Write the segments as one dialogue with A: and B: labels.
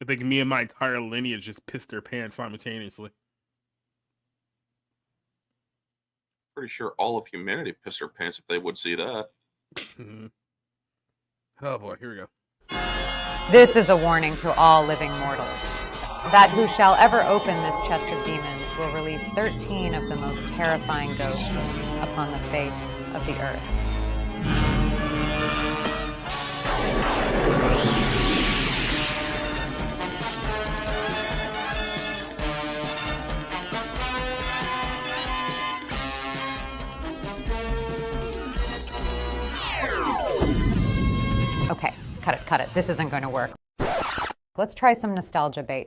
A: I think me and my entire lineage just pissed their pants simultaneously.
B: Pretty sure all of humanity pissed their pants if they would see that.
A: Oh boy, here we go.
C: This is a warning to all living mortals. That who shall ever open this chest of demons will release 13 of the most terrifying ghosts upon the face of the earth. Okay, cut it. This isn't going to work. Let's try some nostalgia bait.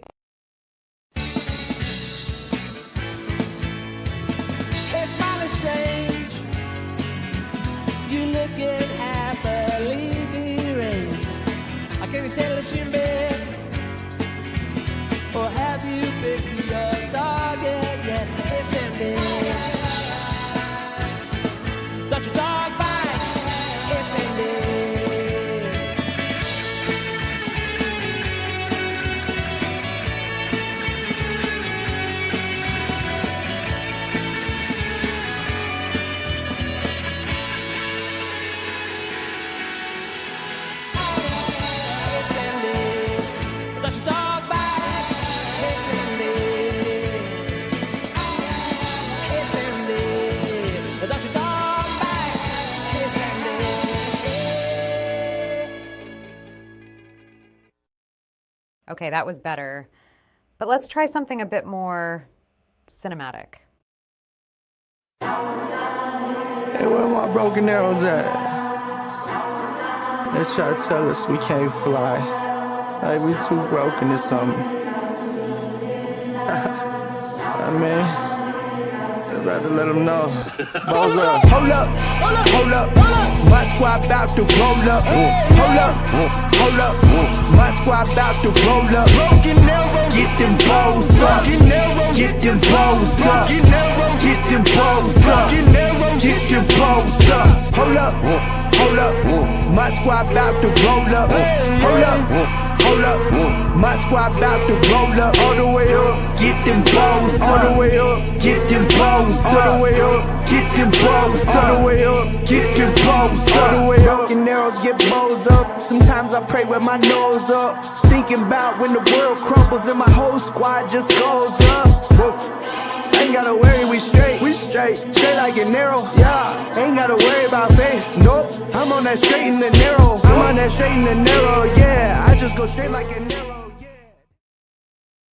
D: It's mighty strange. You looking happily range. I can't settle this in bed. Or have you picked your target yet? It's ending. Don't your dog bite? It's ending.
C: Okay, that was better. But let's try something a bit more cinematic.
D: Hey, where my broken arrows at? They try to tell us we can't fly. Like we too broken or something. I mean, I'd rather let them know. Hold up, hold up, hold up. My squad about to roll up. Hold up, hold up. My squad about to roll up. Get them balls up. Get them balls up. Get them balls up. Get them balls up. Hold up, hold up. My squad about to roll up. Hold up. Hold up, my squad about to roll up, all the way up, get them balls all the way up, get them balls all the way up, get them balls all the way up, get them balls all the way up. Broken arrows get bows up, sometimes I pray with my nose up, thinking about when the world crumbles and my whole squad just goes up. Whoa. Ain't gotta worry, we straight like an arrow, yeah. Ain't gotta worry about faith, nope. I'm on that straight and the narrow, yeah. I just go straight like an arrow, yeah.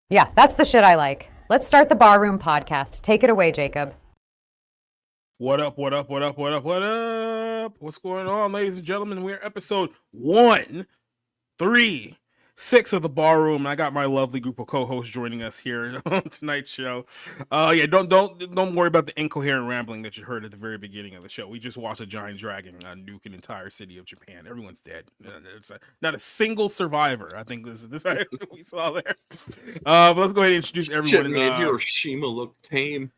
C: Yeah, that's the shit I like. Let's start the Barroom podcast. Take it away, Jacob.
A: What up? What's going on, ladies and gentlemen? We're episode 136 of the Barroom. I got my lovely group of co-hosts joining us here on tonight's show. Don't worry about the incoherent rambling that you heard at the very beginning of the show. We just watched a giant dragon nuke an entire city of Japan. Everyone's dead. It's not a single survivor. I think this we saw there. But let's go ahead and introduce everyone.
B: Shit made Hiroshima look tame.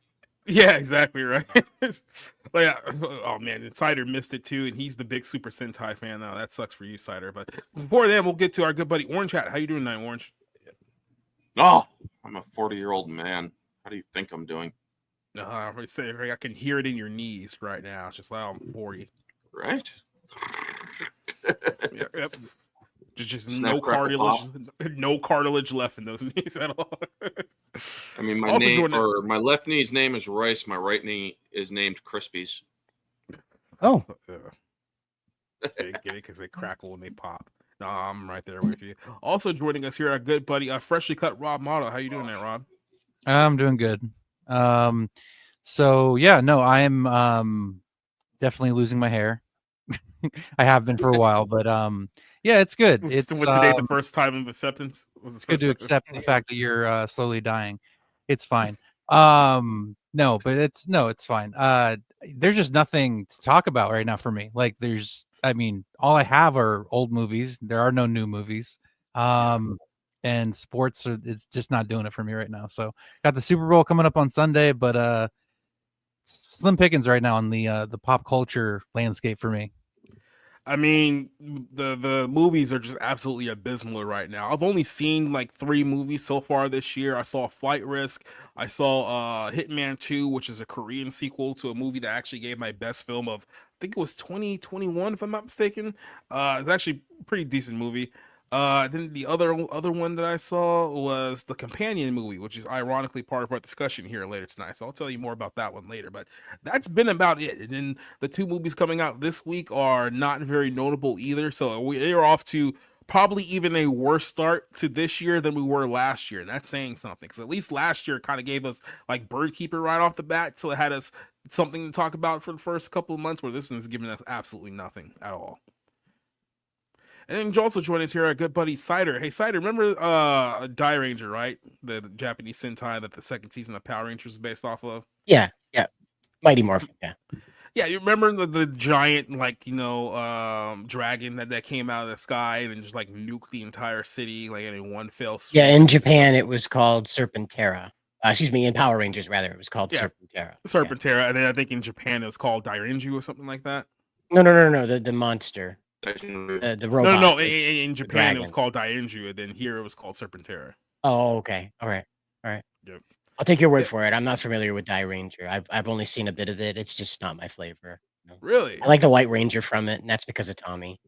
A: Yeah, exactly right. Yeah. Oh man, Cider missed it too, and he's the big Super Sentai fan now. That sucks for you, Cider. But before then, we'll get to our good buddy Orange Hat. How you doing tonight, Orange?
B: Oh, I'm a 40-year-old man. How do you think I'm doing?
A: I'm gonna say I can hear it in your knees right now. It's just like, I'm 40.
B: Right?
A: Yep. Just no cartilage left in those knees at all.
B: I mean, my left knee's name is Rice. My right knee is named Krispies.
E: Oh,
A: get it because they crackle when they pop. No, I'm right there with you. Also joining us here, our good buddy, freshly cut Rob Motto. How you doing there, Rob?
E: I'm doing good. So yeah, no, I'm definitely losing my hair. I have been for a while, but yeah, it's good.
A: Was today the first time of acceptance?
E: It's good to accept the fact that you're slowly dying. It's fine. No, it's fine. There's just nothing to talk about right now for me. Like all I have are old movies. There are no new movies. And sports it's just not doing it for me right now. So got the Super Bowl coming up on Sunday, but slim pickings right now on the pop culture landscape for me.
A: I mean, the movies are just absolutely abysmal right now. I've only seen like 3 movies so far this year. I saw Flight Risk. I saw Hitman 2, which is a Korean sequel to a movie that actually gave my best film of, I think it was 2021, if I'm not mistaken. It's actually a pretty decent movie. Then the other one that I saw was the companion movie, which is ironically part of our discussion here later tonight. So I'll tell you more about that one later. But that's been about it. And then the 2 movies coming out this week are not very notable either. So we are off to probably even a worse start to this year than we were last year. And that's saying something, because at least last year kind of gave us like Birdkeeper right off the bat. So it had us something to talk about for the first couple of months, where this one's giving us absolutely nothing at all. And then also joining us here, our good buddy Cider. Hey Cider, remember Die Ranger, right? The Japanese Sentai that the second season of Power Rangers is based off of?
F: Yeah. Mighty Morphin, yeah.
A: Yeah, you remember the giant, like, dragon that came out of the sky and just like nuked the entire city like in one fell swoop?
F: Yeah, in Japan it was called Serpentera. In Power Rangers rather, it was called Serpentera.
A: Serpentera, yeah. And then I think in Japan it was called Dairenju or something like that.
F: No, the monster. The robot.
A: No. In Japan it was called Dairenju, and then here it was called Serpentera.
F: Oh, okay. All right.
A: Yep.
F: I'll take your word for it. I'm not familiar with Die Ranger. I've only seen a bit of it. It's just not my flavor. No.
A: Really?
F: I like the White Ranger from it, and that's because of Tommy.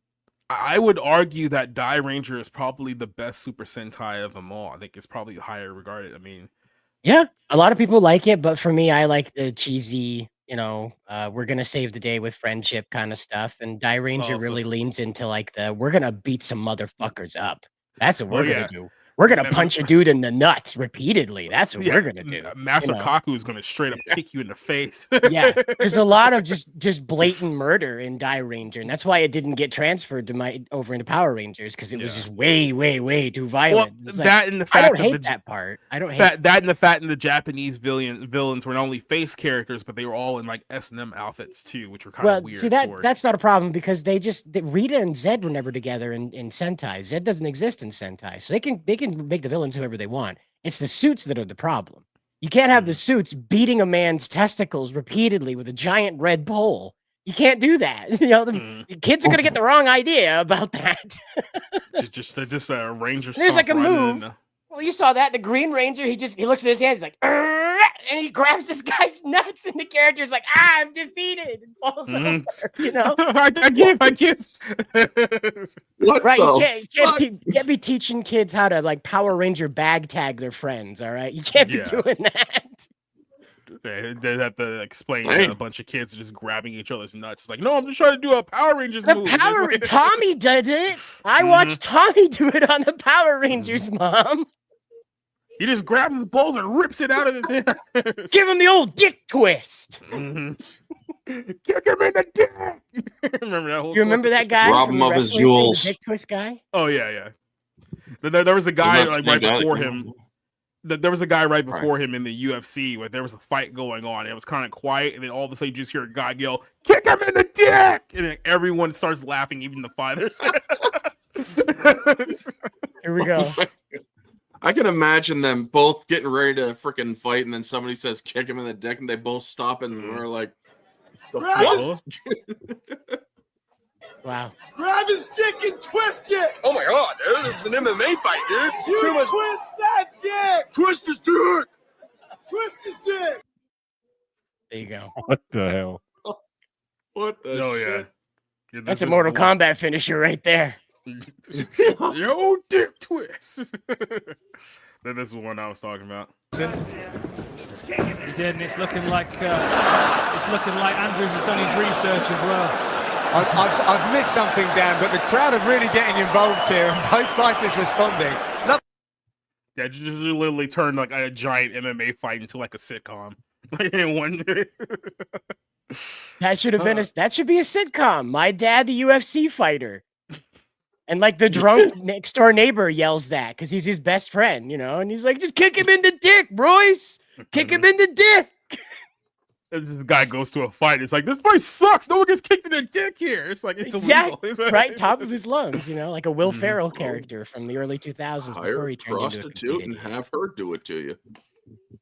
A: I would argue that Die Ranger is probably the best Super Sentai of them all. I think it's probably higher regarded. I mean,
F: yeah, a lot of people like it, but for me, I like the cheesy, we're gonna save the day with friendship kind of stuff. And Die Ranger really leans into like we're gonna beat some motherfuckers up. That's what we're gonna do. We're gonna punch a dude in the nuts repeatedly. That's what we're gonna do.
A: Masakaku is gonna straight up kick you in the face.
F: Yeah, there's a lot of just blatant murder in Die Ranger, and that's why it didn't get transferred to over into Power Rangers, because it was just way too violent.
A: Well, that and the fact
F: I don't hate that part. I don't hate
A: that and the fact that the Japanese villains were not only face characters, but they were all in like S&M outfits too, which were kind of weird.
F: See, that's not a problem, because Rita and Zed were never together in Sentai. Zed doesn't exist in Sentai, so they can make the villains whoever they want. It's the suits that are the problem. You can't have the suits beating a man's testicles repeatedly with a giant red pole. You can't do that. The kids are gonna get the wrong idea about that.
A: just a ranger.
F: There's like a move. Well, you saw that the Green Ranger. He looks at his hands, he's like, and he grabs this guy's nuts, and the character's like, I'm defeated, and falls over.
A: I give.
F: What right? You can't be teaching kids how to like Power Ranger bag tag their friends. All right, you can't be doing that.
A: They have to explain a bunch of kids just grabbing each other's nuts. Like, no, I'm just trying to do a Power Rangers movie.
F: Tommy did it. I watched Tommy do it on the Power Rangers, Mom.
A: He just grabs his balls and rips it out of his hand.
F: Give him the old dick twist.
A: Kick him in the dick. Remember that whole?
F: You remember that guy?
B: Rob him of his jewels.
F: The dick twist guy.
A: Oh yeah. There was a guy right before him. There was a guy right before him in the UFC where there was a fight going on. It was kind of quiet, and then all of a sudden you just hear a guy yell, "Kick him in the dick!" And then everyone starts laughing, even the fighters.
F: Here we go.
B: I can imagine them both getting ready to freaking fight, and then somebody says, "Kick him in the dick," and they both stop and are like, "The fuck?"
F: Wow.
D: Grab his dick and twist it!
B: Oh my god, dude, this is an MMA fight, dude.
D: Twist that dick!
B: Twist his dick!
D: Twist his dick!
F: There you go.
E: What the hell?
B: What the shit?
A: Yeah,
F: that's a Mortal Kombat finisher right there.
A: Yo, dick twist. This is the one I was talking about.
G: He did, and it's looking like Andrews has done his research as well.
H: I've missed something, Dan, but the crowd are really getting involved here, and both fighters responding.
A: Yeah, just literally turned like a giant MMA fight into like a sitcom. In one day.
F: That should have been that should be a sitcom. My dad, the UFC fighter. And like the drunk next door neighbor yells that because he's his best friend, and he's like, just kick him in the dick, Royce. Kick him in the dick.
A: And this guy goes to a fight. It's like, this place sucks. No one gets kicked in the dick here. It's like, it's illegal.
F: Right, top of his lungs, like a Will Ferrell character from the early 2000s.
B: Hire a prostitute and have her do it to you.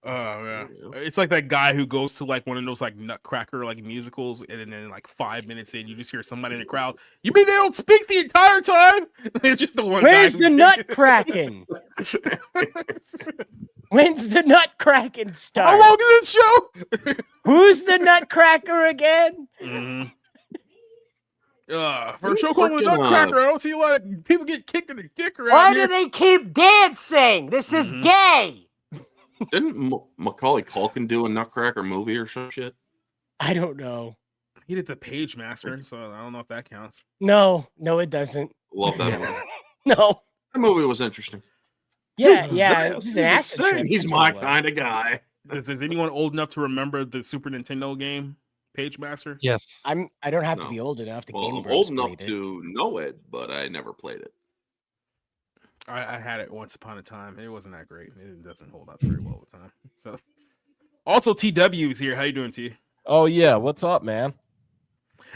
A: Oh yeah, it's like that guy who goes to like one of those like Nutcracker like musicals, and then like 5 minutes in, you just hear somebody in the crowd. You mean they don't speak the entire time? They're just the one.
F: Where's
A: guy
F: the Nutcracking? When's the Nutcracking start?
A: How long is this show?
F: Who's the Nutcracker again?
A: For a show called The Nutcracker, I don't see a lot of people get kicked in the dick around
F: Why
A: here.
F: do they keep dancing? This is gay.
B: Didn't Macaulay Culkin do a Nutcracker movie or some shit?
F: I don't know.
A: He did The Page Master, so I don't know if that counts.
F: No, it doesn't.
B: Love that movie.
F: No.
B: That movie was interesting.
F: Yeah.
B: He's
F: It's an acid trip.
B: He's
F: That's
B: my
F: what it was.
B: kind of guy.
A: Is anyone old enough to remember the Super Nintendo game, Page Master?
E: Yes.
F: I don't have to
B: No.
F: be old enough. The
B: Well,
F: Game
B: I'm
F: Bros
B: old enough
F: played it.
B: to know it, but I never played it.
A: I had it once upon a time. It wasn't that great. It doesn't hold up very well with time. So, also TW is here. How you doing, T?
I: Oh yeah, what's up, man?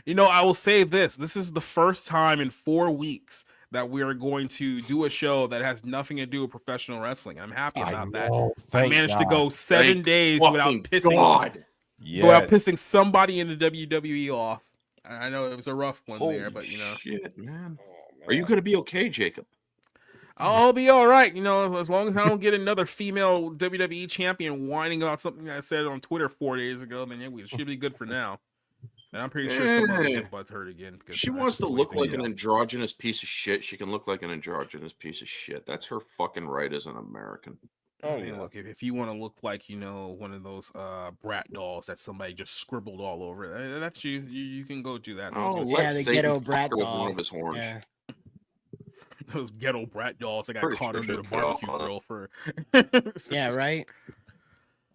A: You know, I will say this. This is the first time in 4 weeks that we are going to do a show that has nothing to do with professional wrestling. I'm happy about that. I managed to go 7 days without pissing without pissing somebody in the WWE off. I know it was a rough one there, but you know.
B: Shit, man. Are you going to be okay, Jacob?
A: I'll be all right, you know, as long as I don't get another female WWE champion whining about something I said on Twitter 4 days ago, then yeah, we should be good for now. And I'm pretty sure someone will get butt hurt again. Because
B: She wants to look like an androgynous piece of shit. She can look like an androgynous piece of shit. That's her fucking right as an American.
A: I mean, look, if you want to look like, you know, one of those brat dolls that somebody just scribbled all over it, that's you. You can go do that.
B: Oh,
F: yeah, the ghetto brat
B: with
F: doll.
B: one of his horns.
F: Yeah.
A: Those ghetto brat dolls that got
B: Pretty
A: caught
B: sure
A: under the
B: they cut
A: barbecue
B: off on
A: grill for.
F: Yeah, right.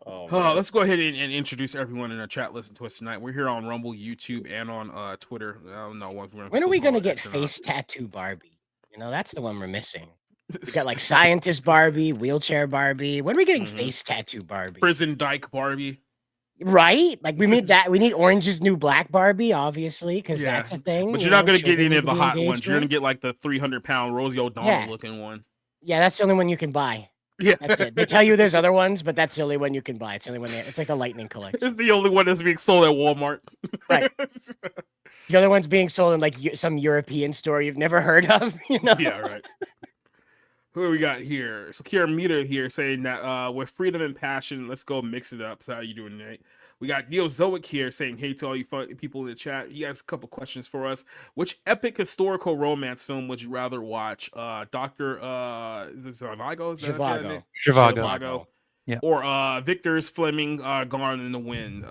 A: Let's go ahead and introduce everyone in our chat listen to us tonight. We're here on Rumble, YouTube, and on Twitter. I don't know
F: when are we gonna get face tattoo Barbie? You know, that's the one we're missing. We got like scientist Barbie, wheelchair Barbie. When are we getting face tattoo Barbie?
A: Prison dyke Barbie.
F: Right? Like we need that. We need Orange is New Black Barbie, obviously, because that's a thing.
A: But you're not going to get any of the
F: children
A: hot
F: can be
A: ones. You're going to
F: engaged
A: get like the 300-pound Rosie O'Donnell looking one.
F: with. Yeah, that's the only one you can buy.
A: Yeah.
F: That's it. They tell you there's other ones, but that's the only one you can buy. It's the only one. It's like a lightning collection.
A: It's the only one that's being sold at Walmart.
F: Right. The other one's being sold in like some European store you've never heard of. You know?
A: Yeah, right. Who do we got here? Secure Meter here saying that with freedom and passion, let's go mix it up. So how you doing tonight? We got Neozoic here saying, hey to all you fun people in the chat. He has a couple questions for us. Which epic historical romance film would you rather watch? Dr. Is this Zhivago?
E: Zhivago. Yeah.
A: Or Victor's Fleming, Gone in the Wind.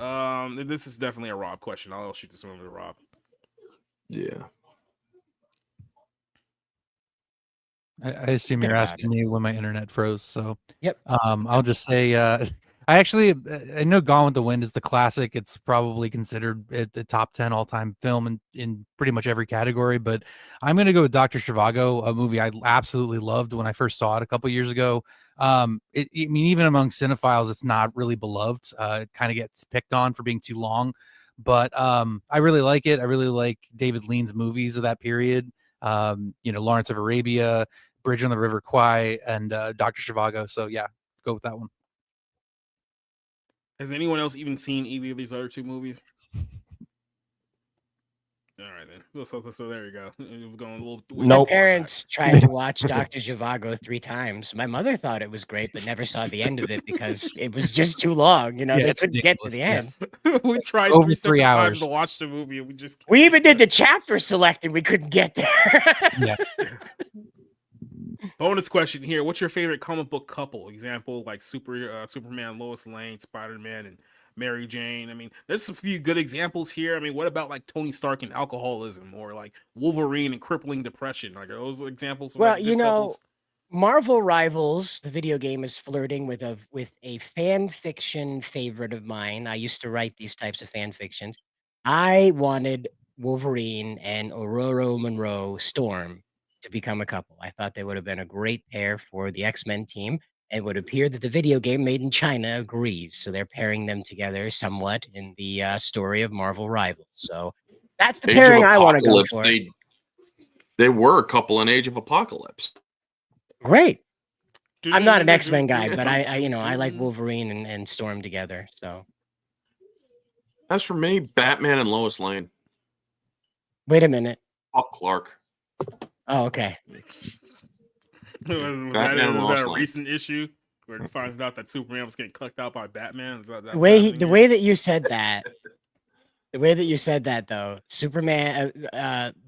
A: This is definitely a Rob question. I'll shoot this one over to Rob.
B: Yeah.
E: I assume you're asking me when my internet froze. So
F: yep.
E: I'll just say I know Gone with the Wind is the classic. It's probably considered the top 10 all-time film in pretty much every category. But I'm going to go with Dr. Zhivago, a movie I absolutely loved when I first saw it a couple years ago. I mean, even among cinephiles, it's not really beloved. It kind of gets picked on for being too long. But I really like it. I really like David Lean's movies of that period. Lawrence of Arabia, Bridge on the River Kwai, and Dr. Zhivago. So yeah, go with that one.
A: Has anyone else even seen either of these other two movies? All right, then. So there you go. We're going a little.
F: My parents tried to watch Dr. Zhivago 3 times. My mother thought it was great, but never saw the end of it because it was just too long. You know, they couldn't get to the end.
A: We tried
E: over
A: 3
E: hours
A: times to watch the movie, and
F: we even did the chapter select, and we couldn't get there.
E: Yeah.
A: Bonus question here: what's your favorite comic book couple? Example like Superman, Lois Lane, Spider-Man, and Mary Jane. I mean, there's a few good examples here. I mean, what about like Tony Stark and alcoholism, or like Wolverine and crippling depression? Like, are those examples?
F: Well, you know, Marvel Rivals, the video game, is flirting with a fan fiction favorite of mine. I used to write these types of fan fictions. I wanted Wolverine and Aurora Monroe Storm to become a couple. I thought they would have been a great pair for the X-Men team. It would appear that the video game made in China agrees. So they're pairing them together somewhat in the story of Marvel Rivals. So that's the pairing I want to go for.
B: They were a couple in Age of Apocalypse.
F: Great. I'm not an X-Men guy, but I like Wolverine and Storm together. So
B: As for me, Batman and Lois Lane.
F: wait a minute.
B: Fuck Clark.
F: Oh, okay.
A: was
B: Batman and
A: that
B: Lois
A: a
B: Lane.
A: recent issue where you find out that Superman was getting cucked out by Batman? Is that
F: The way that you said that, though, Superman,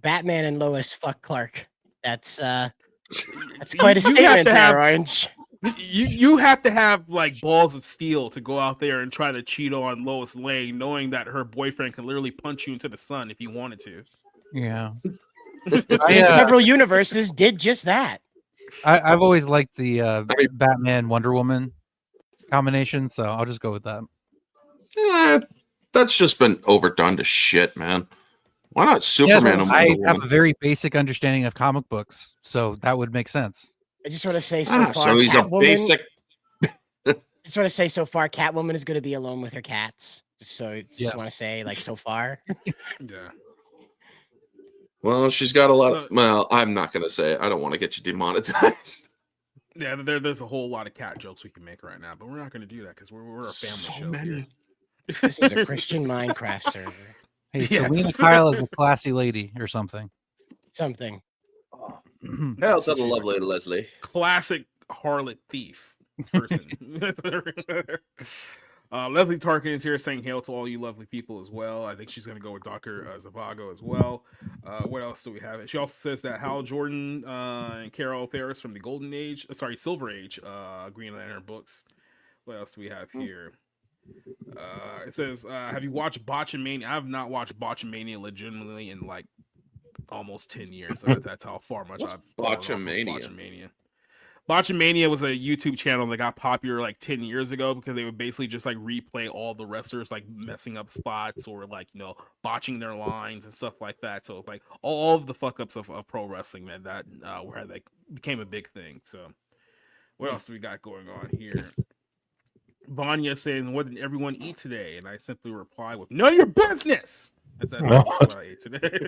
F: Batman and Lois fuck Clark. That's quite a statement there, Orange.
A: You have to have like balls of steel to go out there and try to cheat on Lois Lane, knowing that her boyfriend can literally punch you into the sun if he wanted to.
E: Yeah.
F: In several universes, did just that.
E: I've always liked the Batman Wonder Woman combination, so I'll just go with that.
B: That's just been overdone to shit, man. Why not Superman?
E: Yes, I have a very basic understanding of comic books, so that would make sense.
F: I just want to say so far,
B: so he's
F: Catwoman,
B: a basic.
F: I just want to say so far, Catwoman is going to be alone with her cats. Just want to say, like, so far.
A: Yeah.
B: Well, she's got a lot of. Well, I'm not gonna say it. I don't want to get you demonetized.
A: Yeah, there's a whole lot of cat jokes we can make right now, but we're not going to do that because we're a family show here.
F: This is a Christian Minecraft server.
E: Hey,
A: Yes.
E: Selena Kyle is a classy lady or something.
F: Something.
B: Hell to the lovely Leslie.
A: Classic harlot thief person. Leslie Tarkin is here saying hail to all you lovely people as well. I think she's going to go with Dr. Zavago as well. What else do we have? She also says that Hal Jordan and Carol Ferris from the Silver Age Green Lantern books. What else do we have here? It says, have you watched Botchamania? I have not watched Botchamania legitimately in like almost 10 years. That's how far much I've
B: Botchamania.
A: Botchamania was a YouTube channel that got popular like 10 years ago because they would basically just like replay all the wrestlers like messing up spots or like, botching their lines and stuff like that. So like all of the fuck ups of pro wrestling, man, that where like became a big thing. So what else do we got going on here? Vanya saying, what did everyone eat today? And I simply reply with, none of your business. That's what I ate today.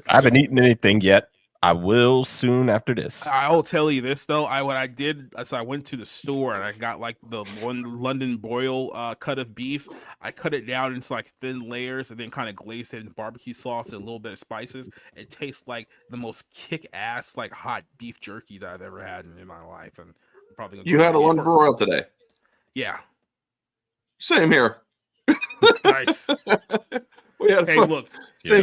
I: I haven't eaten anything yet. I will soon after this.
A: I will tell you this though. What I did is I went to the store and I got like the one London broil cut of beef. I cut it down into like thin layers and then kind of glazed it in barbecue sauce and a little bit of spices. It tastes like the most kick-ass like hot beef jerky that I've ever had in my life. And I'm probably gonna
B: You had a London broil today.
A: Yeah.
B: Same here.
A: Nice. Hey, look,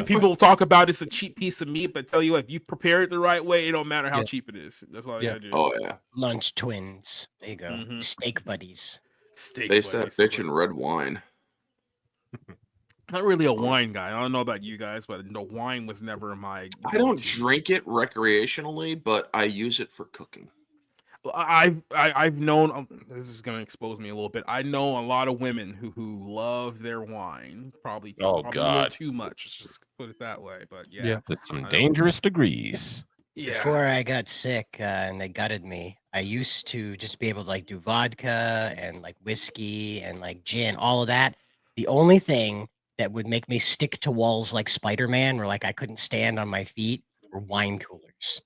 A: people talk about it's a cheap piece of meat, but tell you what, if you prepare it the right way, it don't matter how cheap it is. That's all you gotta do.
B: Oh yeah.
F: Lunch twins. There you go. Steak buddies.
B: Taste that bitch in red wine.
A: Not really a wine guy. I don't know about you guys, but no, wine was never my.
B: I don't drink it recreationally, but I use it for cooking.
A: I've known, this is going to expose me a little bit. I know a lot of women who love their wine, probably a little too much. Let's just put it that way. But yeah,
I: to some dangerous degrees.
A: Yeah.
F: Before I got sick and they gutted me, I used to just be able to like do vodka and like whiskey and like gin, all of that. The only thing that would make me stick to walls like Spider-Man, where like I couldn't stand on my feet, were wine coolers.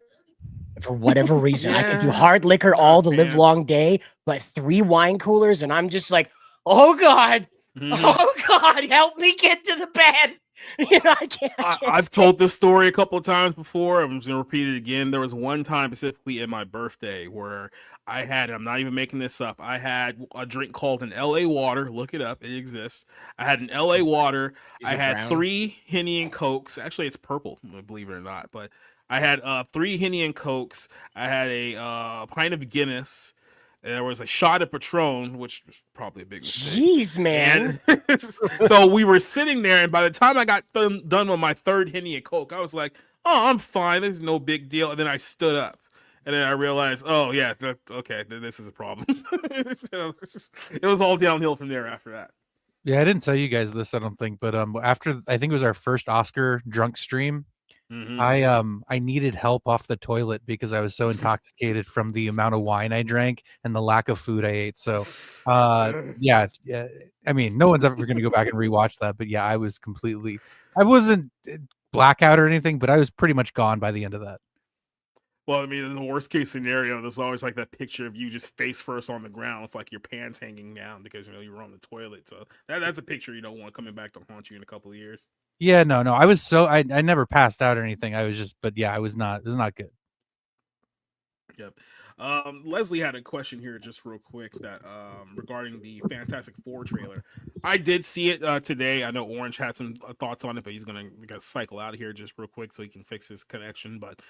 F: For whatever reason, I could do hard liquor all the live long day, but 3 wine coolers, and I'm just like, oh God, oh God, help me get to the bed. I can't.
A: I've told this story a couple of times before. I'm just gonna repeat it again. There was one time specifically in my birthday where I had, I'm not even making this up, I had a drink called an LA water. Look it up, it exists. I had an LA water. I had
F: brown?
A: 3 Henny and Cokes. Actually, it's purple, believe it or not, but I had 3 Henny and Cokes. I had a pint of Guinness. There was a shot of Patron, which was probably a big mistake.
F: Jeez, man.
A: And so we were sitting there, and by the time I got done with my 3rd Henny and Coke, I was like, oh, I'm fine. There's no big deal. And then I stood up. And then I realized, oh, yeah, okay, this is a problem. It was all downhill from there after that.
E: Yeah, I didn't tell you guys this, I don't think, but after I think it was our first Oscar drunk stream, I needed help off the toilet because I was so intoxicated from the amount of wine I drank and the lack of food I ate. So, yeah, I mean, no one's ever going to go back and rewatch that, but yeah, I wasn't blackout or anything, but I was pretty much gone by the end of that.
A: Well, I mean, in the worst case scenario, there's always like that picture of you just face first on the ground with like your pants hanging down because you were on the toilet. So that's a picture you don't want coming back to haunt you in a couple of years.
E: Yeah, no. I was I never passed out or anything. I was just, but yeah, I was not. It was not good.
A: Yep. Leslie had a question here just real quick that regarding the Fantastic Four trailer. I did see it today. I know Orange had some thoughts on it, but he's gonna cycle out of here just real quick so he can fix his connection. But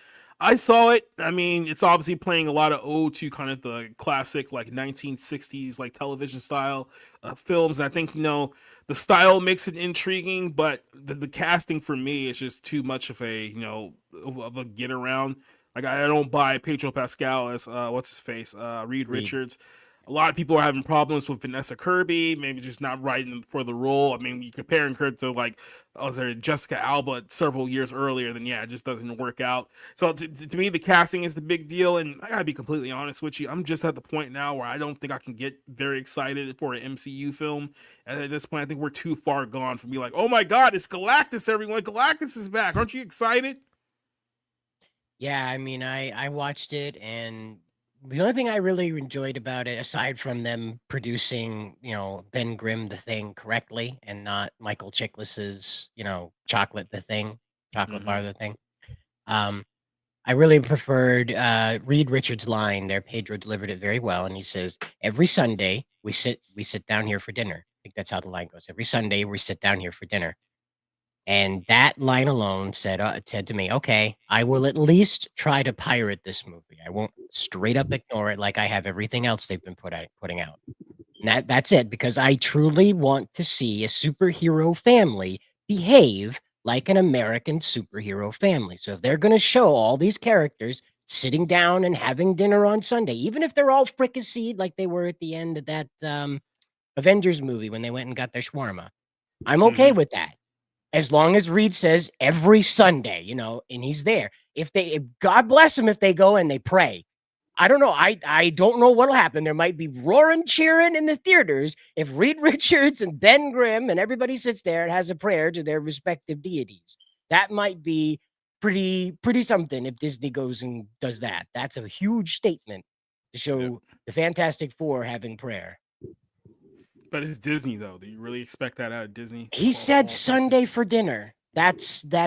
A: I saw it. I mean, it's obviously playing a lot of ode to kind of the classic like 1960s like television style films. I think the style makes it intriguing, but the casting for me is just too much of a of a get around. Like I don't buy Pedro Pascal as what's his face, Reed Richards. A lot of people are having problems with Vanessa Kirby, maybe just not right for the role. I mean, you comparing her to like, was there Jessica Alba several years earlier? Then yeah, it just doesn't work out. So to me, the casting is the big deal, and I gotta be completely honest with you. I'm just at the point now where I don't think I can get very excited for an MCU film. And at this point, I think we're too far gone for me. Like, oh my God, it's Galactus! Everyone, Galactus is back! Aren't you excited?
F: Yeah, I mean, I watched it, and the only thing I really enjoyed about it, aside from them producing, Ben Grimm the Thing correctly, and not Michael Chiklis's, Chocolate the Thing, Chocolate Bar the Thing. I really preferred Reed Richards' line there. Pedro delivered it very well, and he says, "Every Sunday we sit down here for dinner." I think that's how the line goes. Every Sunday we sit down here for dinner. And that line alone said to me, okay, I will at least try to pirate this movie. I won't straight up ignore it like I have everything else they've been putting out. And that's it, because I truly want to see a superhero family behave like an American superhero family. So if they're going to show all these characters sitting down and having dinner on Sunday, even if they're all fricasseed like they were at the end of that Avengers movie when they went and got their shawarma, I'm okay with that. As long as Reed says every Sunday, and he's there. If God bless them if they go and they pray. I don't know. I don't know what'll happen. There might be roaring, cheering in the theaters if Reed Richards and Ben Grimm and everybody sits there and has a prayer to their respective deities. That might be pretty something if Disney goes and does that. That's a huge statement to show the Fantastic Four having prayer.
A: But it's Disney, though. Do you really expect that out of Disney?
F: He said Sunday for dinner. That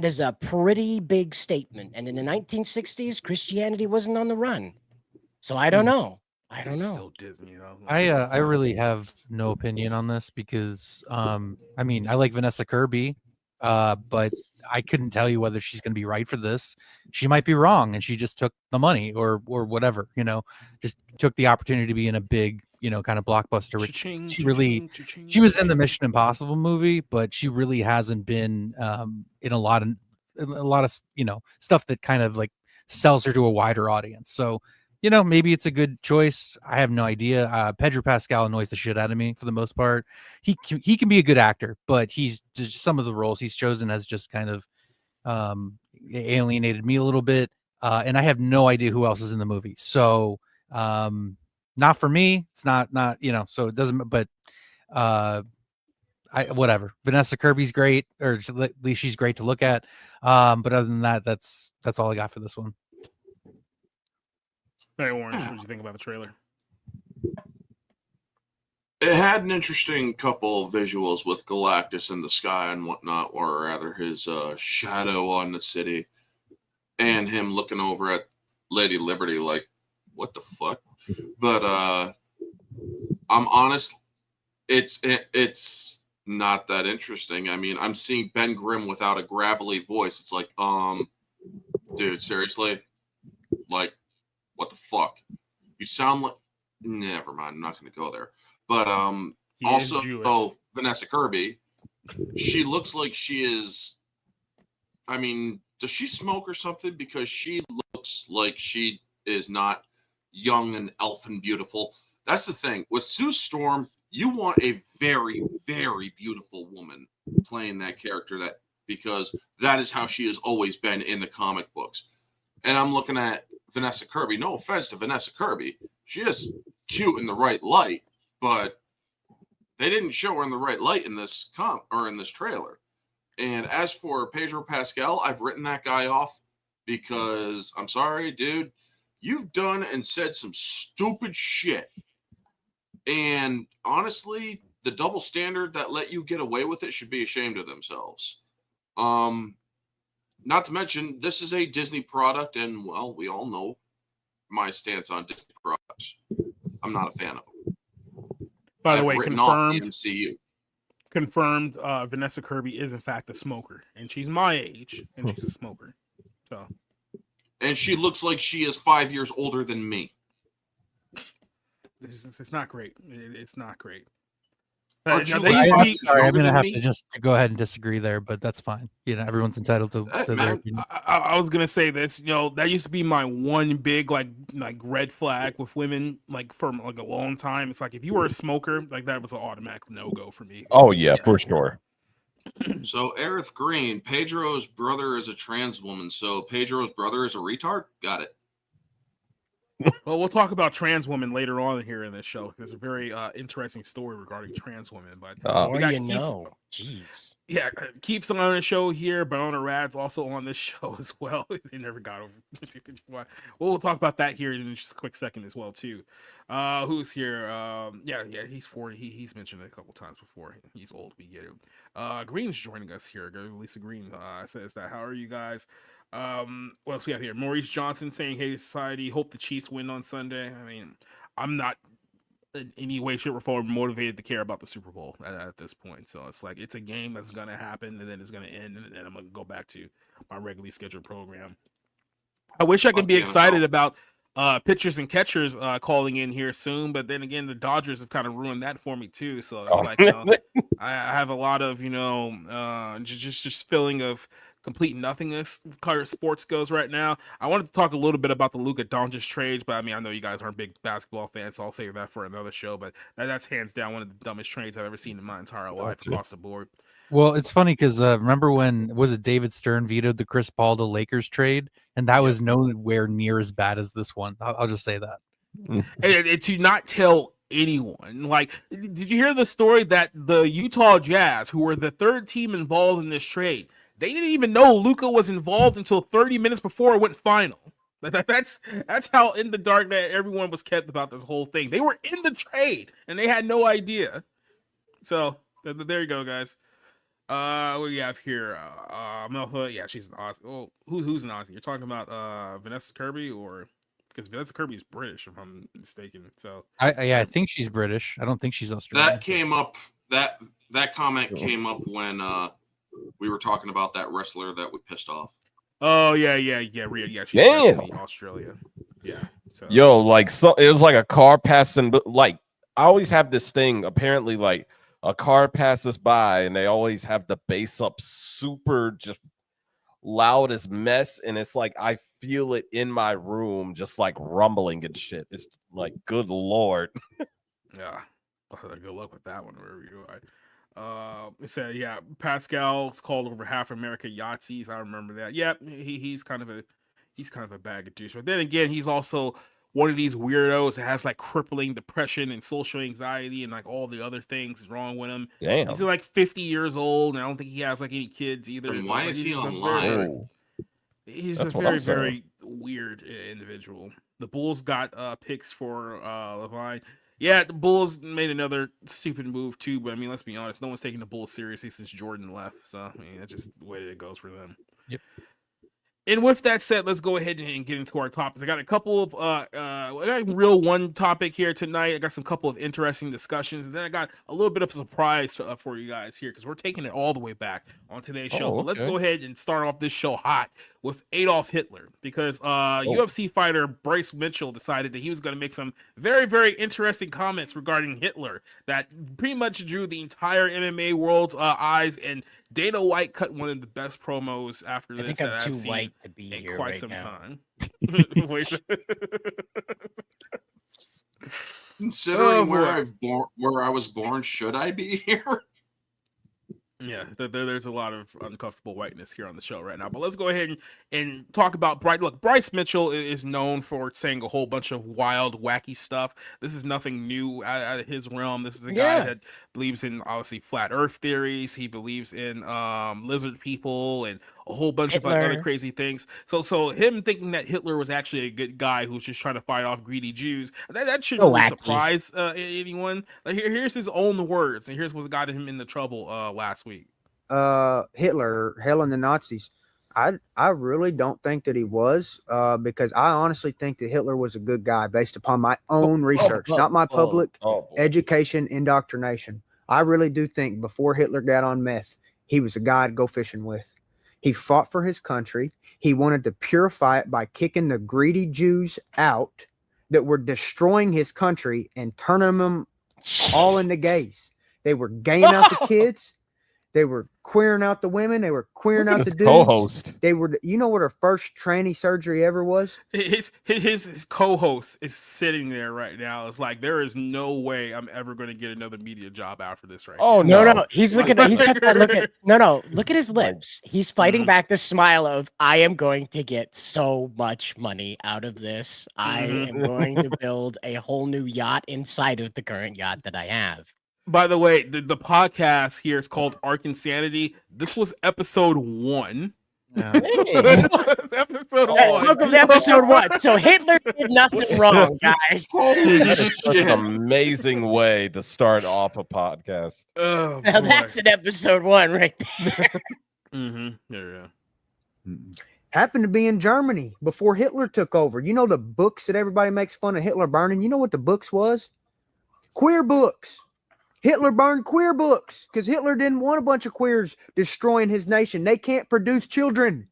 F: is a pretty big statement. And in the 1960s, Christianity wasn't on the run. So I don't know. I don't know.
A: Still Disney, though.
E: I really have no opinion on this because I mean, I like Vanessa Kirby, but I couldn't tell you whether she's going to be right for this. She might be wrong, and she just took the money or whatever, just took the opportunity to be in a big, kind of blockbuster. She was in the Mission Impossible movie, but she really hasn't been in a lot of stuff that kind of like sells her to a wider audience. So maybe it's a good choice. I have no idea. Pedro Pascal annoys the shit out of me for the most part. He can be a good actor, but he's just some of the roles he's chosen has just kind of alienated me a little bit. And I have no idea who else is in the movie. So not for me. It's not so it doesn't, but whatever. Vanessa Kirby's great, or at least she's great to look at. But other than that, that's all I got for this one.
A: Hey, Orange, what did you think about the trailer?
B: It had an interesting couple of visuals with Galactus in the sky and whatnot, or rather his shadow on the city, and him looking over at Lady Liberty like, what the fuck? But I'm honest, it's not that interesting. I mean, I'm seeing Ben Grimm without a gravelly voice. It's like, dude, seriously? Like, what the fuck? You sound like... Never mind, I'm not going to go there. But also, Vanessa Kirby, she looks like she is... I mean, does she smoke or something? Because she looks like she is not young and elfin beautiful. That's the thing. With Sue Storm, you want a very, very beautiful woman playing that character, because that is how she has always been in the comic books. And I'm looking at Vanessa Kirby. No offense to Vanessa Kirby. She is cute in the right light, but they didn't show her in the right light in this in this trailer. And as for Pedro Pascal, I've written that guy off because I'm sorry, dude. you've done and said some stupid shit. And honestly, the double standard that let you get away with it should be ashamed of themselves. Not to mention, this is a Disney product, and well, we all know my stance on Disney products. I'm not a fan of them.
A: By the
B: I've
A: way,
B: written off the
A: confirmed.
B: MCU.
A: Confirmed. Vanessa Kirby is in fact a smoker, and she's my age, and she's a smoker. So,
B: And she looks like she is 5 years older than me.
A: it's not great. It's not great.
B: Aren't
A: Now,
B: you
A: they used to be,
E: Sorry, I'm
B: younger
E: gonna
B: than
E: have
B: me?
E: to just go ahead and disagree there, but that's fine. You know, everyone's entitled to their
B: Man,
E: opinion.
A: I was gonna say this. You know, that used to be my one big like red flag with women, like for like a long time. It's like if you were a smoker, like that was an automatic no go for me.
I: Oh yeah, for sure.
B: So Aerith Green, Pedro's brother is a trans woman, so Pedro's brother is a retard? Got it.
A: Well, we'll talk about trans women later on here in this show. There's a very interesting story regarding trans women. But
F: Or
A: we got
F: you
A: Keith-
F: know. Jeez.
A: Yeah, Keith's on the show here. Banana Rad's also on this show as well. They never got over. Well, we'll talk about that here in just a quick second as well too. Who's here? Yeah, he's 40. He's mentioned it a couple times before. He's old. We get it. Green's joining us here. Lisa Green says that. How are you guys? What else we have here? Maurice Johnson saying, "Hey, society, hope the Chiefs win on Sunday." I mean, I'm not in any way, shape, or form motivated to care about the Super Bowl at this point. So it's like it's a game that's gonna happen and then it's gonna end, and then I'm gonna go back to my regularly scheduled program. I wish I could be excited about pitchers and catchers calling in here soon, but then again, the Dodgers have kind of ruined that for me too. So it's like, you know, I have a lot of, you know, just feeling of complete nothingness as far as sports goes right now. I wanted to talk a little bit about the Luka Doncic trades, but I mean, I know you guys aren't big basketball fans, so I'll save that for another show. But that's hands down one of the dumbest trades I've ever seen in my entire life across the board.
E: Well, it's funny because remember when was it David Stern vetoed the Chris Paul to Lakers trade, and that was nowhere near as bad as this one. I'll just say that.
A: And to not tell anyone, like, did you hear the story that the Utah Jazz, who were the third team involved in this trade, they didn't even know Luka was involved until 30 minutes before it went final. That's how in the dark that everyone was kept about this whole thing. They were in the trade and they had no idea. So there you go, guys. What do you have here? Melfa, yeah, she's an Aussie. Oh, who's an Aussie? You're talking about Vanessa Kirby, or because Vanessa Kirby is British, if I'm mistaken. So
E: I think she's British. I don't think she's Australian.
B: That came up. That comment came up when we were talking about that wrestler that we pissed off.
A: Oh yeah. She's
I: Damn.
A: definitely Australia. Yeah. So.
I: Yo, like, so it was like a car passing, but like I always have this thing. Apparently, like a car passes by and they always have the bass up super just loud as mess, and it's like I feel it in my room just like rumbling and shit. It's like, good lord.
A: Yeah. Good luck with that one, wherever you are. It said, yeah, Pascal's called over half America Yahtzees. I remember that. Yep, he's kind of a bag of douche. But then again, he's also one of these weirdos that has like crippling depression and social anxiety and like all the other things wrong with him.
I: Damn.
A: He's like 50 years old, and I don't think he has like any kids either.
B: And
A: So
B: why
A: it's
B: is
A: like
B: he
A: he's a
B: online?
A: He's
I: That's
A: a
I: what I'm
A: very,
I: saying.
A: very weird individual. The Bulls got picks for Levine. Yeah, the Bulls made another stupid move too, but I mean, let's be honest, no one's taking the Bulls seriously since Jordan left. So I mean, that's just the way that it goes for them.
E: Yep.
A: And with that said, let's go ahead and get into our topics. I got a couple of I got a real one topic here tonight. I got some couple of interesting discussions, and then I got a little bit of a surprise for you guys here because we're taking it all the way back on today's show. But let's
I: okay.
A: go ahead and start off this show hot with Adolf Hitler because UFC fighter Bryce Mitchell decided that he was going to make some very, very interesting comments regarding Hitler that pretty much drew the entire MMA world's eyes, and Dana White cut one of the best promos after
F: I
A: this
F: think
A: that
F: I'm
A: I've
F: too
A: seen
F: white to be
A: in
F: here
A: quite
F: right
A: some
F: now.
A: time.
B: Considering
A: boy.
B: where I was born, should I be here?
A: Yeah, there's a lot of uncomfortable whiteness here on the show right now. But let's go ahead and talk about Bryce. Look, Bryce Mitchell is known for saying a whole bunch of wild, wacky stuff. This is nothing new out of his realm. This is a guy that believes in, obviously, flat earth theories. He believes in lizard people and a whole bunch of like other
F: Hitler.
A: crazy things. So him thinking that Hitler was actually a good guy who was just trying to fight off greedy Jews, that shouldn't
F: So
A: really
F: wacky.
A: surprise anyone. Like here's his own words, and here's what got him into trouble last week.
J: Hitler, hell and the Nazis. I really don't think that he was, because I honestly think that Hitler was a good guy based upon my own research, not my public education indoctrination. I really do think before Hitler got on meth, he was a guy to go fishing with. He fought for his country. He wanted to purify it by kicking the greedy Jews out that were destroying his country and turning them all into gays. They were gaying out the kids. They were queering out the women. They were queering out the dudes.
I: Co-host.
J: They were, you know what her first tranny surgery ever was?
A: His co-host is sitting there right now. It's like there is no way I'm ever going to get another media job after this. Right?
I: Oh
A: now.
F: No. He's looking at. He's got that look at. No. Look at his lips. He's fighting back the smile of, I am going to get so much money out of this. I am going to build a whole new yacht inside of the current yacht that I have.
A: By the way, the podcast here is called Ark Insanity. This was episode 1. This was episode 1.
F: Welcome to episode 1. So Hitler did nothing wrong, guys.
I: That's an amazing way to start off a podcast.
A: Oh,
F: Now that's an episode 1 right there.
A: Yeah.
J: Happened to be in Germany before Hitler took over. You know the books that everybody makes fun of Hitler burning? You know what the books was? Queer books. Hitler burned queer books because Hitler didn't want a bunch of queers destroying his nation. They can't produce children.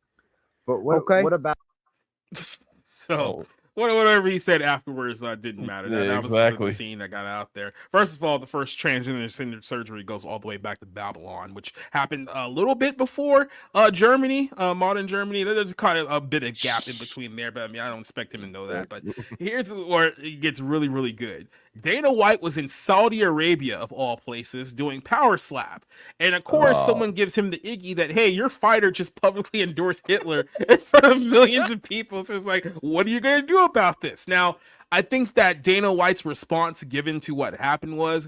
K: But what about?
A: So whatever he said afterwards didn't matter. That was the scene that got out there. First of all, the first transgender surgery goes all the way back to Babylon, which happened a little bit before Germany, modern Germany. There's kind of a bit of gap in between there, but I mean, I don't expect him to know that. But here's where it gets really, really good. Dana White was in Saudi Arabia, of all places, doing Power Slap. And of course, someone gives him the Iggy that, hey, your fighter just publicly endorsed Hitler in front of millions of people. So it's like, what are you going to do about this? Now, I think that Dana White's response given to what happened was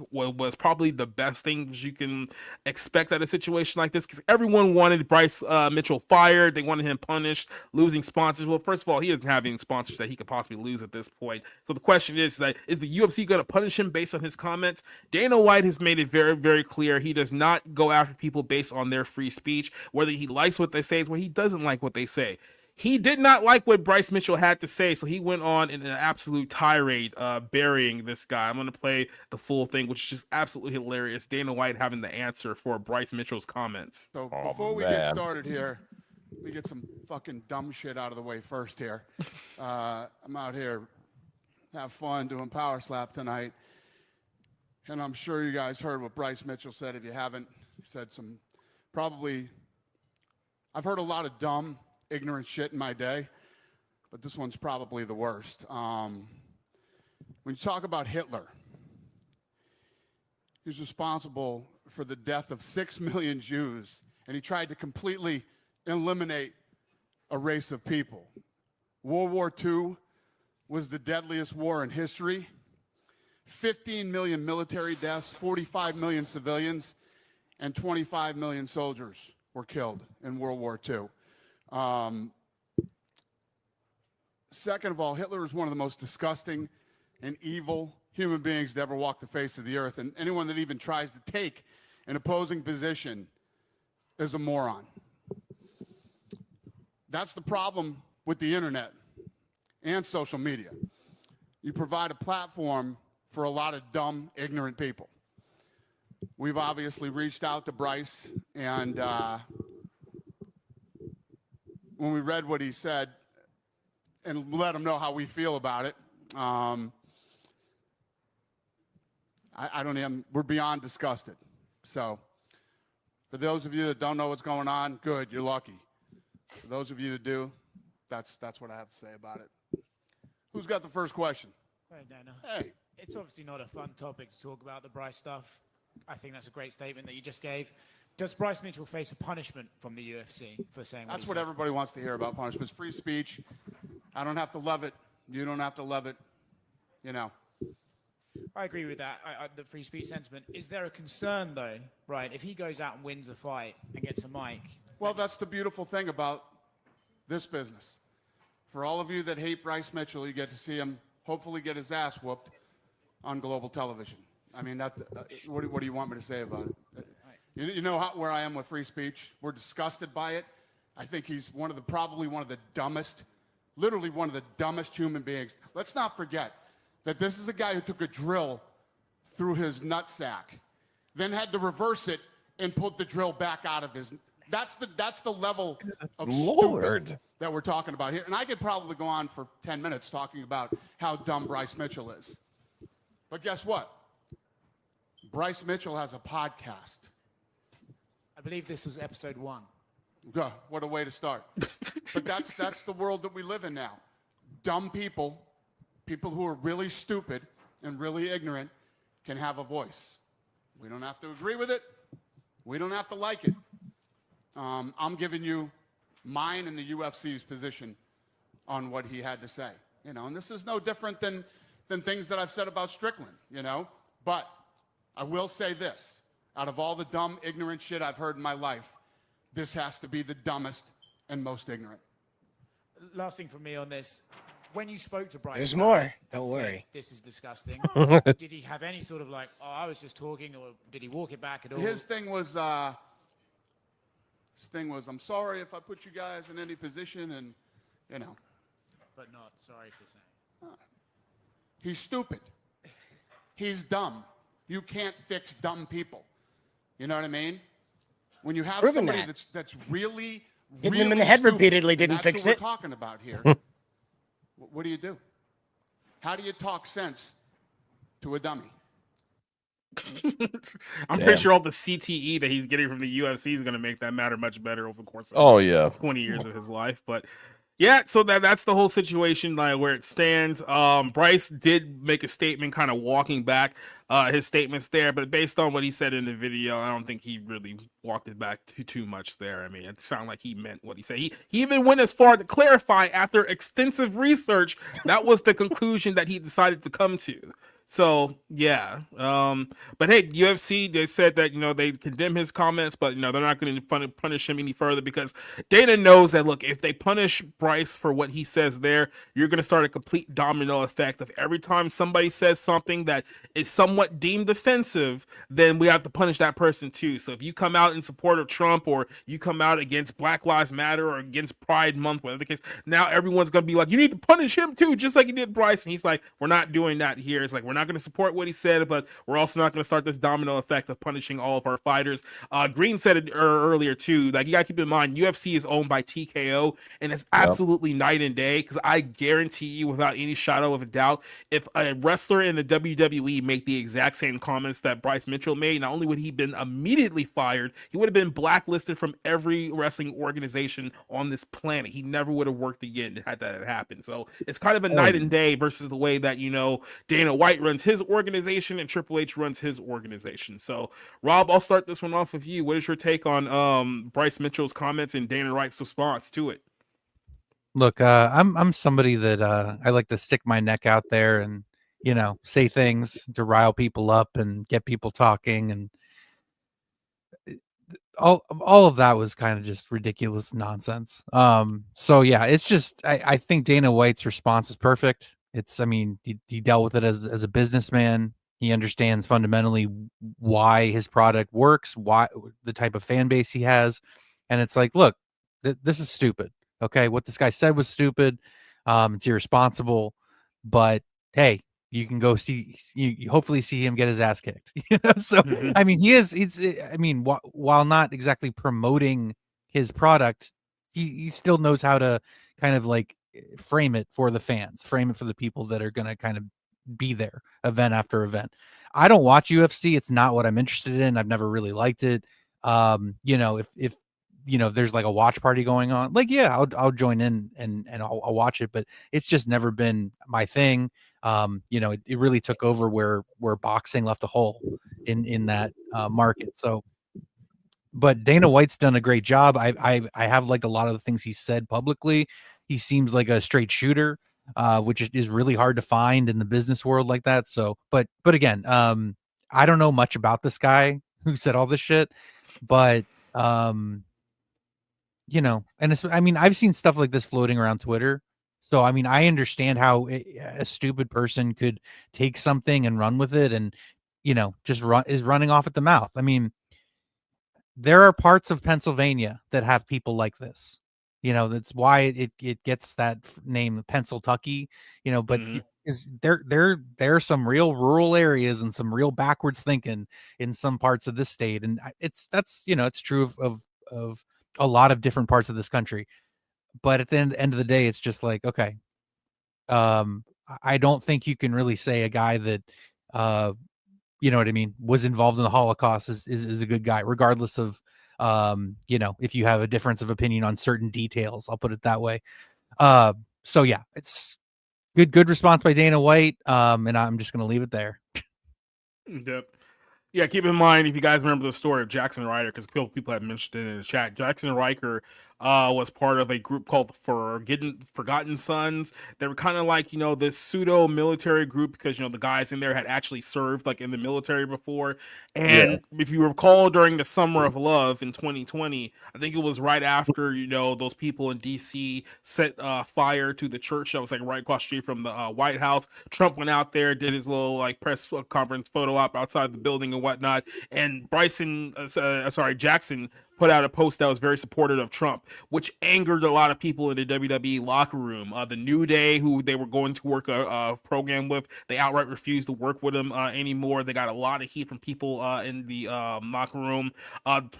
A: probably the best thing you can expect at a situation like this, because everyone wanted Bryce Mitchell fired. They wanted him punished, losing sponsors. Well, first of all, he doesn't have any sponsors that he could possibly lose at this point. So the question is the UFC going to punish him based on his comments? Dana White has made it very, very clear he does not go after people based on their free speech, whether he likes what they say is whether he doesn't like what they say. He did not like what Bryce Mitchell had to say, so he went on in an absolute tirade, burying this guy. I'm going to play the full thing, which is just absolutely hilarious. Dana White having the answer for Bryce Mitchell's comments.
L: So before we get started here, let me get some fucking dumb shit out of the way first here. I'm out here, have fun doing Power Slap tonight, and I'm sure you guys heard what Bryce Mitchell said. If you haven't, he said some I've heard a lot of dumb, ignorant shit in my day, but this one's probably the worst. When you talk about Hitler, he was responsible for the death of 6 million Jews, and he tried to completely eliminate a race of people. World War II was the deadliest war in history. 15 million military deaths, 45 million civilians, and 25 million soldiers were killed in World War II. Second of all, Hitler is one of the most disgusting and evil human beings to ever walk the face of the earth, and anyone that even tries to take an opposing position is a moron. That's the problem with the internet and social media. You provide a platform for a lot of dumb, ignorant people. We've obviously reached out to Bryce, and when we read what he said and let him know how we feel about it, we're beyond disgusted. So for those of you that don't know what's going on, good, you're lucky. For those of you that do, that's what I have to say about it. Who's got the first question?
G: Hey, Dana.
L: Hey.
G: It's obviously not a fun topic to talk about the Bryce stuff. I think that's a great statement that you just gave. Does Bryce Mitchell face a punishment from the UFC for saying what
L: That's what everybody wants to hear about punishments. Free speech. I don't have to love it. You don't have to love it. You know.
G: I agree with that, the free speech sentiment. Is there a concern, though, right, if he goes out and wins a fight and gets a mic,
L: Well, that's the beautiful thing about this business. For all of you that hate Bryce Mitchell, you get to see him hopefully get his ass whooped on global television. I mean, what do you want me to say about it? You know where I am with free speech. We're disgusted by it. I think he's probably one of the dumbest, literally one of the dumbest human beings. Let's not forget that this is a guy who took a drill through his nutsack, then had to reverse it and put the drill back out of his. That's the level of stupid that we're talking about here. And I could probably go on for 10 minutes talking about how dumb Bryce Mitchell is. But guess what? Bryce Mitchell has a podcast.
G: I believe this was episode 1.
L: What a way to start. But that's the world that we live in now. Dumb people who are really stupid and really ignorant can have a voice. We don't have to agree with it. We don't have to like it. I'm giving you mine and the UFC's position on what he had to say. And this is no different than things that I've said about Strickland, But I will say this. Out of all the dumb, ignorant shit I've heard in my life, this has to be the dumbest and most ignorant.
G: Last thing from me on this. When you spoke to Bryce...
F: There's more. Don't worry.
G: This is disgusting. Did he have any sort of I was just talking, or did he walk it back at all?
L: His thing was, I'm sorry if I put you guys in any position and,
G: But not sorry for saying.
L: He's stupid. He's dumb. You can't fix dumb people. You know what I mean? When you have somebody that's really,
F: hitting him in the head
L: stupid,
F: repeatedly didn't fix
L: what
F: it.
L: We're talking about here. What do? How do you talk sense to a dummy?
A: I'm pretty sure all the CTE that he's getting from the UFC is going to make that matter much better over the course of 20 years of his life. But yeah, so that's the whole situation, where it stands. Bryce did make a statement kind of walking back his statements there, but based on what he said in the video, I don't think he really walked it back too much there. I mean, it sounded like he meant what he said. He even went as far to clarify after extensive research that was the conclusion that he decided to come to. So yeah, but hey, UFC, they said that they condemn his comments, but they're not going to punish him any further, because Dana knows that, look, if they punish Bryce for what he says there, you're going to start a complete domino effect of every time somebody says something that is somewhat deemed offensive, then we have to punish that person too. So if you come out in support of Trump, or you come out against Black Lives Matter or against Pride Month, whatever the case, now everyone's going to be like, you need to punish him too, just like you did Bryce. And he's like, we're not doing that here. It's like, we're not going to support what he said, but we're also not going to start this domino effect of punishing all of our fighters. Green said it earlier too. Like, you got to keep in mind, UFC is owned by TKO, and it's absolutely night and day. Because I guarantee you, without any shadow of a doubt, if a wrestler in the WWE made the exact same comments that Bryce Mitchell made, not only would he been immediately fired, he would have been blacklisted from every wrestling organization on this planet. He never would have worked again had that happened. So it's kind of a night and day versus the way that Dana White runs his organization and Triple H runs his organization. So Rob, I'll start this one off with you. What is your take on Bryce Mitchell's comments and Dana White's response to it?
E: Look, I'm somebody that I like to stick my neck out there and say things to rile people up and get people talking, and all of that was kind of just ridiculous nonsense. So yeah, it's just I think Dana White's response is perfect. He dealt with it as a businessman. He understands fundamentally why his product works, why the type of fan base he has, and it's like, look, this is stupid. Okay, what this guy said was stupid. It's irresponsible, but hey, you can go see. You hopefully see him get his ass kicked. So I mean, while not exactly promoting his product, he still knows how to kind of like frame it for the fans, frame it for the people that are going to kind of be there event after event. I don't watch UFC. It's not what I'm interested in. I've never really liked it. If there's like a watch party going on, like, yeah, I'll join in and I'll watch it, but it's just never been my thing. It really took over where boxing left a hole in that market. So, but Dana White's done a great job. I have like a lot of the things he said publicly. He seems like a straight shooter, which is really hard to find in the business world like that. So, but again, I don't know much about this guy who said all this shit, but you know, and it's, I mean, I've seen stuff like this floating around Twitter. So, I mean, I understand how a stupid person could take something and run with it and, you know, just running off at the mouth. I mean, there are parts of Pennsylvania that have people like this. You know, that's why it gets that name, Pennsyltucky, you know, but it is there are some real rural areas and some real backwards thinking in some parts of this state. And that's, you know, it's true of a lot of different parts of this country. But at the end of the day, it's just like, okay, I don't think you can really say a guy that, you know what I mean, was involved in the Holocaust is a good guy, regardless of, you know, if you have a difference of opinion on certain details. I'll put it that way. So yeah, it's good response by Dana White. And I'm just gonna leave it there.
A: Yep. Yeah, keep in mind, if you guys remember the story of Jackson Ryder, because people have mentioned it in the chat, Jackson Riker was part of a group called the Forgotten Sons. They were kind of like, you know, this pseudo military group, because, you know, the guys in there had actually served like in the military before. And if you recall, during the Summer of Love in 2020, I think it was right after, you know, those people in DC set fire to the church that was like right across the street from the White House. Trump went out there, did his little like press conference photo op outside the building and whatnot. And Jackson put out a post that was very supportive of Trump, which angered a lot of people in the WWE locker room. The New Day, who they were going to work a program with, they outright refused to work with him anymore. They got a lot of heat from people in the locker room.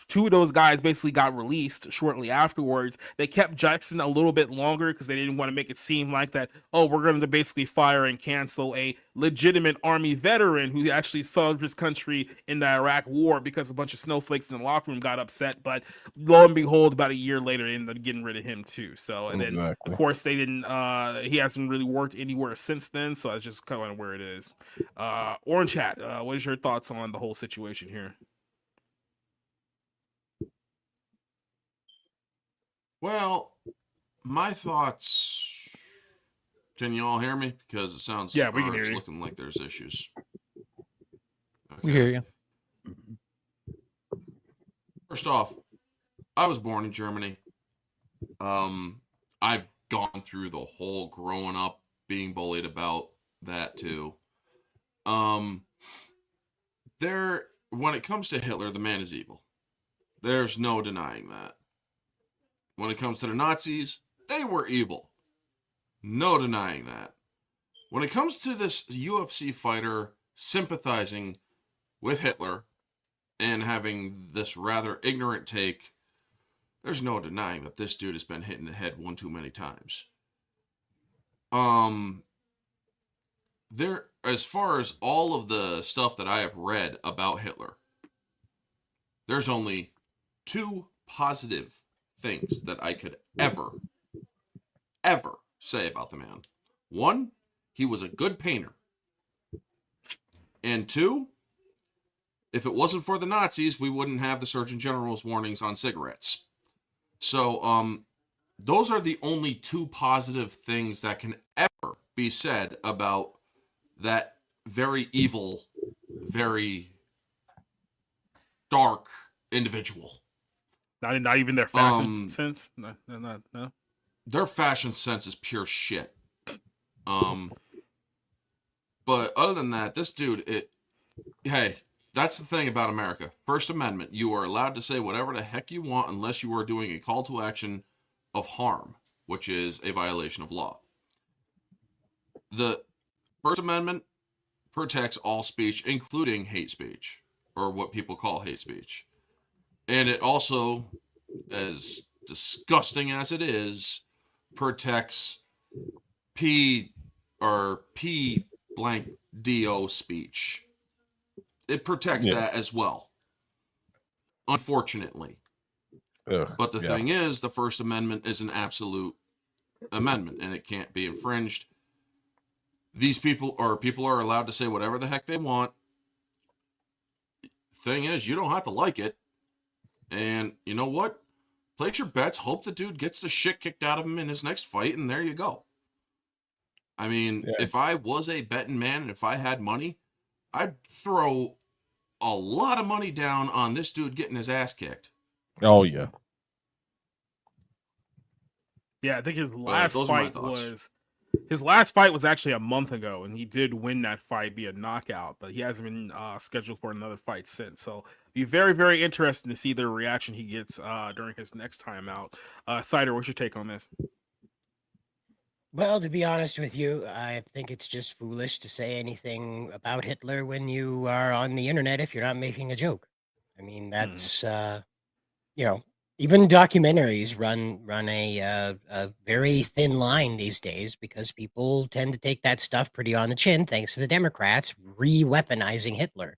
A: Two of those guys basically got released shortly afterwards. They kept Jackson a little bit longer because they didn't want to make it seem like that, oh, we're going to basically fire and cancel a legitimate Army veteran who actually served his country in the Iraq War, because a bunch of snowflakes in the locker room got upset. But lo and behold, about a year later, they ended up getting rid of him too. So, and then of course they didn't. He hasn't really worked anywhere since then. So that's just kind of where it is. Orange Hat, what is your thoughts on the whole situation here?
B: Well, my thoughts. Can you all hear me? Because it sounds
A: we can hear
B: it's
A: you.
B: looking like there's issues. Okay.
E: We hear you.
B: First off, I was born in Germany. I've gone through the whole growing up being bullied about that too. When it comes to Hitler, the man is evil. There's no denying that. When it comes to the Nazis, they were evil. No denying that. When it comes to this UFC fighter sympathizing with Hitler and having this rather ignorant take, there's no denying that this dude has been hit in the head one too many times. As far as all of the stuff that I have read about Hitler, there's only two positive things that I could ever say about the man. One, he was a good painter. And two, if it wasn't for the Nazis, we wouldn't have the Surgeon General's warnings on cigarettes. So, those are the only two positive things that can ever be said about that very evil, very dark individual.
A: Not even their fashion sense? No.
B: Their fashion sense is pure shit. But other than that, this dude, hey, that's the thing about America. First Amendment, you are allowed to say whatever the heck you want unless you are doing a call to action of harm, which is a violation of law. The First Amendment protects all speech, including hate speech, or what people call hate speech. And it also, as disgusting as it is, protects P blank DO speech. It protects that as well, unfortunately. But the thing is, the First Amendment is an absolute amendment, and it can't be infringed. These people are allowed to say whatever the heck they want. Thing is, you don't have to like it. And you know what? Place your bets. Hope the dude gets the shit kicked out of him in his next fight, and there you go. I mean, if I was a betting man and if I had money, I'd throw a lot of money down on this dude getting his ass kicked.
I: Oh, yeah.
A: Yeah, I think his
B: But those are my thoughts.
A: last fight was actually a month ago, and he did win that fight via knockout, but he hasn't been scheduled for another fight since. So be very, very interesting to see the reaction he gets during his next time out. Cider, what's your take on this?
F: Well, to be honest with you, I think it's just foolish to say anything about Hitler when you are on the internet if you're not making a joke. I mean, that's you know, even documentaries run a very thin line these days because people tend to take that stuff pretty on the chin, thanks to the Democrats re-weaponizing Hitler.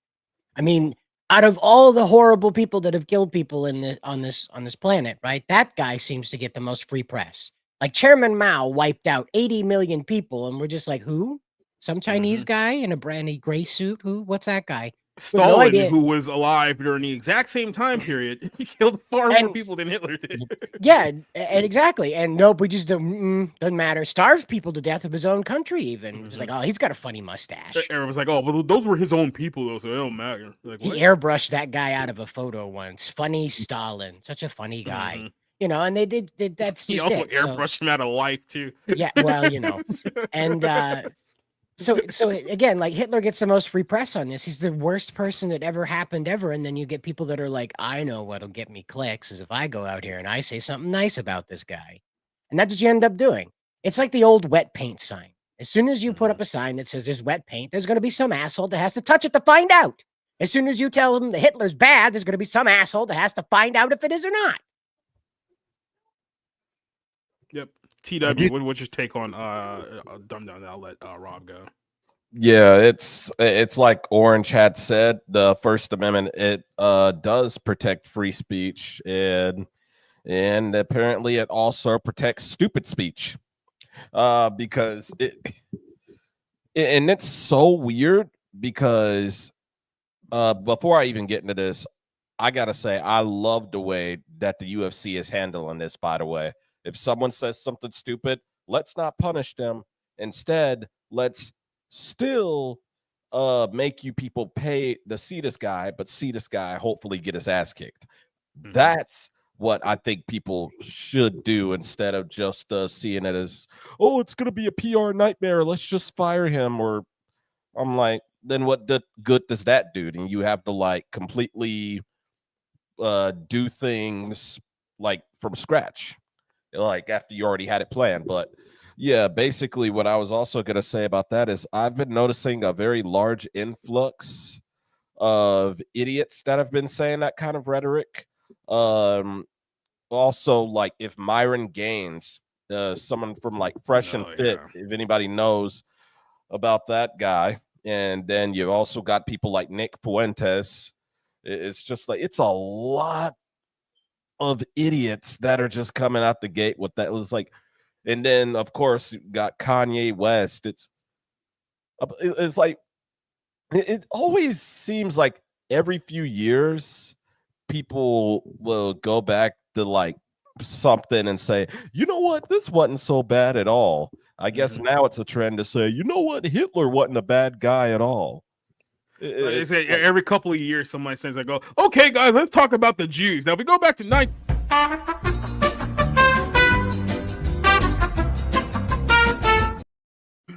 F: I mean, out of all the horrible people that have killed people in this on this planet, right? That guy seems to get the most free press. Like Chairman Mao wiped out 80 million people, and we're just like, who? Some Chinese guy in a brandy gray suit? Who? What's that guy? We have no
A: Stalin,
F: idea.
A: who was alive during the exact same time period, he killed far more people than Hitler did.
F: Yeah, and exactly. And nope, we just doesn't matter. Starved people to death of his own country, even. Just like, oh, he's got a funny mustache.
A: Everyone was like, oh, well, those were his own people, though, so it don't matter. Like,
F: He
A: what?
F: airbrushed that guy out of a photo once. Funny Stalin, such a funny guy. You know, and they did that's just
A: He also
F: it. So-
A: airbrushed him out of life too.
F: Yeah, well, you know, and so again, like Hitler gets the most free press on this. He's the worst person that ever happened ever, and then you get people that are like, I know what'll get me clicks is if I go out here and I say something nice about this guy, and that's what you end up doing. It's like the old wet paint sign. As soon as you put up a sign that says there's wet paint, there's going to be some asshole that has to touch it to find out. As soon as you tell them that Hitler's bad, there's going to be some asshole that has to find out if it is or not.
A: Yep. TW, what's your take on dumb down? I'll let Rob go.
I: Yeah, it's like Orange had said, the First Amendment, it does protect free speech, and apparently it also protects stupid speech, because and it's so weird because before I even get into this, I gotta say I love the way that the UFC is handling this. By the way, if someone says something stupid, let's not punish them. Instead, let's still make you people pay to see this guy, but see this guy hopefully get his ass kicked. That's what I think people should do instead of just seeing it as, oh, it's gonna be a PR nightmare, let's just fire him. Or I'm like, then what good does that do? And you have to like completely do things like from scratch, like after you already had it planned. But yeah, basically what I was also going to say about that is I've been noticing a very large influx of idiots that have been saying that kind of rhetoric. Also, like if Myron Gaines, someone from like Fresh and Fit, if anybody knows about that guy, and then you've also got people like Nick Fuentes. It's just like it's a lot of idiots that are just coming out the gate with that. It was like, and then of course you got Kanye West. It's like it always seems like every few years people will go back to like something and say, you know what, this wasn't so bad at all. I guess now it's a trend to say, you know what, Hitler wasn't a bad guy at all.
A: It's like, every couple of years, somebody says, "I go, okay, guys, let's talk about the Jews." Now, if we go back to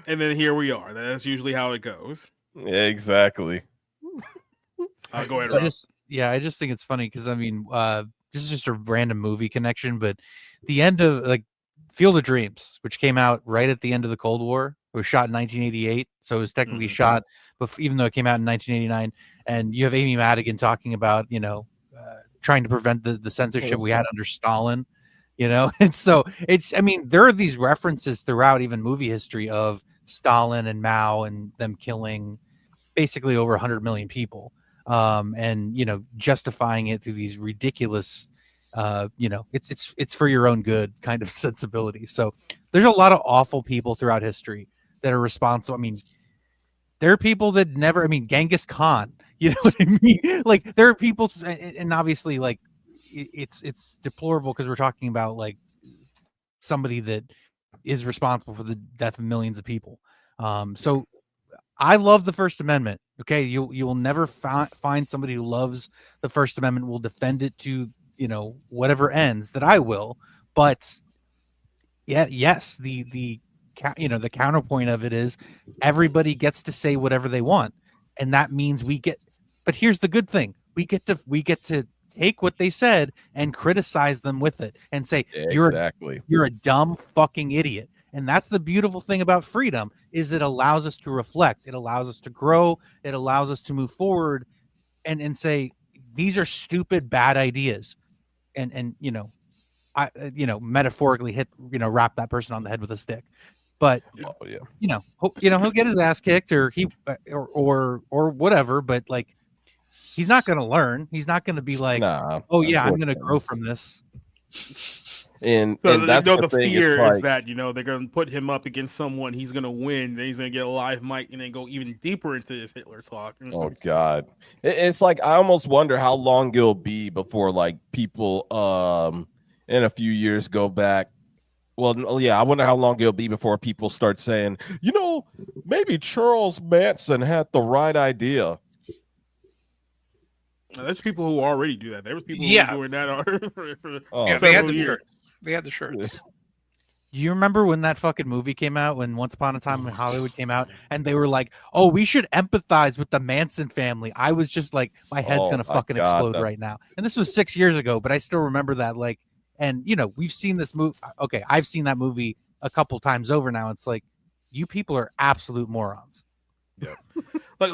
A: and then here we are. That's usually how it goes.
I: Yeah, exactly.
A: Go ahead, Rob.
E: I just think it's funny because I mean, this is just a random movie connection, but the end of like Field of Dreams, which came out right at the end of the Cold War, it was shot in 1988, so it was technically shot, but even though it came out in 1989, and you have Amy Madigan talking about, you know, trying to prevent the censorship we had under Stalin, you know, and so it's, I mean, there are these references throughout even movie history of Stalin and Mao and them killing basically over 100 million people, and you know, justifying it through these ridiculous, you know, it's for your own good kind of sensibility. So there's a lot of awful people throughout history that are responsible. I mean, there are people that never, I mean, Genghis Khan, you know what I mean? Like there are people, and obviously like it's deplorable because we're talking about like somebody that is responsible for the death of millions of people. So I love the First Amendment. Okay. You will never find somebody who loves the First Amendment, will defend it to, you know, whatever ends that I will, but yes, the counterpoint of it is everybody gets to say whatever they want, and that means we get. But here's the good thing: we get to take what they said and criticize them with it, and say you're a dumb fucking idiot. And that's the beautiful thing about freedom, is it allows us to reflect, it allows us to grow, it allows us to move forward, and say these are stupid, bad ideas, and I metaphorically wrap that person on the head with a stick. But he'll get his ass kicked, or or whatever. But like, he's not going to learn. He's not going to be like, oh yeah, I'm going to grow from this.
I: And
A: that's
I: the
A: fear is that they're going to put him up against someone, he's going to win, then he's going to get a live mic and then go even deeper into his Hitler talk.
I: Oh God, it's like I almost wonder how long it'll be before like people in a few years go back. Well, yeah, I wonder how long it'll be before people start saying, maybe Charles Manson had the right idea.
A: There's people who already do that. There was people who were doing that for
M: several years. They had the shirts.
E: You remember when that fucking movie came out, when Once Upon a Time in Hollywood came out, and they were like, oh, we should empathize with the Manson family. I was just like, my head's going to fucking explode right now. And this was 6 years ago, but I still remember that. Like, and we've seen this movie. Okay, I've seen that movie a couple times over now. It's like, you people are absolute morons.
A: Yeah.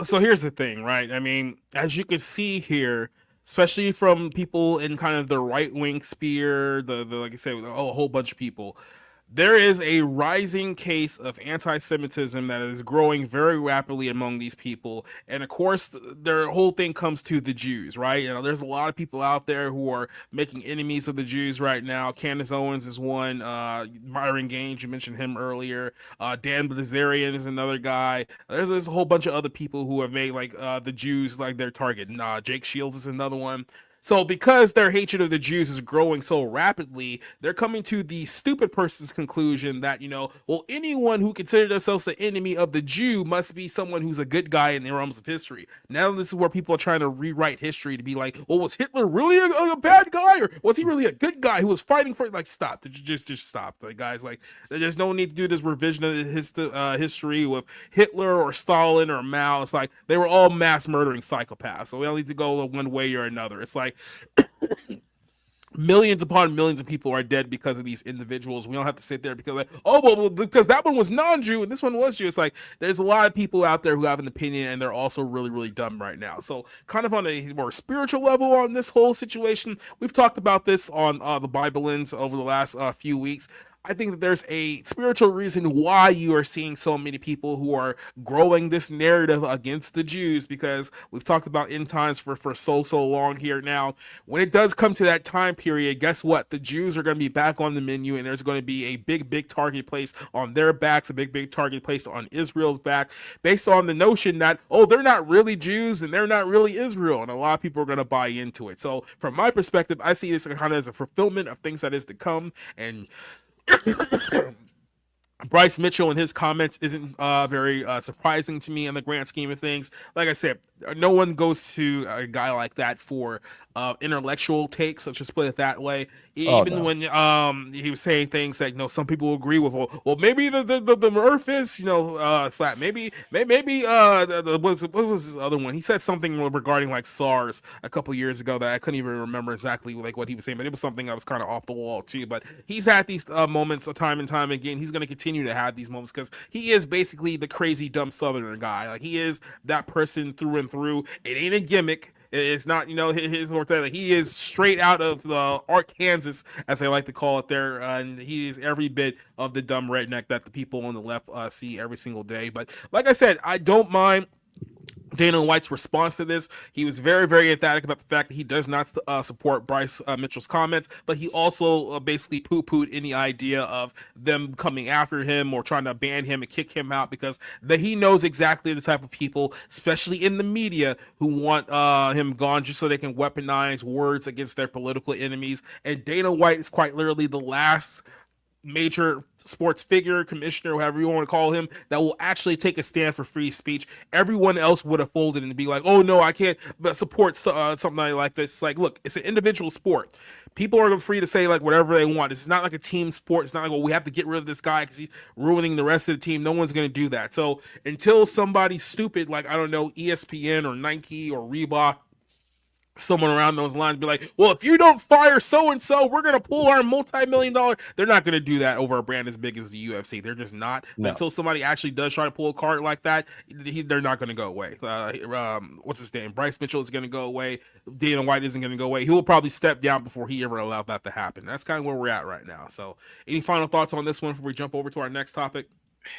A: So here's the thing, right? I mean, as you can see here, especially from people in kind of the right-wing sphere, the like I said, a whole bunch of people, there is a rising case of anti-Semitism that is growing very rapidly among these people. And of course, their whole thing comes to the Jews, right? There's a lot of people out there who are making enemies of the Jews right now. Candace Owens is one. Myron Gaines, you mentioned him earlier. Dan Bilzerian is another guy. There's a whole bunch of other people who have made like the Jews like their target. Jake Shields is another one. So because their hatred of the Jews is growing so rapidly, they're coming to the stupid person's conclusion that, anyone who considers themselves the enemy of the Jew must be someone who's a good guy in the realms of history. Now this is where people are trying to rewrite history to be like, well, was Hitler really a bad guy, or was he really a good guy who was fighting for it? Like, stop. Just stop. Like, guys, like, there's no need to do this revision of history with Hitler or Stalin or Mao. It's like they were all mass murdering psychopaths. So we don't need to go one way or another. It's like millions upon millions of people are dead because of these individuals. We don't have to sit there because because that one was non-Jew and this one was Jew. It's like there's a lot of people out there who have an opinion, and they're also really, really dumb right now. So kind of on a more spiritual level on this whole situation, we've talked about this on the Bible Lens over the last few weeks. I think that there's a spiritual reason why you are seeing so many people who are growing this narrative against the Jews, because we've talked about end times for so long here now. When it does come to that time period, guess what? The Jews are going to be back on the menu, and there's going to be a big target placed on their backs, a big target placed on Israel's back, based on the notion that, they're not really Jews and they're not really Israel, and a lot of people are going to buy into it. So from my perspective, I see this kind of as a fulfillment of things that is to come, and Bryce Mitchell and his comments isn't very surprising to me in the grand scheme of things. Like I said, no one goes to a guy like that for intellectual takes. Let's just put it that way. When he was saying things like, some people agree with, well, maybe the Earth is flat. Maybe what was his other one? He said something regarding like SARS a couple years ago that I couldn't even remember exactly like what he was saying, but it was something that was kind of off the wall too. But he's had these moments of time and time again. He's going to continue to have these moments because he is basically the crazy dumb Southerner guy. Like, he is that person through and through. It ain't a gimmick. It's not, his or he is straight out of Arkansas, as they like to call it there, and he is every bit of the dumb redneck that the people on the left see every single day. But like I said, I don't mind Dana White's response to this. He was very, very emphatic about the fact that he does not support Bryce Mitchell's comments, but he also basically poo-pooed any idea of them coming after him or trying to ban him and kick him out, because he knows exactly the type of people, especially in the media, who want him gone just so they can weaponize words against their political enemies. And Dana White is quite literally the last major sports figure, commissioner, whatever you want to call him, that will actually take a stand for free speech. Everyone else would have folded and be like, oh no, I can't support something like this. It's like, look, it's an individual sport. People are free to say like whatever they want. It's not like a team sport. It's not like, well, we have to get rid of this guy because he's ruining the rest of the team. No one's going to do that. So until somebody stupid, like, I don't know, ESPN or Nike or Reebok, someone around those lines be like, well, if you don't fire so-and-so, we're going to pull our multi-million-dollar. They're not going to do that over a brand as big as the UFC. They're just not.
I: No.
A: Until somebody actually does try to pull a card like that, they're not going to go away. What's his name? Bryce Mitchell is going to go away. Dana White isn't going to go away. He will probably step down before he ever allowed that to happen. That's kind of where we're at right now. So any final thoughts on this one before we jump over to our next topic?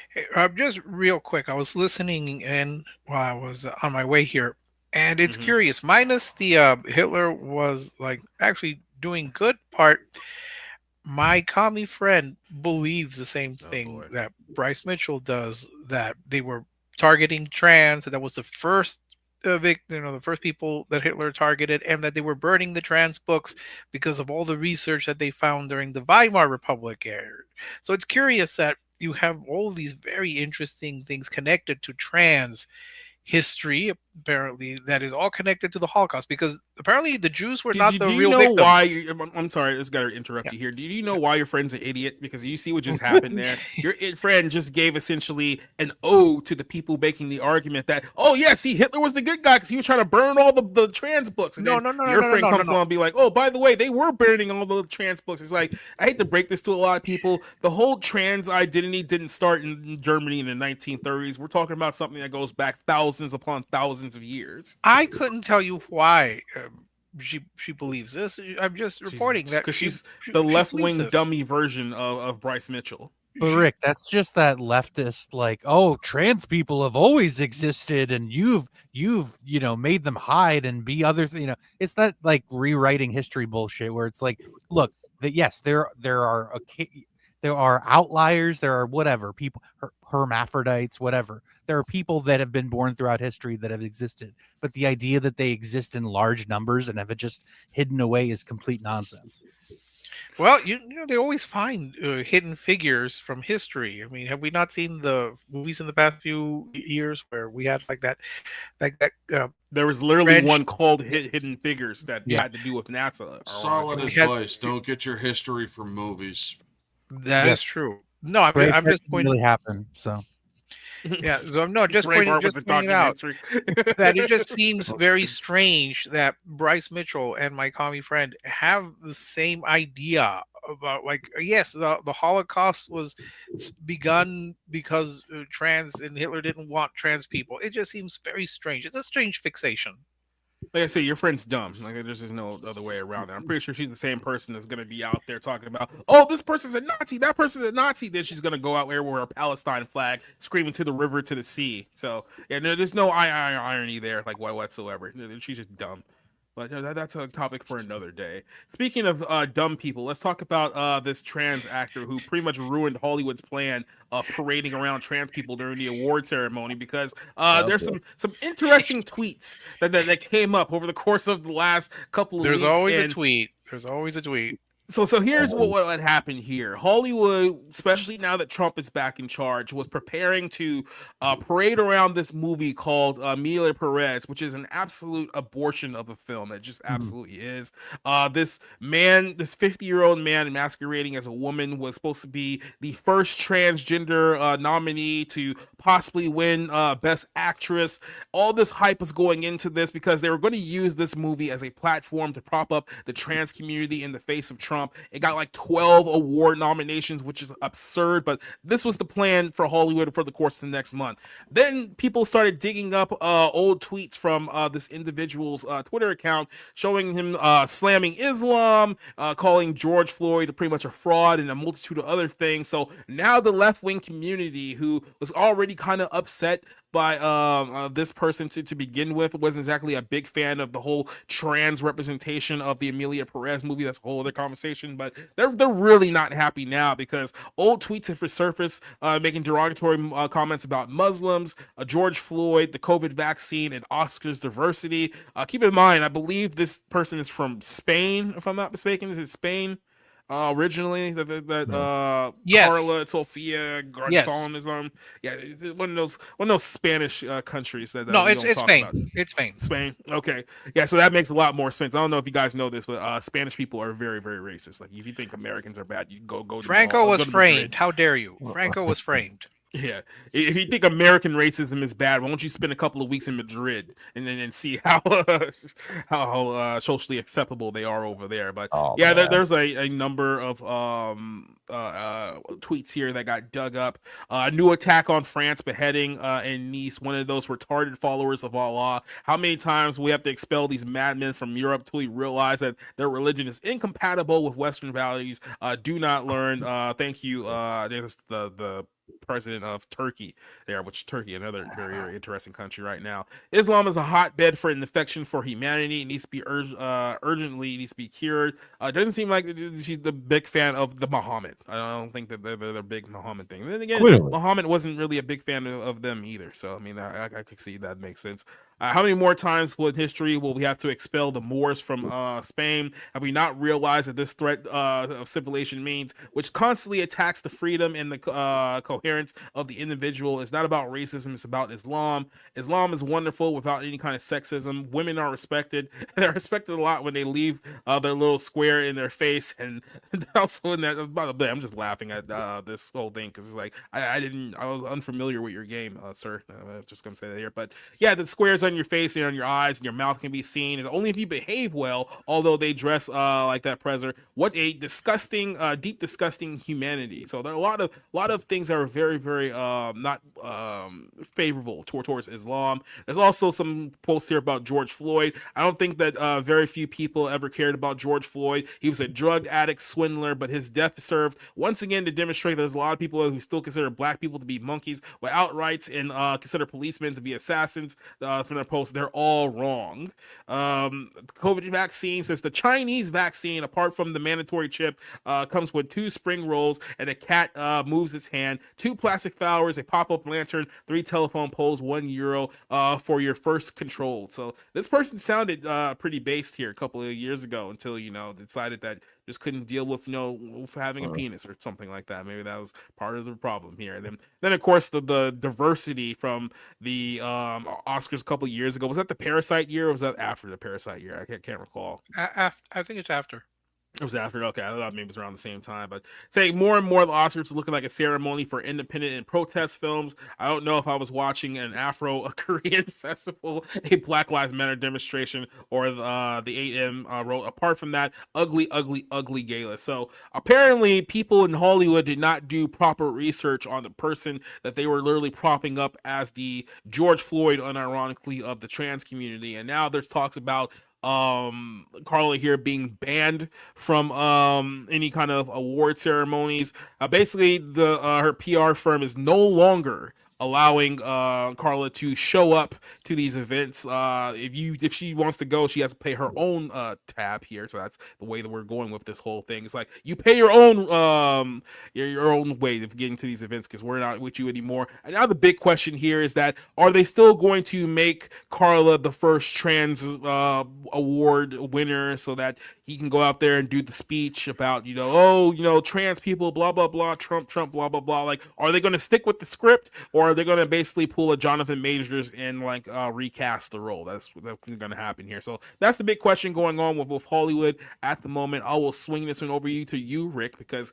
M: Hey, just real quick, I was listening in while I was on my way here. And it's curious, minus the Hitler was like actually doing good part. My commie friend believes the same thing that Bryce Mitchell does, that they were targeting trans, that was the first the first people that Hitler targeted, and that they were burning the trans books because of all the research that they found during the Weimar Republic era. So it's curious that you have all of these very interesting things connected to trans history, apparently, that is all connected to the Holocaust, because apparently the Jews were not the real victims.
A: Why? I'm sorry, I just got to interrupt you here. Do you know why your friend's an idiot? Because you see what just happened there. Your friend just gave essentially an ode to the people making the argument that, oh yeah, see, Hitler was the good guy because he was trying to burn all the trans books. And
M: no.
A: Your friend comes along and be like, oh, by the way, they were burning all the trans books. It's like, I hate to break this to a lot of people. The whole trans identity didn't start in Germany in the 1930s. We're talking about something that goes back thousands upon thousands of years.
M: I couldn't tell you why she believes this. I'm just reporting that
A: because she's the left-wing dummy version of Bryce Mitchell.
E: But Rick, that's just that leftist, like, oh, trans people have always existed, and you've made them hide and be other it's that like rewriting history bullshit where it's like, look, yes, there are outliers, there are whatever people, hermaphrodites, whatever. There are people that have been born throughout history that have existed, but the idea that they exist in large numbers and have it just hidden away is complete nonsense.
M: Well, you know, they always find hidden figures from history. I mean, have we not seen the movies in the past few years where we had like that?
A: There was literally one called Hidden Figures that had to do with NASA.
B: Solid advice. Don't get your history from movies.
M: That is true. No, I'm just pointing.
E: Really happened. So.
M: Yeah, so no, just pointing out that it just seems very strange that Bryce Mitchell and my commie friend have the same idea about, like, yes, the Holocaust was begun because trans and Hitler didn't want trans people. It just seems very strange. It's a strange fixation.
A: Like I say, your friend's dumb. Like, there's no other way around it. I'm pretty sure she's the same person that's going to be out there talking about, oh, this person's a Nazi, that person's a Nazi. Then she's going to go out there with her Palestine flag, screaming to the river, to the sea. So, yeah, there's no irony there, like, whatsoever. She's just dumb. But that's a topic for another day. Speaking of dumb people, let's talk about this trans actor who pretty much ruined Hollywood's plan of parading around trans people during the award ceremony, because there's some interesting tweets that came up over the course of the last couple of weeks.
M: There's always a tweet.
A: So here's what happened here. Hollywood, especially now that Trump is back in charge, was preparing to parade around this movie called Emilia Perez, which is an absolute abortion of a film. It just absolutely is. This 50-year-old man masquerading as a woman was supposed to be the first transgender nominee to possibly win Best Actress. All this hype was going into this because they were going to use this movie as a platform to prop up the trans community in the face of Trump. It got like 12 award nominations, which is absurd, but this was the plan for Hollywood for the course of the next month. Then people started digging up old tweets from this individual's Twitter account showing him slamming Islam, calling George Floyd pretty much a fraud, and a multitude of other things. So now the left-wing community, who was already kind of upset by this person to begin with, wasn't exactly a big fan of the whole trans representation of the Emilia Perez movie. That's a whole other conversation, but they're really not happy now because old tweets have resurfaced making derogatory comments about Muslims, George Floyd, the COVID vaccine, and Oscars diversity. Keep in mind, I believe this person is from Spain, if I'm not mistaken. Is it Spain? Originally,
M: Yes.
A: Karla Sofía
M: Yes.
A: Gascón is yeah, it's one of those Spanish countries that
M: No,
A: we
M: it's
A: don't talk
M: Spain.
A: about.
M: It's Spain.
A: Spain. Okay. Yeah, so that makes a lot more sense. I don't know if you guys know this, but Spanish people are very, very racist. Like, if you think Americans are bad, you go to
M: Franco was
A: go to
M: framed.
A: Madrid.
M: How dare you? Franco was framed.
A: Yeah, if you think American racism is bad, why don't you spend a couple of weeks in Madrid and then see how socially acceptable they are over there? But there's a number of tweets here that got dug up. A new attack on France, beheading in Nice, one of those retarded followers of Allah. How many times we have to expel these madmen from Europe till we realize that their religion is incompatible with Western values? Do not learn. Thank you. There's the president of Turkey there, which Turkey, another very, very interesting country right now. Islam is a hotbed for an infection for humanity. It needs to be urgently needs to be cured. Doesn't seem like she's the big fan of the Muhammad. I don't think that they're the big Muhammad thing. And then again,
I: Clearly.
A: Muhammad wasn't really a big fan of them either. So I mean, I could see that makes sense. How many more times in history will we have to expel the Moors from Spain? Have we not realized that this threat of civilization means, which constantly attacks the freedom and the coherence of the individual? It's not about racism, it's about Islam. Islam is wonderful without any kind of sexism. Women are respected. They're respected a lot when they leave their little square in their face. And also in that, by the way, I'm just laughing at this whole thing because it's like, I was unfamiliar with your game, sir. I'm just going to say that here. But yeah, the squares on your face and on your eyes and your mouth can be seen, and only if you behave well, although they dress like that presser. What a disgusting, deep disgusting humanity. So there are a lot of things that are very, very not favorable towards Islam. There's also some posts here about George Floyd. I don't think that very few people ever cared about George Floyd. He was a drug addict, swindler, but his death served once again to demonstrate that there's a lot of people who still consider black people to be monkeys, with outrights, and consider policemen to be assassins. From their posts, they're all wrong. COVID vaccine says the Chinese vaccine, apart from the mandatory chip, comes with 2 spring rolls and a cat moves its hand, 2 plastic flowers, a pop-up lantern, 3 telephone poles, €1 for your first control. So this person sounded pretty based here a couple of years ago until decided that just couldn't deal with with having a penis or something like that. Maybe that was part of the problem here. Then of course the diversity from the Oscars a couple of years ago. Was that the Parasite year or was that after the Parasite year? I can't recall.
M: I think it's after.
A: It was after. Okay, I thought maybe it was around the same time. But saying more and more, the Oscars are looking like a ceremony for independent and protest films. I don't know if I was watching an Afro-Korean festival, a Black Lives Matter demonstration, or the 8M role. Apart from that, ugly, ugly, ugly gala. So apparently, people in Hollywood did not do proper research on the person that they were literally propping up as the George Floyd, unironically, of the trans community. And now there's talks about Karla here being banned from any kind of award ceremonies. Basically, her PR firm is no longer allowing Karla to show up to these events. If she wants to go, she has to pay her own tab here. So that's the way that we're going with this whole thing. It's like you pay your own way of getting to these events because we're not with you anymore. And now the big question here is that are they still going to make Karla the first trans award winner so that he can go out there and do the speech about trans people, blah blah blah, Trump blah blah blah? Like, are they going to stick with the script, or are they going to basically pull a Jonathan Majors and recast the role? That's going to happen here. So that's the big question going on with Hollywood at the moment. I will swing this one over to you, Rick, because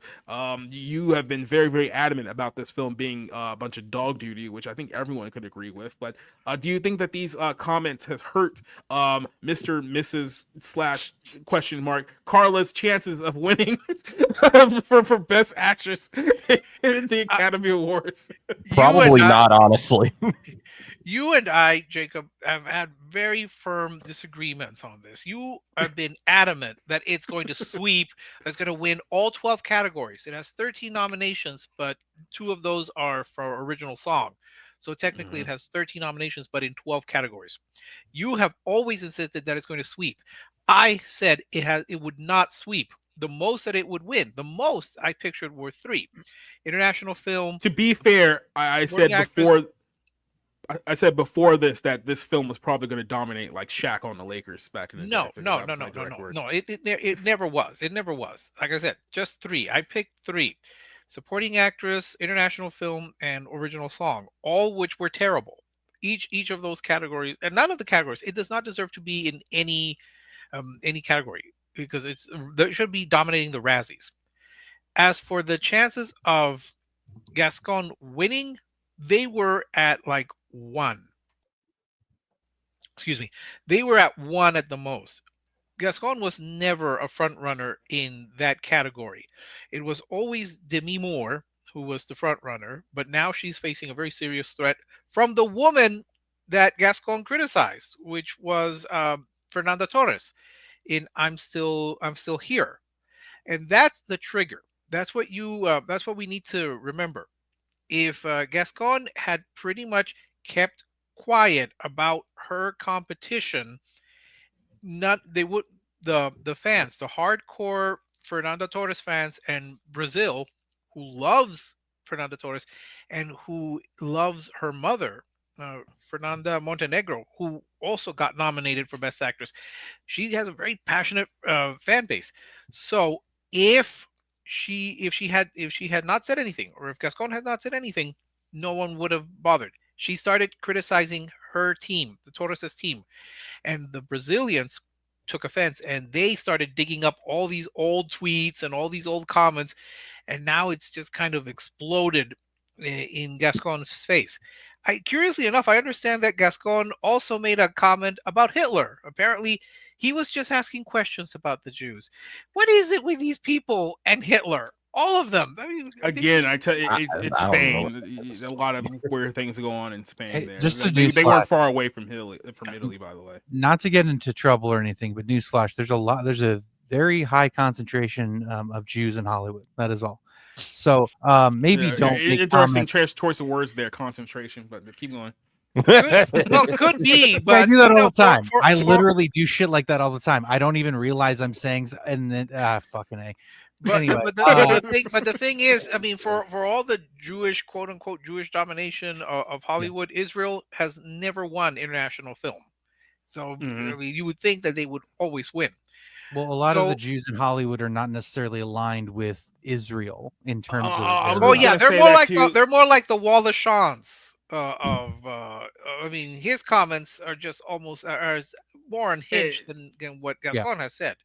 A: you have been very, very adamant about this film being a bunch of dog duty, which I think everyone could agree with. But do you think that these comments has hurt Mr., Mrs. / question mark Karla's chances of winning for Best Actress in the Academy Awards?
I: Probably not, honestly.
M: You and I, Jacob, have had very firm disagreements on this. You have been adamant that it's going to sweep, that's going to win all 12 categories. It has 13 nominations, but 2 of those are for original song. So technically it has 13 nominations, but in 12 categories. You have always insisted that it's going to sweep. I said it would not sweep. The most that it would win, the most I pictured were 3. International film.
A: To be fair, I said before. I said before that this film was probably going to dominate like Shaq on the Lakers back in the day.
M: No.
A: because that was my direct words.
M: It never was. It never was. Like I said, just 3. I picked 3: supporting actress, international film, and original song, all which were terrible. Each of those categories, and none of the categories, it does not deserve to be in any category because it should be dominating the Razzies. As for the chances of Gascon winning, they were at like 1. Excuse me. They were at 1 at the most. Gascon was never a front runner in that category. It was always Demi Moore who was the front runner, but now she's facing a very serious threat from the woman that Gascon criticized, which was Fernanda Torres in I'm Still Here. And that's the trigger. That's what we need to remember. If Gascon had pretty much kept quiet about her competition, the fans, the hardcore Fernanda Torres fans, and Brazil, who loves Fernanda Torres and who loves her mother, Fernanda Montenegro, who also got nominated for Best Actress. She has a very passionate fan base. So if she had not said anything, or if Gascon had not said anything, no one would have bothered. She started criticizing her team, the Torres' team, and the Brazilians took offense, and they started digging up all these old tweets and all these old comments, and now it's just kind of exploded in Gascon's face. Curiously enough, I understand that Gascon also made a comment about Hitler. Apparently, he was just asking questions about the Jews. What is it with these people and Hitler? All of them. I mean,
A: again, I tell you, it's Spain. A lot of weird things go on in Spain.
E: Hey,
A: there,
E: just a
A: they weren't far away from Italy, by the way.
E: Not to get into trouble or anything, but newsflash: there's a very high concentration of Jews in Hollywood. That is all. So maybe don't.
A: Interesting choice of words there, concentration. But keep going.
M: Could be, but
E: I do that all the time. I literally do shit like that all the time. I don't even realize I'm saying, and then fucking A.
M: But,
E: anyway,
M: the thing is, I mean, for all the Jewish, quote unquote, Jewish domination of Hollywood, Israel has never won international film. So I mean, you would think that they would always win.
E: Well, a lot of the Jews in Hollywood are not necessarily aligned with Israel in terms of.
M: They're more like the Wallace Shawns I mean, his comments are just almost are more unhinged than what Gascon has said.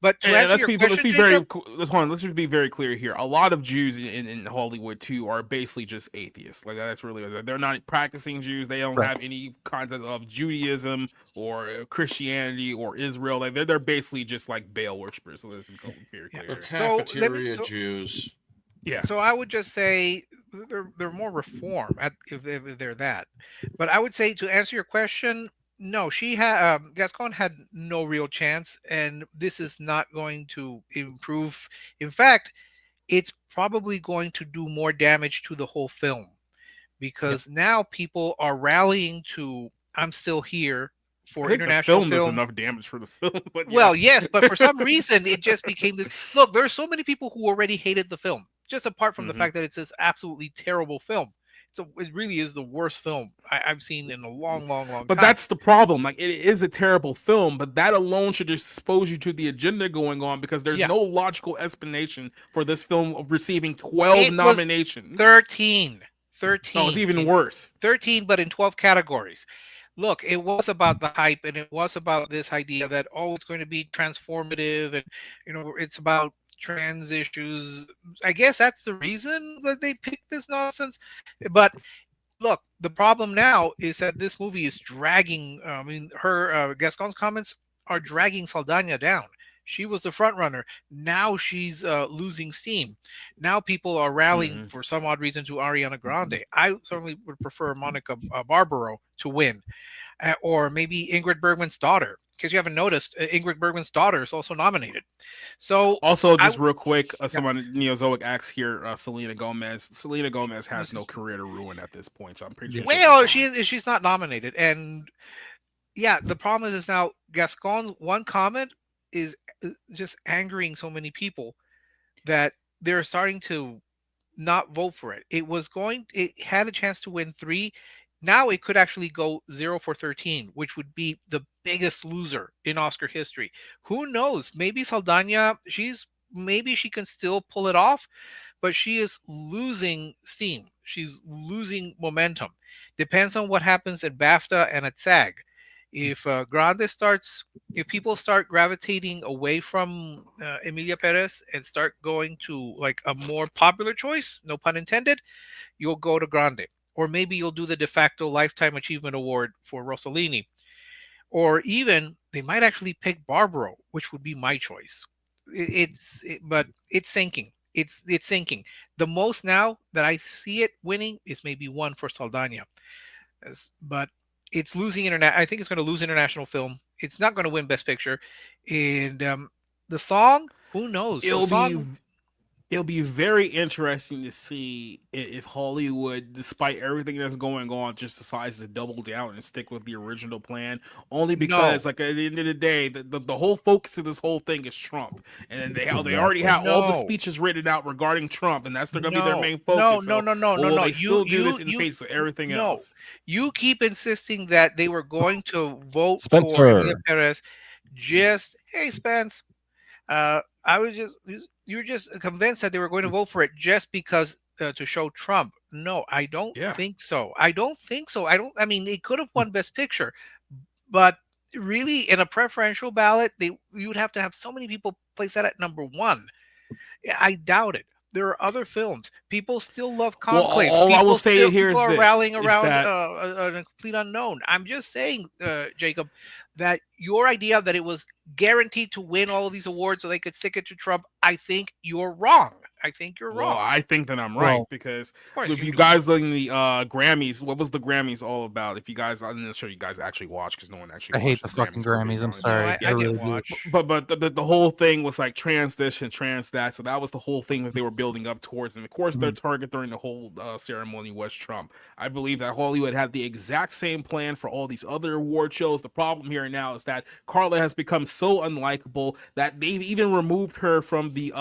M: But to answer your question,
A: let's just be very clear here. A lot of Jews in Hollywood too are basically just atheists. Like that's really, they're not practicing Jews. They don't have any concept of Judaism or Christianity or Israel. Like they're basically just like Baal worshippers. So let's be very clear.
B: They're cafeteria Jews.
A: Yeah.
M: So I would just say they're more reform if they're that. But I would say, to answer your question, no, Gascon had no real chance, and this is not going to improve. In fact, it's probably going to do more damage to the whole film, because now people are rallying to "I'm Still Here" for international
A: film. Does enough damage for the film. But
M: well, yes, but for some reason it just became this. Look, there's so many people who already hated the film, just apart from the fact that it's this absolutely terrible film. So it really is the worst film I've seen in a long time.
A: But that's the problem. Like, it is a terrible film, but that alone should just expose you to the agenda going on, because there's no logical explanation for this film of receiving 12 nominations.
M: 13.
A: Oh, it's even worse.
M: 13, but in 12 categories. Look, it was about the hype, and it was about this idea that, oh, it's going to be transformative, and it's about trans issues. I guess that's the reason that they picked this nonsense. But look, the problem now is that this movie is dragging. I mean, Gascon's comments are dragging Saldana down. She was the front runner. Now she's losing steam. Now people are rallying for some odd reason to Ariana Grande. I certainly would prefer Monica Barbaro to win, or maybe Ingrid Bergman's daughter. Because you haven't noticed, Ingrid Bergman's daughter is also nominated. So
A: also, just real quick, someone Neozoic asks here, Selena Gomez. Selena Gomez has no career to ruin at this point, so I'm pretty sure.
M: Well, she's not nominated, and yeah, the problem is now Gascon's one comment is just angering so many people that they're starting to not vote for it. It had a chance to win 3. now it could actually go 0 for 13, which would be the biggest loser in Oscar history. Who knows? Maybe Saldana, maybe she can still pull it off, but she is losing steam. She's losing momentum. Depends on what happens at BAFTA and at SAG. If if people start gravitating away from Emilia Perez and start going to like a more popular choice, no pun intended, you'll go to Grande. Or maybe you'll do the de facto Lifetime Achievement Award for Rossellini. Or even they might actually pick Barbaro, which would be my choice. But it's sinking. It's sinking. The most now that I see it winning is maybe one for Saldana. But it's losing I think it's going to lose international film. It's not going to win Best Picture. And the song, who knows?
A: It'll be very interesting to see if Hollywood, despite everything that's going on, just decides to double down and stick with the original plan. Only because, like, at the end of the day, the whole focus of this whole thing is Trump, and they already have all the speeches written out regarding Trump, and that's going to be their main focus.
M: No.
A: They still do this in the face of everything else.
M: You keep insisting that they were going to vote
I: Spencer.
M: for Emilia Perez. Hey, Spence. You were just convinced that they were going to vote for it just because to show Trump. No, I don't think so. I mean, they could have won Best Picture, but really in a preferential ballot, you would have to have so many people place that at number one. I doubt it. There are other films. People still love Conclave.
A: All I will say here is
M: people are
A: this,
M: rallying
A: is
M: around
A: that-
M: a complete unknown. I'm just saying, Jacob, that your idea that it was guaranteed to win all of these awards so they could stick it to Trump, I think you're wrong.
A: Well, I think that I'm right, because if you guys look in the Grammys, what was the Grammys all about? If you guys, I'm not sure you guys actually watch, because no one actually.
E: I hate the fucking Grammys. I'm sorry.
M: I
E: really
M: can watch.
A: But the whole thing was like trans this and trans that, so that was the whole thing that they were building up towards, and of course their target during the whole ceremony was Trump. I believe that Hollywood had the exact same plan for all these other award shows. The problem here now is that Karla has become so unlikable that they've even removed her from the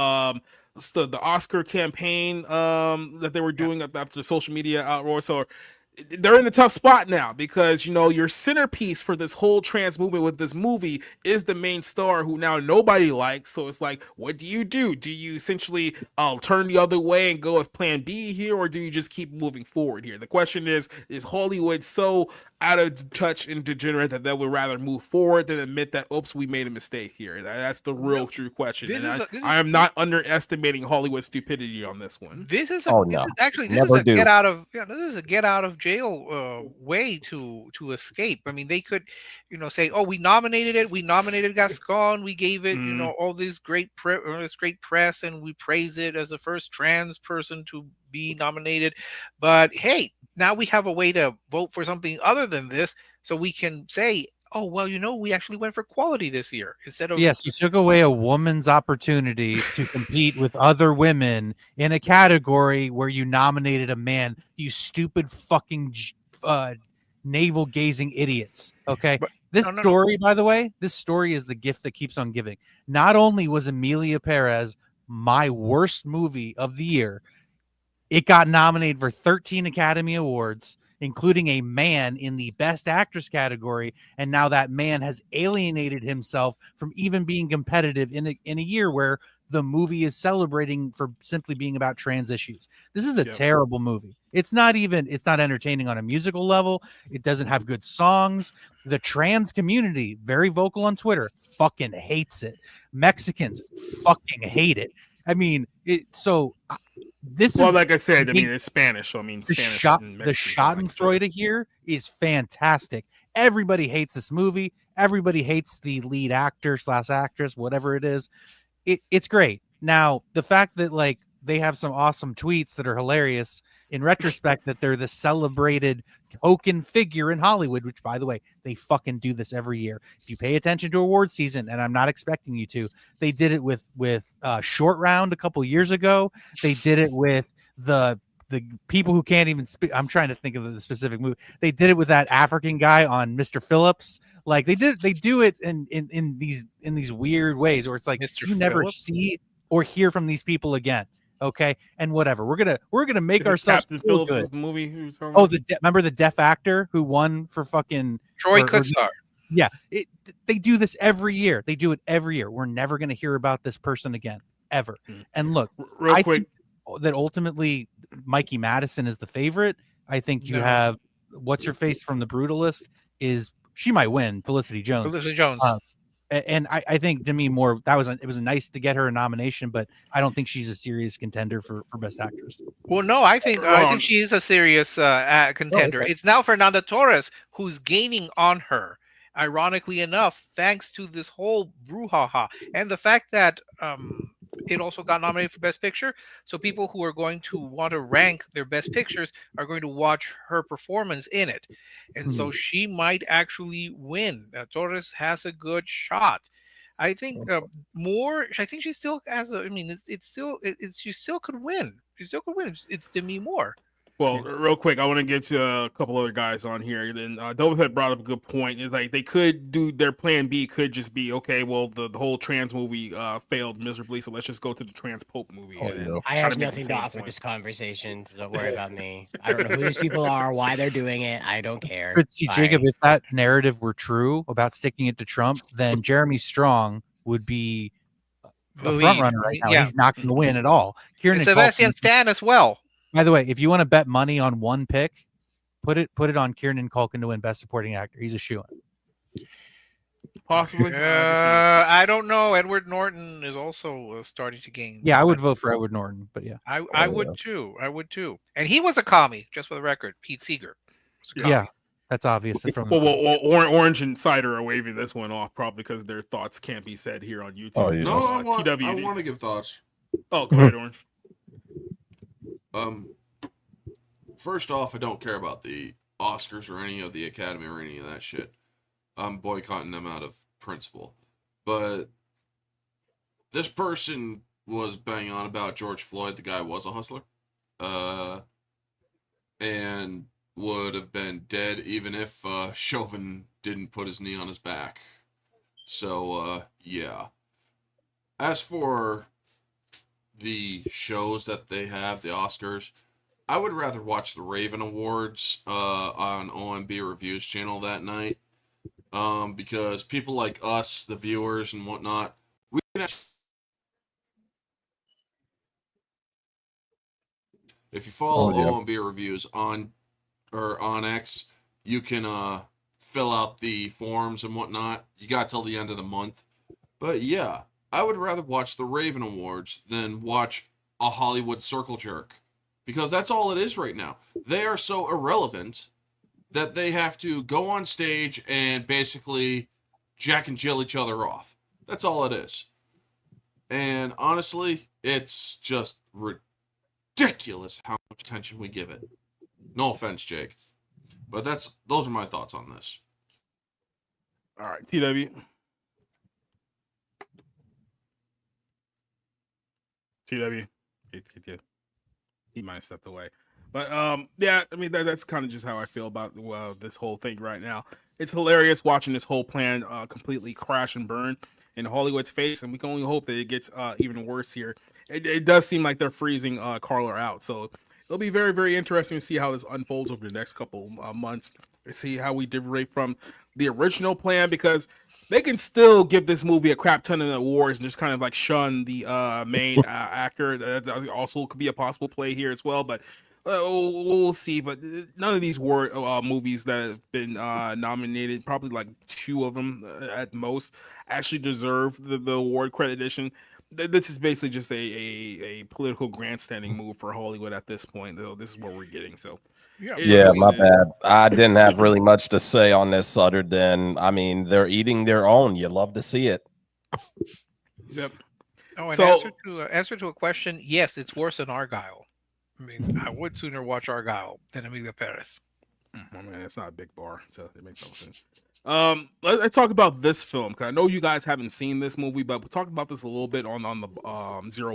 A: Oscar campaign that they were doing after the social media outroar. So they're in a tough spot now, because your centerpiece for this whole trans movement with this movie is the main star, who now nobody likes. So it's like, what do? Do you essentially turn the other way and go with plan B here, or do you just keep moving forward here? The question is Hollywood so out of touch and degenerate that they would rather move forward than admit that, oops, we made a mistake here? That's the real true question. I am not underestimating Hollywood's stupidity on this one.
M: This is a get out of jail way to escape. I mean, they could, say, oh, we nominated Gascon, we gave it, all this great press, and we praise it as the first trans person to be nominated. But hey, now we have a way to vote for something other than this, so we can say, oh, well, we actually went for quality this year instead of.
E: Yes, you took away a woman's opportunity to compete with other women in a category where you nominated a man. You stupid fucking navel gazing idiots. Okay. By the way, this story is the gift that keeps on giving. Not only was Emilia Perez my worst movie of the year, it got nominated for 13 Academy Awards, including a man in the Best Actress category, and now that man has alienated himself from even being competitive in a year where the movie is celebrating for simply being about trans issues. This is a terrible movie. It's not entertaining on a musical level. It doesn't have good songs. The trans community, very vocal on Twitter, fucking hates it. Mexicans fucking hate it. I mean,
A: like I said, I mean, it's Spanish, so I mean,
E: the Schadenfreude here is fantastic. Everybody hates this movie. Everybody hates the lead actor / actress, whatever it is. It's great. Now, the fact that like they have some awesome tweets that are hilarious in retrospect, that they're the celebrated token figure in Hollywood, which, by the way, they fucking do this every year. If you pay attention to award season, and I'm not expecting you to, they did it with Short Round a couple years ago. They did it with the people who can't even speak. I'm trying to think of the specific movie. They did it with that African guy on Mr. Phillips. Like they do it in these weird ways where it's like Mr. you never see or hear from these people again. Okay, and whatever. We're gonna make
A: Is it
E: ourselves
A: Captain
E: feel
A: Phillips
E: good.
A: is the movie you were talking
E: Oh,
A: about?
E: remember the deaf actor who won for fucking
M: Troy Kutzar.
E: Yeah, they do this every year. They do it every year. We're never going to hear about this person again, ever. And look,
A: real
E: I
A: quick,
E: think that ultimately Mikey Madison is the favorite. I think you have what's her face from The Brutalist she might win, Felicity Jones.
M: Felicity Jones.
E: And I think Demi Moore, it was nice to get her a nomination, but I don't think she's a serious contender for Best Actress.
M: Well, no, I think she is a serious contender.
E: Oh, okay.
M: It's now Fernanda Torres who's gaining on her. Ironically enough, thanks to this whole brouhaha and the fact that it also got nominated for Best Picture. So people who are going to want to rank their Best Pictures are going to watch her performance in it. And so she might actually win. Torres has a good shot. I think I think she still has she still could win. She still could win. It's Demi Moore.
A: Well, real quick, I want to get to a couple other guys on here. Then Dove had brought up a good point. Is like they could do their plan B could just be okay. Well, the whole trans movie failed miserably, so let's just go to the trans Pope movie.
F: I have nothing to offer this conversation, so don't worry about me. I don't know who these people are, why they're doing it. I don't care.
E: But see, Jacob, if that narrative were true about sticking it to Trump, then Jeremy Strong would be the front runner right now.
M: Yeah.
E: He's not going to win at all.
M: And Sebastian Stan as well.
E: By the way, if you want to bet money on one pick, put it on Kieran Culkin to win Best Supporting Actor. He's a shoo-in.
A: Possibly.
M: I don't know. Edward Norton is also starting to gain.
E: Yeah, I would vote for Edward Norton, but yeah.
M: I would too. I would too. And he was a commie, just for the record. Pete Seeger.
E: Yeah, that's obvious. From
A: well, Orange and Cider are waving this one off probably because their thoughts can't be said here on YouTube.
B: Oh, yeah.
A: So,
B: I want to give thoughts.
A: Oh, go ahead, Orange.
B: First off, I don't care about the Oscars or any of the Academy or any of that shit. I'm boycotting them out of principle. But this person was banging on about George Floyd. The guy was a hustler. And would have been dead even if Chauvin didn't put his knee on his back. So, yeah. As for the shows that they have, the Oscars, I would rather watch the Raven Awards on OMB Reviews channel that night, because people like us, the viewers and whatnot, we can actually, if you follow OMB Reviews on X, you can fill out the forms and whatnot. You got till the end of the month, but yeah. I would rather watch the Raven Awards than watch a Hollywood circle jerk, because that's all it is right now. They are so irrelevant that they have to go on stage and basically Jack and Jill each other off. That's all it is. And honestly, it's just ridiculous how much attention we give it. No offense, Jake, but those are my thoughts on this.
A: All right, TW. TW, he might have stepped away, but yeah, I mean that's kind of just how I feel about this whole thing right now. It's hilarious watching this whole plan completely crash and burn in Hollywood's face, and we can only hope that it gets even worse here. It does seem like they're freezing Karla out, so it'll be very, very interesting to see how this unfolds over the next couple months. To see how we deviate from the original plan, because they can still give this movie a crap ton of awards and just kind of like shun the main actor. That also could be a possible play here as well, but we'll see. But none of these movies that have been nominated, probably like 2 of them at most, actually deserve the award accreditation. This is basically just a political grandstanding move for Hollywood at this point, though. This is what we're getting. So
I: yeah, my bad. I didn't have really much to say on this other than, I mean, they're eating their own. You love to see it.
A: Yep.
M: Oh, and answer to a question, yes, it's worse than Argyle. I mean, I would sooner watch Argyle than Emilia Perez.
A: I mean, it's not a big bar, so it makes no sense. Let's talk about this film because I know you guys haven't seen this movie, but we talked about this a little bit on the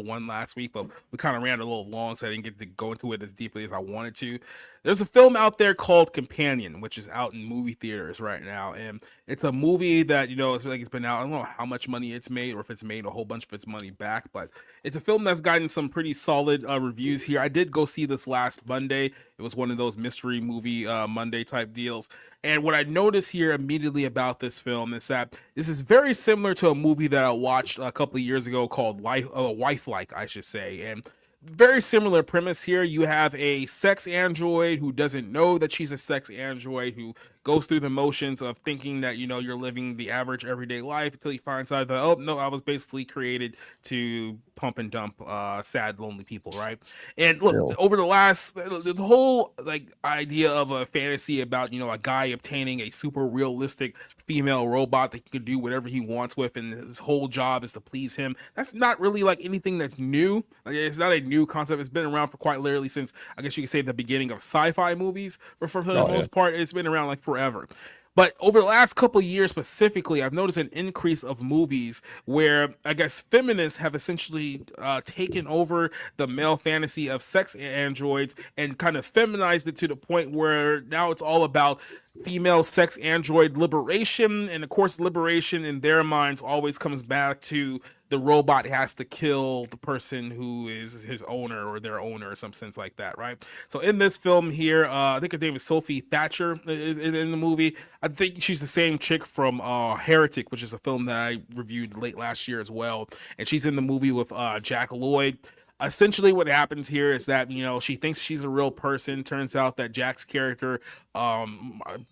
A: 01 last week, but we kind of ran a little long, so I didn't get to go into it as deeply as I wanted to. There's a film out there called Companion, which is out in movie theaters right now, and it's a movie that it's like it's been out. I don't know how much money it's made or if it's made a whole bunch of its money back, but it's a film that's gotten some pretty solid reviews here. I did go see this last Monday. It was one of those mystery movie Monday type deals. And what I noticed here immediately about this film is that this is very similar to a movie that I watched a couple of years ago called Wife-like, I should say. And very similar premise here. You have a sex android who doesn't know that she's a sex android, who goes through the motions of thinking that you're living the average everyday life until he finds out that, oh no, I was basically created to pump and dump sad lonely people, right? And look, over the whole like idea of a fantasy about a guy obtaining a super realistic female robot that he can do whatever he wants with, and his whole job is to please him. That's not really like anything that's new. Like, it's not a new concept. It's been around for quite literally since, I guess you could say, the beginning of sci-fi movies. For the most part, it's been around like forever. But over the last couple of years specifically, I've noticed an increase of movies where I guess feminists have essentially taken over the male fantasy of sex androids and kind of feminized it to the point where now it's all about female sex android liberation. And of course, liberation in their minds always comes back to the robot has to kill the person who is his owner or their owner or some sense like that, right? So in this film here, I think her name is Sophie Thatcher is in the movie. I think she's the same chick from Heretic, which is a film that I reviewed late last year as well. And she's in the movie with Jack Lloyd. Essentially what happens here is that she thinks she's a real person. Turns out that Jack's character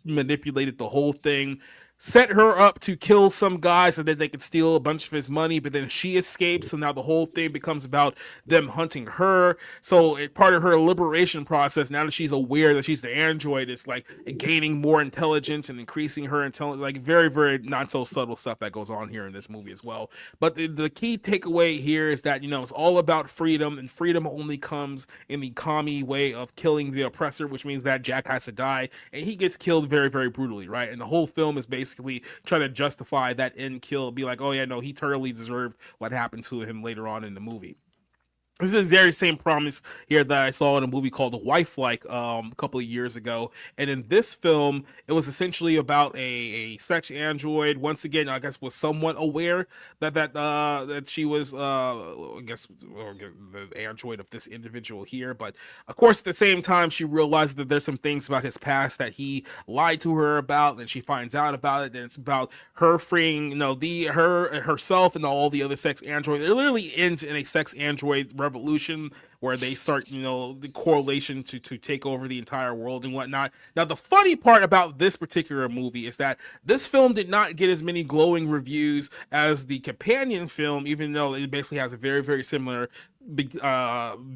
A: manipulated the whole thing, set her up to kill some guy so that they could steal a bunch of his money, but then she escapes, so now the whole thing becomes about them hunting her. So part of her liberation process, now that she's aware that she's the android, is like gaining more intelligence and increasing her intelligence, like very, very not so subtle stuff that goes on here in this movie as well. But the key takeaway here is that it's all about freedom, and freedom only comes in the commie way of killing the oppressor, which means that Jack has to die, and he gets killed very, very brutally, right? And the whole film is basically trying to justify that end kill, be like, oh yeah, no, he totally deserved what happened to him later on in the movie. This is the very same promise here that I saw in a movie called Wife-like a couple of years ago. And in this film, it was essentially about a sex android. Once again, I guess was somewhat aware that she was, I guess, the android of this individual here. But of course, at the same time, she realized that there's some things about his past that he lied to her about, and she finds out about it. And it's about her freeing, herself and all the other sex androids. It literally ends in a sex android revolution where they start, the correlation to take over the entire world and whatnot. Now, the funny part about this particular movie is that this film did not get as many glowing reviews as the companion film, even though it basically has a very, very similar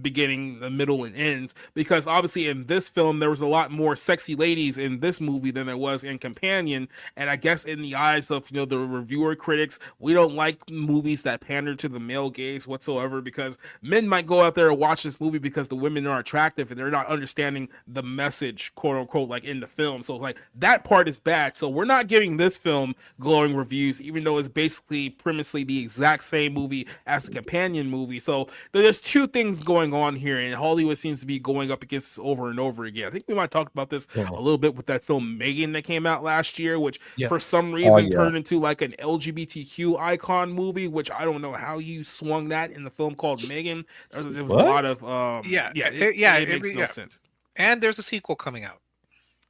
A: beginning, the middle, and end, because obviously in this film there was a lot more sexy ladies in this movie than there was in Companion. And I guess in the eyes of the reviewer critics, we don't like movies that pander to the male gaze whatsoever, because men might go out there and watch this movie because the women are attractive and they're not understanding the message, quote unquote, like in the film. So like that part is bad. So we're not giving this film glowing reviews, even though it's basically premisely the exact same movie as the Companion movie. So there's two things going on here, and Hollywood seems to be going up against this over and over again. I think we might talk about this a little bit with that film Megan that came out last year, which for some reason turned into like an LGBTQ icon movie, which I don't know how you swung that in the film called Megan. There was a lot of it makes no sense.
M: And there's a sequel coming out.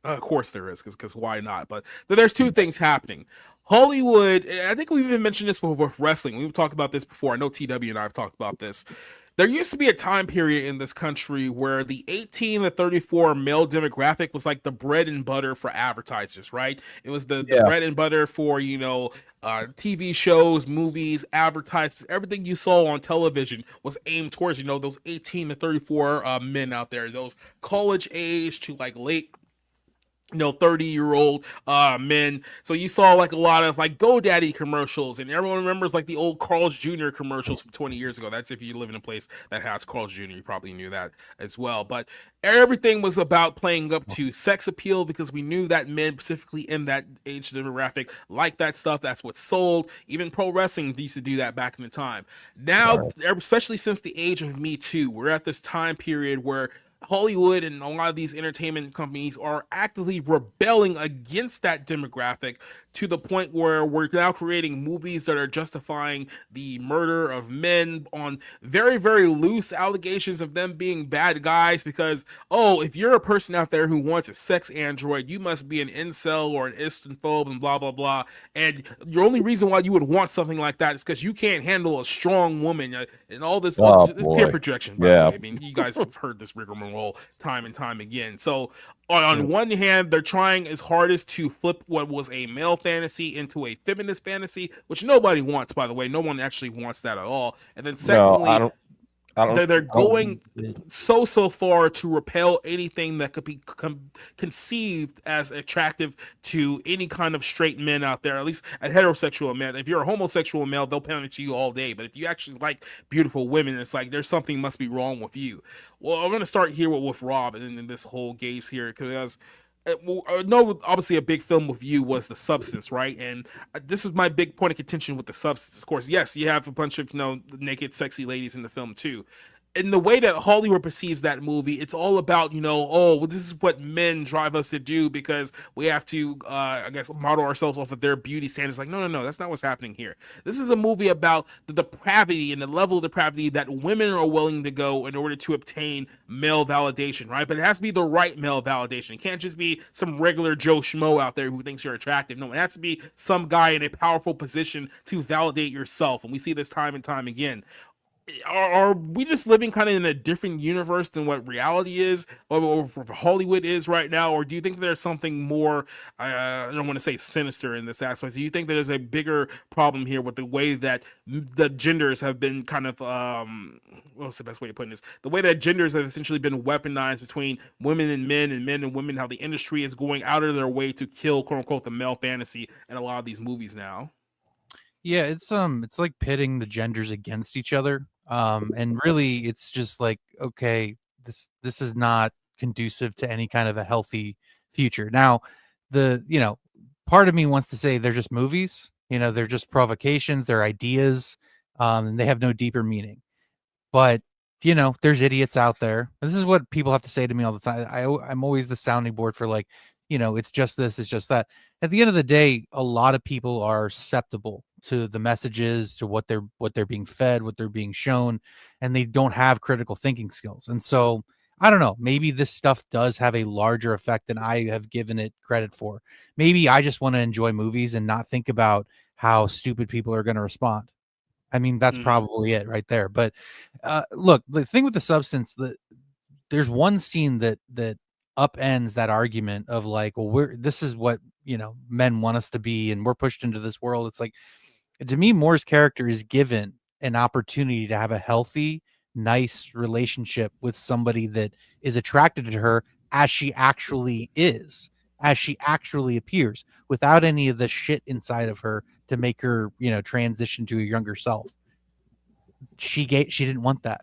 A: Of course there is, because why not? But there's two things happening. Hollywood, I think we've even mentioned this with wrestling. We've talked about this before. I know TW and I have talked about this. There used to be a time period in this country where the 18 to 34 male demographic was like the bread and butter for advertisers, right? It was the bread and butter for, TV shows, movies, advertisements. Everything you saw on television was aimed towards, those 18 to 34 men out there, those college age to like late 30-year-old men. So you saw like a lot of like GoDaddy commercials, and everyone remembers like the old Carl's Jr. commercials from 20 years ago. That's if you live in a place that has Carl's Jr. You probably knew that as well. But everything was about playing up to sex appeal, because we knew that men, specifically in that age demographic, like that stuff. That's what sold. Even pro wrestling used to do that back in the time. Now, especially since the age of Me Too, we're at this time period where Hollywood and a lot of these entertainment companies are actively rebelling against that demographic, to the point where we're now creating movies that are justifying the murder of men on very, very loose allegations of them being bad guys. Because, oh, if you're a person out there who wants a sex android, you must be an incel or an istophobe and blah, blah, blah. And the only reason why you would want something like that is because you can't handle a strong woman, and all this, this peer projection, by the way. I mean, you guys have heard this rigmarole time and time again. So on one hand, they're trying as hard as to flip what was a male fantasy into a feminist fantasy, which nobody wants, by the way. No one actually wants that at all. And then secondly, they're going so far to repel anything that could be conceived as attractive to any kind of straight men out there, at least a heterosexual man. If you're a homosexual male, they'll pound to you all day. But if you actually like beautiful women, it's like there's something must be wrong with you. Well, I'm going to start here with Rob and this whole gaze here, because I know obviously a big film with you was The Substance, right? And this is my big point of contention with The Substance. Of course, yes, you have a bunch of naked, sexy ladies in the film too. In the way that Hollywood perceives that movie, it's all about, this is what men drive us to do because we have to, I guess, model ourselves off of their beauty standards. Like, no, that's not what's happening here. This is a movie about the depravity and the level of depravity that women are willing to go in order to obtain male validation, right? But it has to be the right male validation. It can't just be some regular Joe Schmo out there who thinks you're attractive. No, it has to be some guy in a powerful position to validate yourself. And we see this time and time again. Are we just living kind of in a different universe than what reality is, or Hollywood is right now? Or do you think there's something more, I don't want to say sinister in this aspect? Do you think there's a bigger problem here with the way that the genders have been kind of, what's the best way of putting this? The way that genders have essentially been weaponized between women and men and women, how the industry is going out of their way to kill, quote unquote, the male fantasy in a lot of these movies now.
E: Yeah, it's like pitting the genders against each other. And really it's just like, okay, this is not conducive to any kind of a healthy future. Now, part of me wants to say they're just movies, they're just provocations, they're ideas, and they have no deeper meaning. But there's idiots out there. This is what people have to say to me all the time. I'm always the sounding board for like, it's just this, it's just that. At the end of the day, a lot of people are susceptible to the messages, to what they're being fed, what they're being shown, and they don't have critical thinking skills. And so I don't know, maybe this stuff does have a larger effect than I have given it credit for. Maybe I just want to enjoy movies and not think about how stupid people are going to respond. I mean, that's probably it right there. But look, the thing with The Substance, there's one scene that upends that argument of like, well, this is what men want us to be, and we're pushed into this world. It's like, Demi Moore's character is given an opportunity to have a healthy, nice relationship with somebody that is attracted to her as she actually is, as she actually appears, without any of the shit inside of her to make her, transition to a younger self. She didn't want that.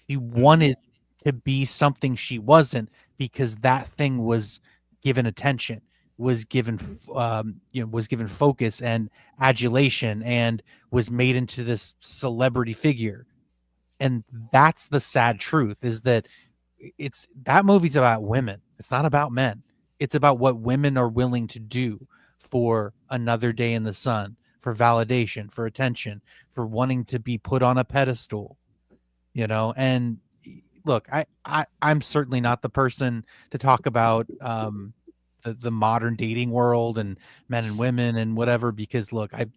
E: She wanted to be something she wasn't, because that thing was given attention, was given focus and adulation, and was made into this celebrity figure. And that's the sad truth, is that that movie's about women. It's not about men. It's about what women are willing to do for another day in the sun, for validation, for attention, for wanting to be put on a pedestal, and look, I'm certainly not the person to talk about the modern dating world and men and women and whatever, because look, I'm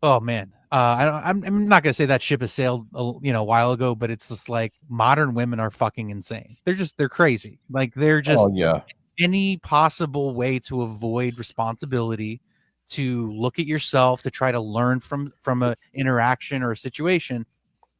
E: not gonna say that ship has sailed a while ago, but it's just like modern women are fucking insane. They're crazy. Like they're just any possible way to avoid responsibility, to look at yourself, to try to learn from a interaction or a situation.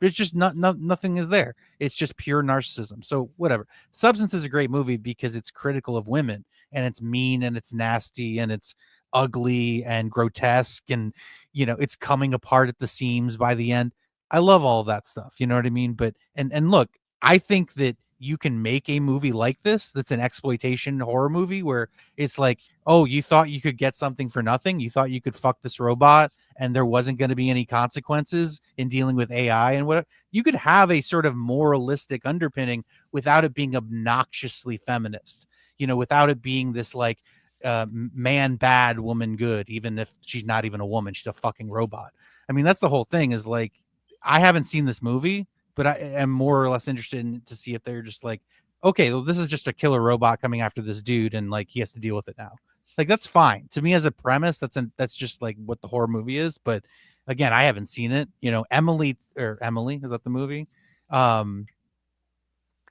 E: It's just nothing is there. It's just pure narcissism. So whatever. Substance is a great movie because it's critical of women and it's mean and it's nasty and it's ugly and grotesque, and it's coming apart at the seams by the end. I love all of that stuff, you know what I mean? But and look, I think that you can make a movie like this that's an exploitation horror movie where it's like, oh, you thought you could get something for nothing? You thought you could fuck this robot and there wasn't going to be any consequences in dealing with AI and whatever? You could have a sort of moralistic underpinning without it being obnoxiously feminist, without it being this like man bad, woman good, even if she's not even a woman, she's a fucking robot. I mean, that's the whole thing, is like, I haven't seen this movie, but I am more or less interested in to see if they're just like, okay, well, this is just a killer robot coming after this dude, and like he has to deal with it now. Like, that's fine to me as a premise. That's just like what the horror movie is. But again, I haven't seen it. Emily, is that the movie?
A: Okay,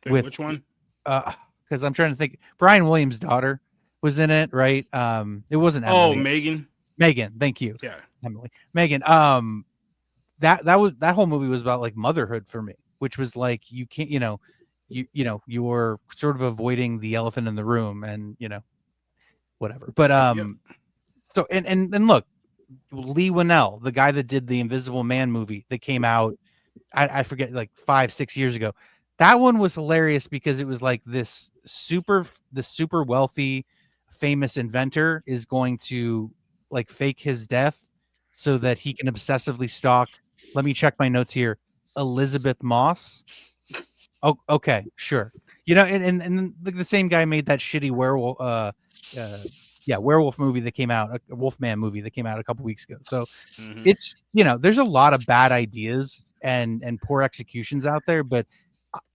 E: With
A: which one?
E: Because I'm trying to think. Brian Williams' daughter was in it, right? It wasn't Emily.
A: Oh, Megan.
E: Megan, thank you.
A: Yeah,
E: Emily. Megan. That whole movie was about like motherhood for me, which was like, you can't, you were sort of avoiding the elephant in the room, and whatever. But so and look, Lee Winnell, the guy that did the Invisible Man movie that came out, I forget, like 5-6 years ago. That one was hilarious because it was like this super wealthy, famous inventor is going to like fake his death so that he can obsessively stalk. Let me check my notes here. Elizabeth Moss. Oh, okay, sure. And the same guy made that shitty werewolf, werewolf movie that came out, a Wolfman movie that came out a couple weeks ago. So it's, there's a lot of bad ideas and poor executions out there, but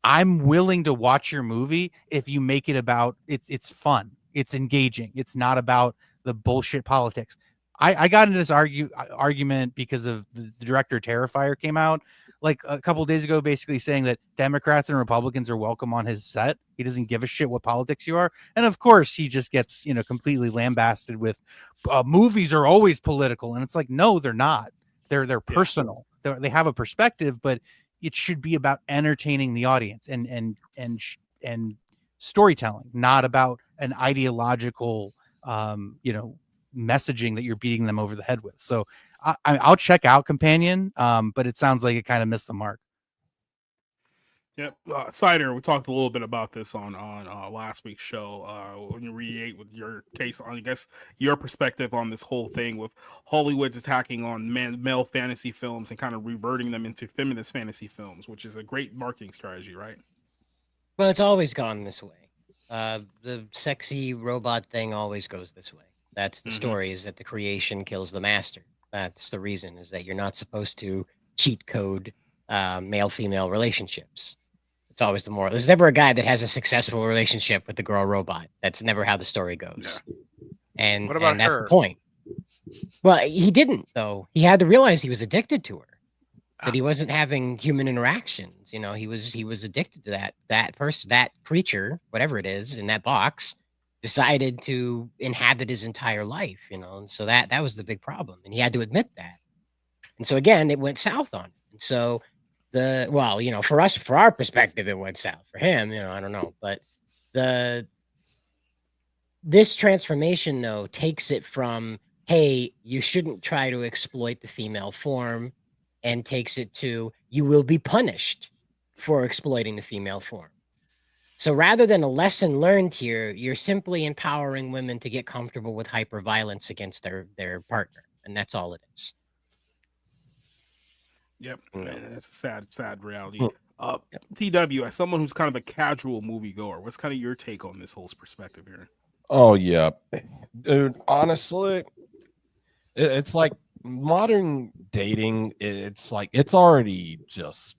E: I'm willing to watch your movie if you make it about it's fun, it's engaging, it's not about the bullshit politics. I got into this argument because of the director Terrifier came out like a couple of days ago, basically saying that Democrats and Republicans are welcome on his set. He doesn't give a shit what politics you are. And of course he just gets, completely lambasted with movies are always political. And it's like, no, they're not. They're personal. They have a perspective, but it should be about entertaining the audience and storytelling, not about an ideological, messaging that you're beating them over the head with. So I'll check out Companion, but it sounds like it kind of missed the mark.
A: Yep. Cider, we talked a little bit about this on last week's show. When you reiterate with your case on, I guess, your perspective on this whole thing with Hollywood's attacking on male fantasy films and kind of reverting them into feminist fantasy films, which is a great marketing strategy, right?
F: Well, it's always gone this way. The sexy robot thing always goes this way. That's the story, is that the creation kills the master. That's the reason, is that you're not supposed to cheat code male-female relationships. It's always the moral. There's never a guy that has a successful relationship with the girl robot. That's never how the story goes. Yeah. And
M: what about
F: that's
M: her?
F: the point. Well, he didn't, though. He had to realize he was addicted to her. That he wasn't having human interactions. He was addicted to that person, that creature, whatever it is in that box, decided to inhabit his entire life, and so that was the big problem, and he had to admit that. And so again, it went south on him. And so for our perspective, it went south. For him, I don't know, but this transformation though takes it from, hey, you shouldn't try to exploit the female form, and takes it to, you will be punished for exploiting the female form. So rather than a lesson learned here, you're simply empowering women to get comfortable with hyperviolence against their partner. And that's all it is.
A: Yep. That's a sad reality. TW, as someone who's kind of a casual moviegoer, what's kind of your take on this whole perspective here?
I: Oh, yeah. Dude, honestly, it's like modern dating. It's like, it's already just...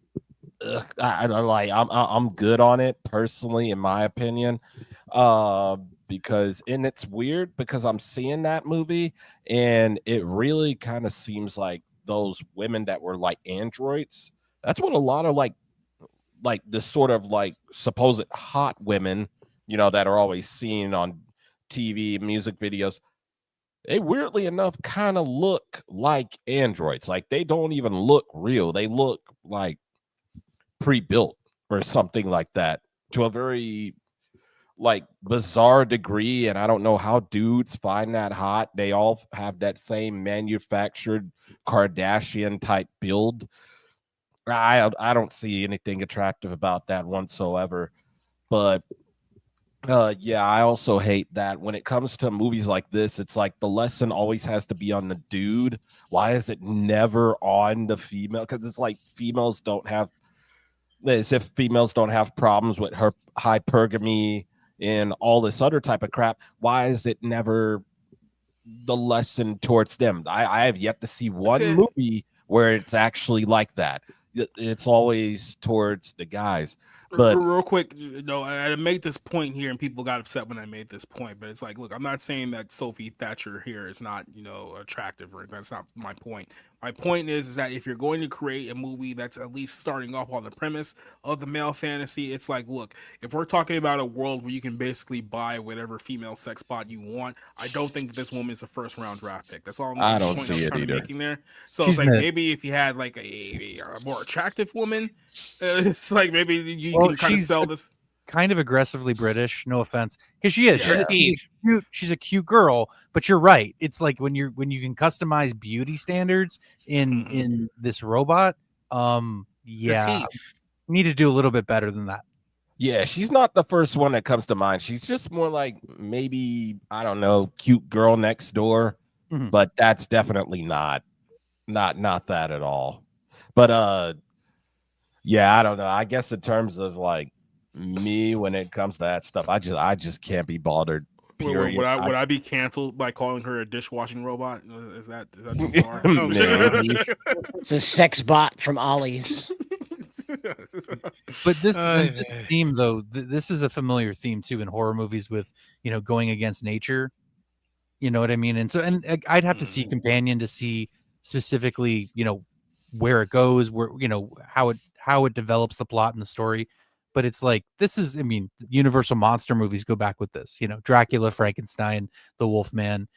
I: I'm good on it personally, in my opinion, because it's weird because I'm seeing that movie and it really kind of seems like those women that were like androids. That's what a lot of like this sort of like supposed hot women, that are always seen on TV, music videos. They weirdly enough kind of look like androids. Like they don't even look real. They look like pre-built or something like that, to a very like bizarre degree, and I don't know how dudes find that hot. They all have that same manufactured Kardashian type build. I don't see anything attractive about that whatsoever. But yeah, I also hate that when it comes to movies like this, it's like the lesson always has to be on the dude. Why is it never on the female? Because it's like females don't have, as if females don't have problems with her hypergamy and all this other type of crap. Why is it never the lesson towards them? I have yet to see one movie where it's actually like that. It's always towards the guys. But
A: real quick, I made this point here, and people got upset when I made this point. But it's like, look, I'm not saying that Sophie Thatcher here is not, attractive, or that's not my point. My point is that if you're going to create a movie that's at least starting off on the premise of the male fantasy, it's like, look, if we're talking about a world where you can basically buy whatever female sex bot you want, I don't think that this woman is a first round draft pick. That's all
I: I don't see it either.
A: making there. So it's like maybe if you had like a more attractive woman, it's like maybe you can kind of sell this.
E: Kind of aggressively British, no offense, because she is. She's a cute girl, but you're right. It's like when you can customize beauty standards in this robot. Yeah, need to do a little bit better than that.
I: Yeah, she's not the first one that comes to mind. She's just more like maybe, I don't know, cute girl next door, but that's definitely not that at all. But yeah, I don't know. I guess in terms of like me, when it comes to that stuff, I just can't be bothered. Period.
A: Would I be canceled by calling her a dishwashing robot? Is that too far?
F: It's a sex bot from Ollie's.
E: But this theme, though, this is a familiar theme too in horror movies with going against nature. You know what I mean? And I'd have to see Companion to see specifically where it goes, where how it develops the plot and the story. But it's like, this is, Universal monster movies go back with this, Dracula, Frankenstein, the Wolfman,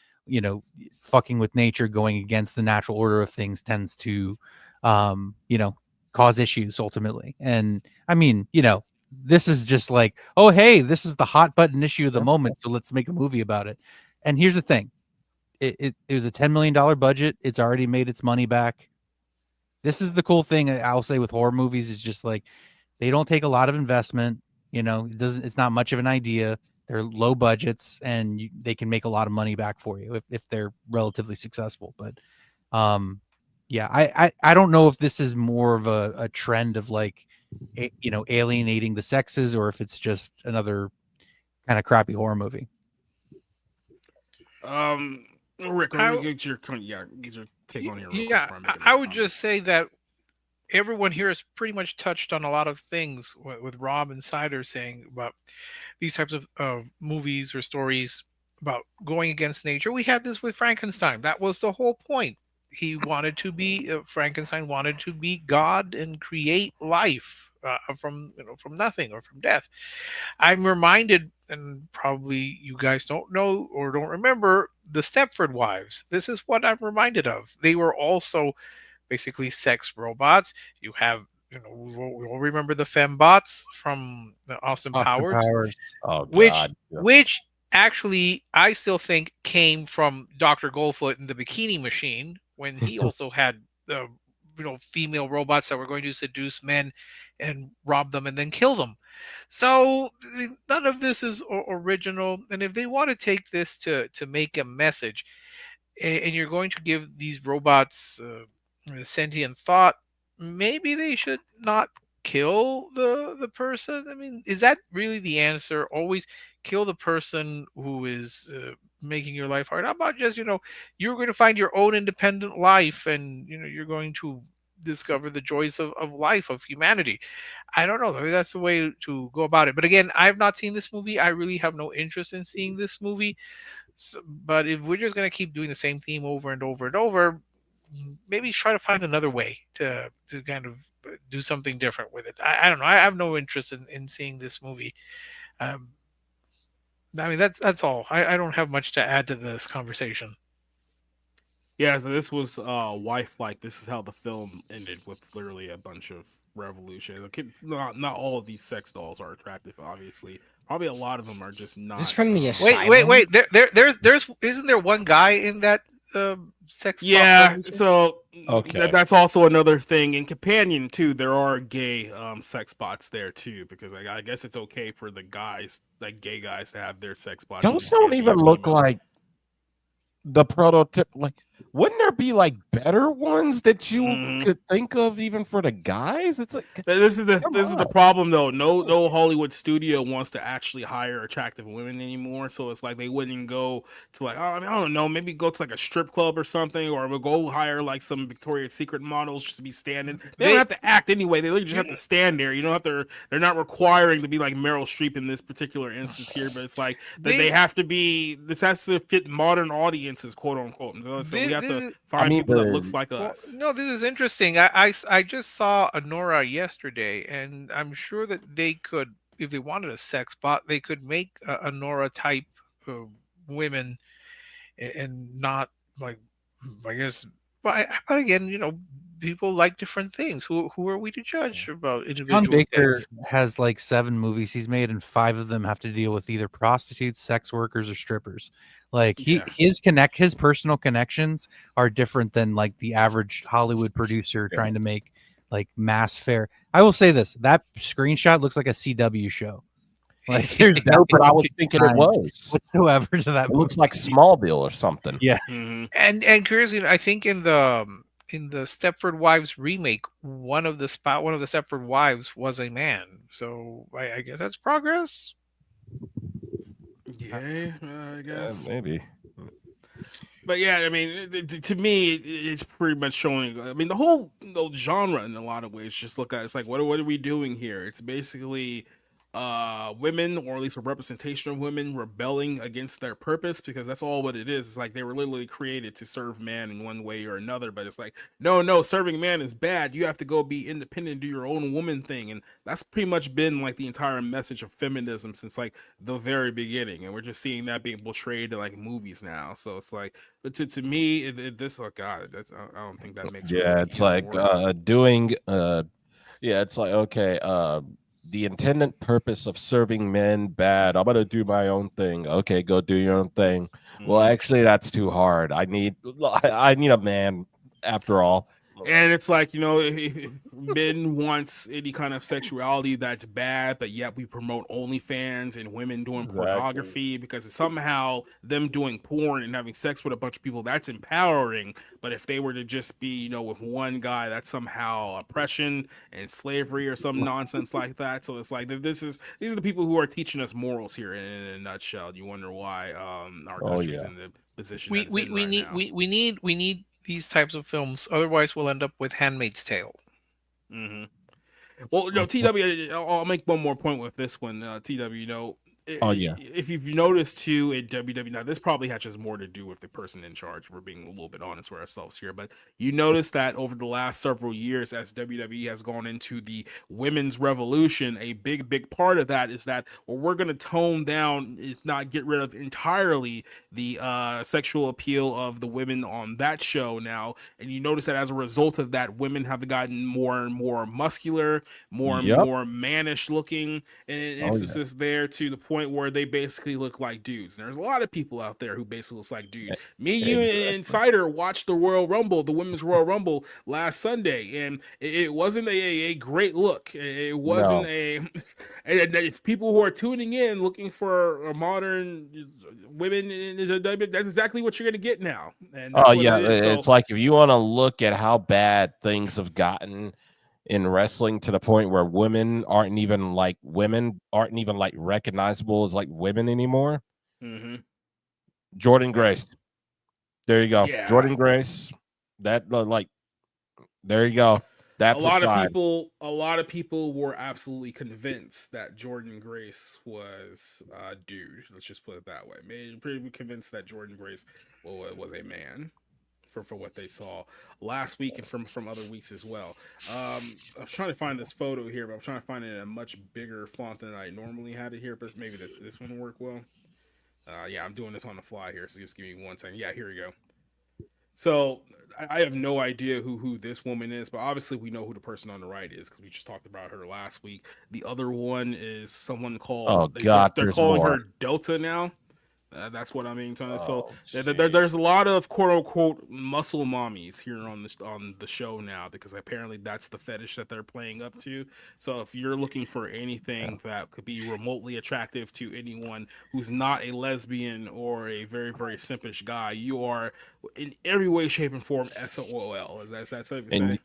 E: fucking with nature, going against the natural order of things tends to, cause issues ultimately. And this is just like, oh, hey, this is the hot button issue of the moment, so let's make a movie about it. And here's the thing. It was a $10 million budget. It's already made its money back. This is the cool thing I'll say with horror movies, is just like, they don't take a lot of investment. It's not much of an idea. They're low budgets, and they can make a lot of money back for you if they're relatively successful. But yeah, I don't know if this is more of a trend of like, alienating the sexes, or if it's just another kind of crappy horror movie.
A: Rick, get your take on here.
M: Yeah, I would just say that everyone here has pretty much touched on a lot of things with Rob and Sider saying about these types of movies or stories about going against nature. We had this with Frankenstein. That was the whole point. He wanted to be Frankenstein wanted to be God and create life from nothing or from death. I'm reminded, and probably you guys don't know or don't remember, the Stepford Wives. This is what I'm reminded of. They were also basically sex robots. You have, we'll remember the fembots from Austin Powers.
I: Oh,
M: which actually I still think came from Dr. Goldfoot and the Bikini Machine, when he also had female robots that were going to seduce men and rob them and then kill them. So none of this is original. And if they want to take this to make a message, and you're going to give these robots sentient thought, maybe they should not kill the person. Is that really the answer? Always kill the person who is making your life hard? How about just you're going to find your own independent life, and you're going to discover the joys of life, of humanity. I don't know. Maybe that's the way to go about it. But again, I've not seen this movie. I really have no interest in seeing this movie. So, but if we're just going to keep doing the same theme over and over and over, maybe try to find another way to kind of do something different with it. I don't know. I have no interest in seeing this movie. That's all. I don't have much to add to this conversation.
A: Yeah, so this was wife-like. This is how the film ended, with literally a bunch of revolution. Not all of these sex dolls are attractive, obviously. Probably a lot of them are just not.
F: This from the
M: wait. There's isn't there one guy in that sex?
A: Yeah, so
I: Okay.
A: that's also another thing. In Companion too, there are gay sex bots there too, because I guess it's okay for the guys, like gay guys, to have their sex bots.
I: Those don't even look like the prototype. Like, wouldn't there be like better ones that you could think of even for the guys? It's like
A: this is the problem though. No Hollywood studio wants to actually hire attractive women anymore. So it's like they wouldn't go to like, I don't know, maybe go to like a strip club or something, or we'll go hire like some Victoria's Secret models just to be standing. They don't have to act anyway. They literally just have to stand there. You don't have to. They're not requiring to be like Meryl Streep in this particular instance here, but it's like they have to be. This has to fit modern audiences, quote unquote. So we have to find people that looks like us.
M: No, this is interesting. I just saw Anora yesterday, and I'm sure that they could, if they wanted a sex bot, they could make Anora type women, and not like, I guess. But again, people like different things. Who are we to judge about individual
E: John Baker
M: things?
E: has like 7 movies he's made, and 5 of them have to deal with either prostitutes, sex workers, or strippers. Like his personal connections are different than like the average Hollywood producer trying to make like mass fare. I will say this: that screenshot looks like a CW show. Like there's
I: no, but I was thinking it was
E: whatsoever to that.
I: It looks like Smallville or something.
E: Yeah,
M: and curiously, I think in the Stepford Wives remake, one of the Stepford Wives was a man. So I guess that's progress.
A: Yeah, I guess
I: maybe.
A: But yeah, I mean, to me, it's pretty much showing. I mean, the whole genre in a lot of ways. Just look at it's like, what are we doing here? It's basically women, or at least a representation of women, rebelling against their purpose, because that's all what it is. It's like they were literally created to serve man in one way or another, but it's like, no, serving man is bad. You have to go be independent, do your own woman thing. And that's pretty much been like the entire message of feminism since like the very beginning, and we're just seeing that being portrayed in like movies now. So it's like, but to me, this, oh god, I don't think that makes
I: it's like doing it's like, okay, the intended purpose of serving men bad. I'm gonna do my own thing. Okay, go do your own thing. Well, actually, that's too hard. I need a man after all.
A: And it's like, if men wants any kind of sexuality that's bad, but yet we promote OnlyFans and women doing pornography, because it's somehow them doing porn and having sex with a bunch of people, that's empowering. But if they were to just be, with one guy, that's somehow oppression and slavery or some nonsense like that. So it's like, these are the people who are teaching us morals here in a nutshell. You wonder why our country's in the position
M: we need these types of films, otherwise we'll end up with Handmaid's Tale.
A: Well, TW, I'll make one more point with this one. TW, if you've noticed too in WWE, now this probably has just more to do with the person in charge. We're being a little bit honest with ourselves here, but you notice that over the last several years, as WWE has gone into the women's revolution, a big part of that is that, well, we're going to tone down, if not get rid of entirely, the sexual appeal of the women on that show now. And you notice that as a result of that, women have gotten more and more muscular, more and more mannish looking, and instances there to the point where they basically look like dudes. And there's a lot of people out there who basically looks like dudes. Me, you, and Cider watched the Women's Royal Rumble last Sunday, and it wasn't a great look. It wasn't and if people who are tuning in looking for a modern women in the WWE, that's exactly what you're going to get now. And
I: it's like, if you want to look at how bad things have gotten in wrestling, to the point where women aren't even like recognizable as like women anymore. Jordan Grace, there you go. Jordan Grace, that there you go. That's
A: a lot of people were absolutely convinced that Jordan Grace was a dude. Let's just put it that way. Pretty convinced that Jordan Grace was a man. For what they saw last week and from other weeks as well. I'm trying to find this photo here, but I'm trying to find it in a much bigger font than I normally had it here, but maybe this one will work well. I'm doing this on the fly here, so just give me one second. Yeah, here we go. So I have no idea who this woman is, but obviously we know who the person on the right is because we just talked about her last week. The other one is someone called.
I: Oh God,
A: they're
I: there's
A: calling
I: more.
A: her Delta now. That's what I mean, Tony. So
I: Oh,
A: there's a lot of quote unquote muscle mommies here on the show now because apparently that's the fetish that they're playing up to. So if you're looking for anything that could be remotely attractive to anyone who's not a lesbian or a very very simpish guy, you are in every way, shape, and form SOL. Is that safe to say?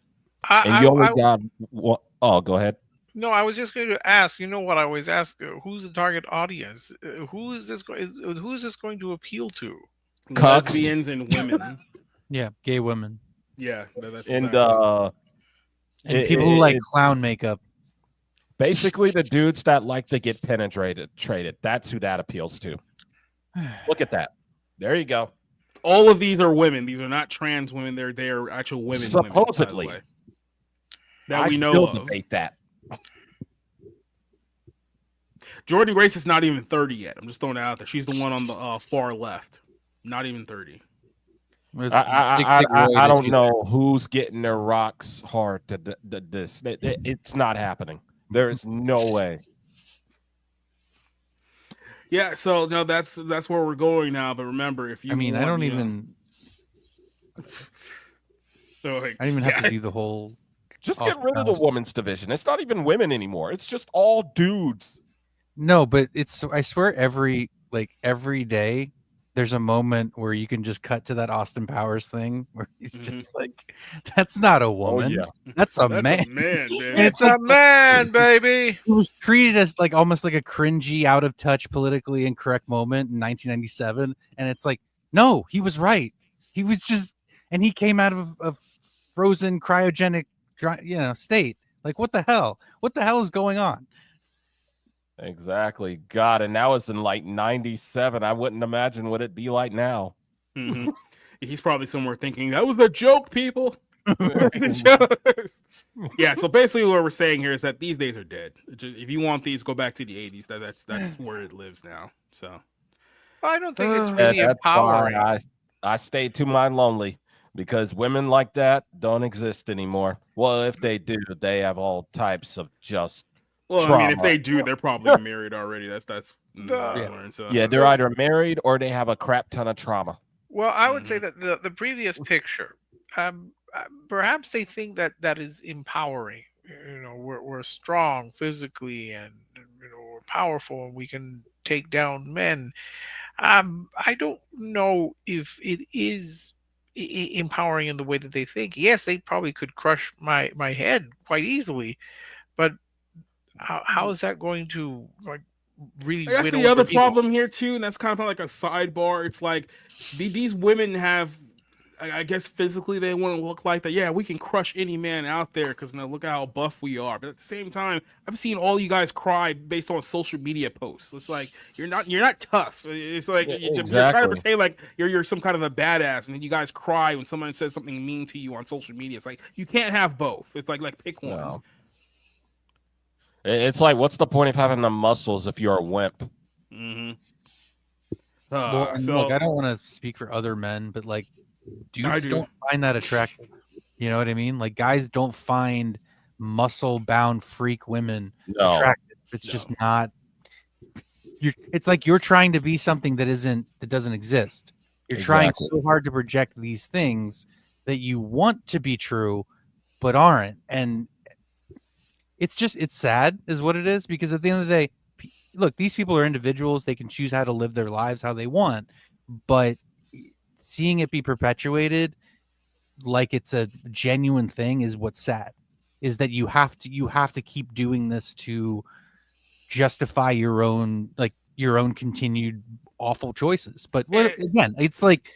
I: And you only got what? Oh, go ahead.
M: No, I was just going to ask. You know what I always ask? Who's the target audience? Who is this going to appeal to?
A: Lesbians and women.
E: Yeah, gay women.
A: Yeah, that's
I: and
E: exactly. And people who like clown makeup.
I: Basically, the dudes that like to get penetrated. That's who that appeals to. Look at that. There you go.
A: All of these are women. These are not trans women. They're actual women.
I: Supposedly.
A: Women, that
I: I
A: we know
I: still
A: of.
I: debate that.
A: Jordan Grace is not even 30 yet. I'm just throwing it out there. She's the one on the far left. Not even 30.
I: I don't know who's getting their rocks hard to this. It's not happening. There is no way.
A: Yeah, so no, that's where we're going now. But remember, if you,
E: I don't even have to do the whole.
I: Just get rid of the women's division. It's not even women anymore. It's just all dudes.
E: No, but I swear every day there's a moment where you can just cut to that Austin Powers thing where he's just like, that's not a woman.
I: Oh, yeah.
E: That's a
A: That's
E: man.
A: a man, baby.
M: It's a man, baby.
E: It was treated as like almost like a cringy, out of touch, politically incorrect moment in 1997. And it's like, no, he was right. He was just, and he came out of a frozen cryogenic, state. Like, what the hell? What the hell is going on?
I: Exactly. God, and that was in like 97. I wouldn't imagine what it'd be like now.
A: Mm-hmm. He's probably somewhere thinking, that was a joke, people. Yeah, so basically what we're saying here is that these days are dead. If you want these, go back to the 80s. That's where it lives now. So
M: I don't think it's really empowering.
I: I stayed to my lonely because women like that don't exist anymore. Well, if they do, they have all types of just trauma.
A: I mean, if they do, they're probably married already. That's
I: yeah, they're either married or they have a crap ton of trauma.
M: Well, I would say that the previous picture, perhaps they think that is empowering. We're strong physically and we're powerful and we can take down men. I don't know if it is empowering in the way that they think. Yes, they probably could crush my head quite easily, but how is that going to really?
A: That's the other problem here too, and that's kind of like a sidebar. It's like these women have, I guess physically they want to look like that. Yeah, we can crush any man out there because look at how buff we are. But at the same time, I've seen all you guys cry based on social media posts. It's like you're not tough. It's like you're trying to pretend like you're some kind of a badass, and then you guys cry when someone says something mean to you on social media. It's like you can't have both. It's like pick one.
I: No. It's like, what's the point of having the muscles if you're a wimp?
A: Mm-hmm.
E: Look, I don't want to speak for other men, but like, dudes don't find that attractive. You know what I mean? Like, guys don't find muscle-bound freak women attractive. It's just not. It's like you're trying to be something that doesn't exist. You're trying so hard to project these things that you want to be true, but aren't. And it's sad is what it is, because at the end of the day, look, these people are individuals. They can choose how to live their lives how they want, but seeing it be perpetuated like it's a genuine thing is what's sad, is that you have to keep doing this to justify your own continued awful choices. But again, it's like,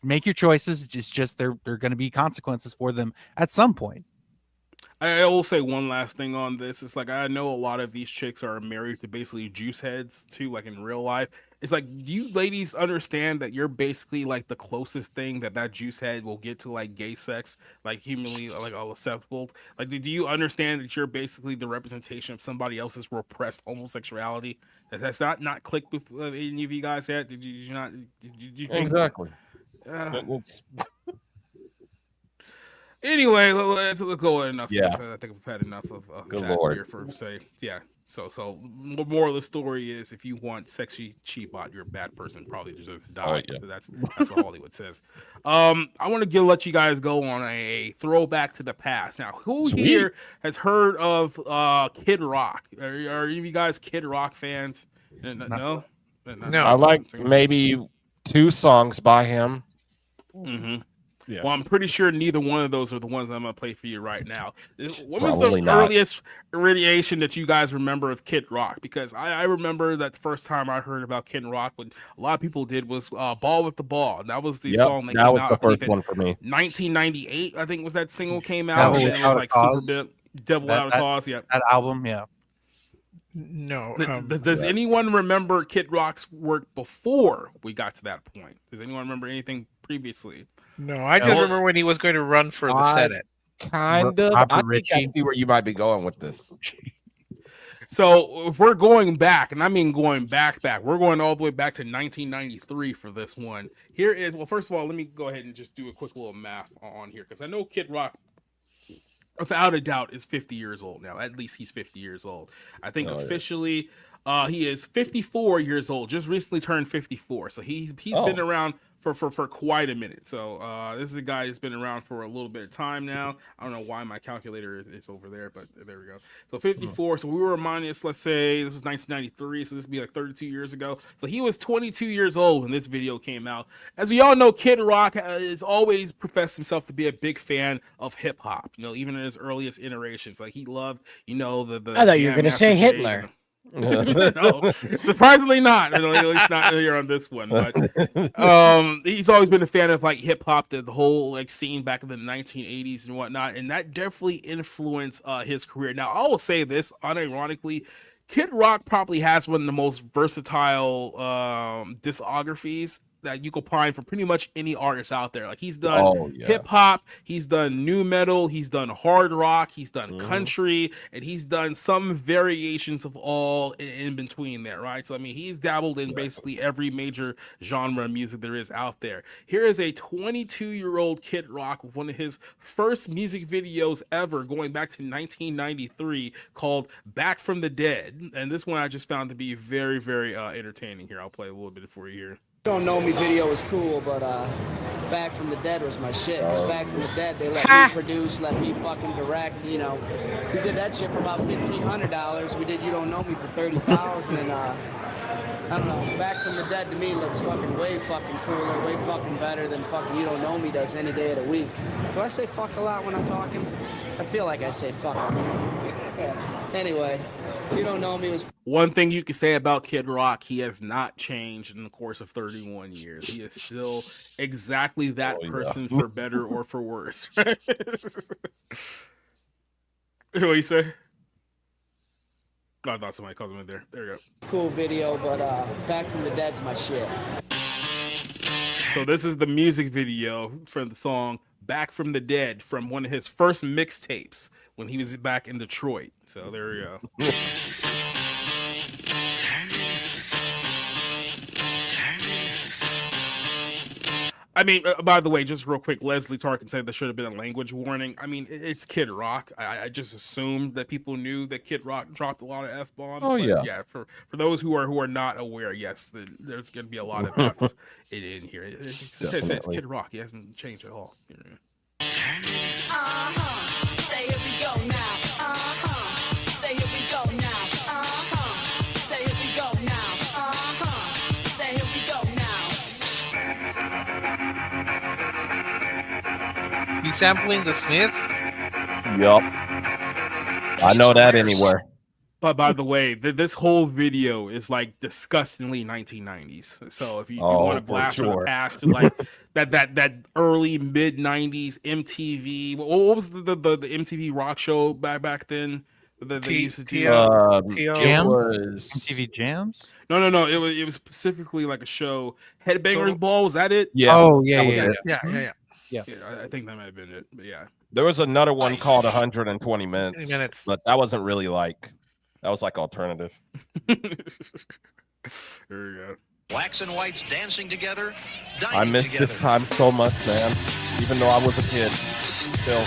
E: make your choices. It's just there are going to be consequences for them at some point.
A: I will say one last thing on this. It's like, I know a lot of these chicks are married to basically juice heads too, like in real life. It's like, do you ladies understand that you're basically like the closest thing that juice head will get to like gay sex, like humanly, like all acceptable? Like, do you understand that you're basically the representation of somebody else's repressed homosexuality? That's not clicked with any of you guys yet? Did you not? Did you think
I: exactly?
A: Anyway, let's go enough.
I: Yeah.
A: I think we've had enough of
I: Good
A: that
I: Lord.
A: here for say. Yeah. So moral of the story is, if you want sexy cheapbot, you're a bad person. Probably deserves to die.
I: yeah.
A: So that's what Hollywood says. I want to let you guys go on a throwback to the past. Now, who
I: Sweet.
A: here has heard of Kid Rock? Are you guys Kid Rock fans? No.
I: I like maybe 2 songs by him.
A: Mm-hmm.
I: Yeah.
A: Well, I'm pretty sure neither one of those are the ones that I'm going to play for you right now. What was
I: Probably
A: the
I: not.
A: earliest radiation that you guys remember of Kid Rock? Because I remember that the first time I heard about Kid Rock, what a lot of people did was Ball with the Ball. That was the song that came
I: was
A: out.
I: the first one for me.
A: 1998, I think, was that single came out. And then it was like super big. Devil Out of Cause, yeah.
E: That album, yeah.
M: No.
A: Does anyone remember Kid Rock's work before we got to that point? Does anyone remember anything previously?
M: No, I just remember when he was going to run for the Senate.
I: Kind of. I think I see where you might be going with this.
A: So if we're going back, and I mean going back, we're going all the way back to 1993 for this one. Here is, well, first of all, let me go ahead and just do a quick little math on here, because I know Kid Rock, without a doubt, is 50 years old now. At least he's 50 years old. I think officially he is 54 years old. Just recently turned 54. So he's been around for quite a minute. So this is a guy who's been around for a little bit of time now. I don't know why my calculator is over there, but there we go. So 54. So we were minus, let's say this was 1993. So this would be like 32 years ago. So he was 22 years old when this video came out. As we all know, Kid Rock has always professed himself to be a big fan of hip hop. You know, even in his earliest iterations, like he loved, you know, the
F: I thought you were going to say Hitler.
A: No, surprisingly not. At least not here on this one. But he's always been a fan of like hip hop, the whole like scene back in the 1980s and whatnot, and that definitely influenced his career. Now, I will say this unironically, Kid Rock probably has one of the most versatile discographies that you could find for pretty much any artist out there. Like he's done hip hop, he's done new metal, he's done hard rock, he's done country, and he's done some variations of all in between there, right? So I mean, he's dabbled in basically every major genre of music there is out there. Here is a 22-year-old Kid Rock with one of his first music videos ever, going back to 1993, called Back from the Dead. And this one I just found to be very, very entertaining. Here, I'll play a little bit for you here.
N: Don't Know Me video was cool, but Back from the Dead was my shit. Because Back from the Dead, they let me produce, let me fucking direct, you know. We did that shit for about $1,500. We did You Don't Know Me for $30,000, and I don't know, Back from the Dead to me looks fucking way fucking cooler, way fucking better than fucking You Don't Know Me does any day of the week. Do I say fuck a lot when I'm talking? I feel like I say fuck. Anyway, You Don't Know Me was...
A: One thing you can say about Kid Rock, he has not changed in the course of 31 years. He is still exactly that person, for better or for worse. What do you say? Oh, I thought somebody called him in there. There you go.
N: Cool video, but Back from the Dead's my shit.
A: So this is the music video for the song Back from the Dead from one of his first mixtapes when he was back in Detroit. So there we go. I mean, by the way, just real quick, Leslie Tarkin said there should have been a language warning. I mean, it's Kid Rock. I just assumed that people knew that Kid Rock dropped a lot of F-bombs.
I: Oh, yeah.
A: Yeah, for those who are not aware, yes, there's going to be a lot of F's in here. It's Kid Rock. He hasn't changed at all.
N: Say here we go now. Say here we go now. Say here we go now. Say here we go now.
M: You sampling the Smiths?
I: Yup. I know that anywhere.
A: But by the way, this whole video is like disgustingly 1990s. So if you want to blast from the past to like that early mid 90s MTV, what was the MTV rock show back then? That they used to do
E: Jams? MTV Jams?
A: No. It was specifically like a show. Headbangers Ball, was that it?
I: Yeah.
E: Oh yeah.
A: I think that might have been it. But yeah.
I: There was another one called 120 minutes, but that wasn't really like. That was like alternative.
A: There we go.
O: Blacks and whites dancing together.
I: I missed this time so much, man. Even though I was a kid. Phil.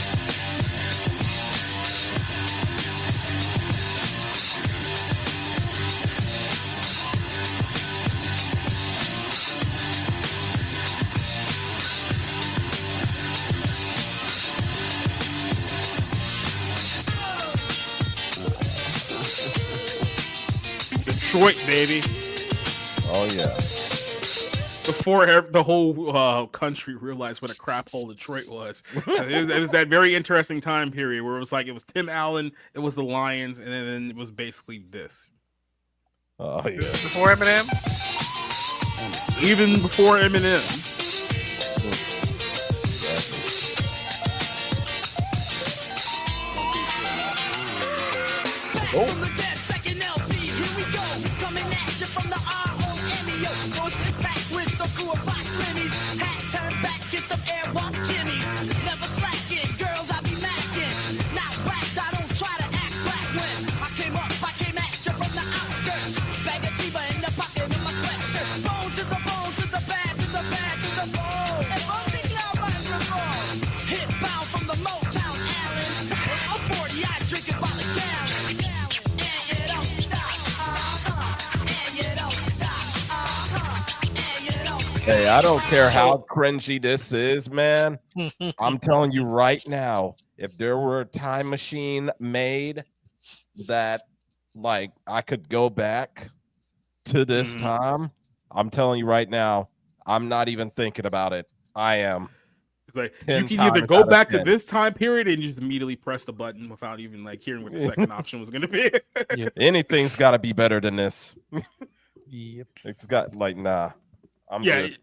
A: Detroit, baby.
I: Oh yeah.
A: Before the whole country realized what a crap hole Detroit was. So it was that very interesting time period where it was like it was Tim Allen, it was the Lions, and then it was basically this.
I: Oh yeah.
M: Before Eminem?
A: Even before Eminem.
I: Oh. Hey, I don't care how cringy this is, man. I'm telling you right now, if there were a time machine made that, like, I could go back to this time, I'm telling you right now, I'm not even thinking about it. I am.
A: It's like you can either go back to this time period and just immediately press the button without even like hearing what the second option was going to be.
I: Yep. Anything's got to be better than this.
E: Yep.
I: It's got like, nah. I'm good.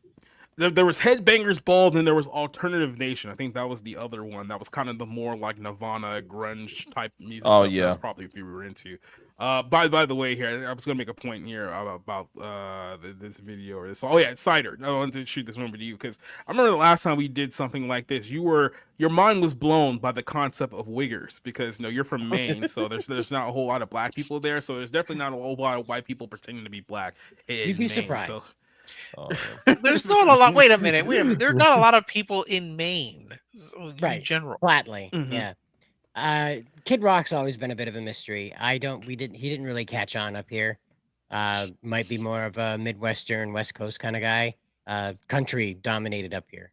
A: There was Headbangers Ball, then there was Alternative Nation. I think that was the other one. That was kind of the more like Nirvana grunge type music.
I: Oh
A: stuff.
I: yeah,
A: that's probably if you were into. By the way, here I was gonna make a point here about this video or this. Oh yeah, Cider. I wanted to shoot this one with you because I remember the last time we did something like this. Your mind was blown by the concept of wiggers because you're from Maine, so there's not a whole lot of black people there. So there's definitely not a whole lot of white people pretending to be black.
F: You'd be surprised.
A: So.
M: There's not a lot. Wait a minute. There's not a lot of people in Maine, in general.
F: Flatly, yeah. Kid Rock's always been a bit of a mystery. He didn't really catch on up here. Might be more of a Midwestern, West Coast kind of guy. Country dominated up here.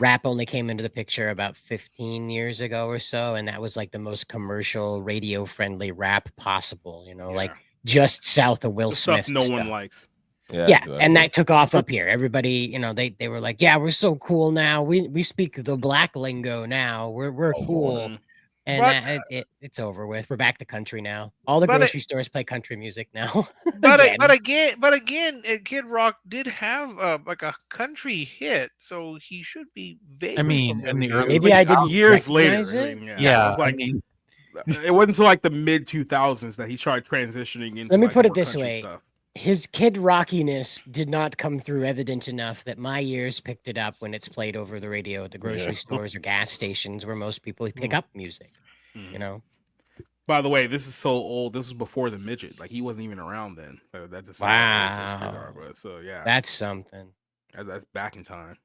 F: Rap only came into the picture about 15 years ago or so, and that was like the most commercial, radio-friendly rap possible. Like just south of Will Smith.
A: Stuff no one likes.
F: Yeah, exactly. And that took off up here. Everybody, they were like, "Yeah, we're so cool now. We speak the black lingo now. We're cool." And it's over with. We're back to country now. All the grocery stores play country music now.
M: But again, Kid Rock did have like a country hit, so he should be.
E: In the early
F: maybe I did
A: years later. It wasn't until like the mid 2000s that he started transitioning into.
F: Let me put it this way. Stuff. His kid rockiness did not come through evident enough that my ears picked it up when it's played over the radio at the grocery stores or gas stations where most people pick up music,
A: By the way, this is so old. This was before the midget. Like he wasn't even around then. That's just
F: wow.
A: So yeah,
F: that's something.
A: That's back in time.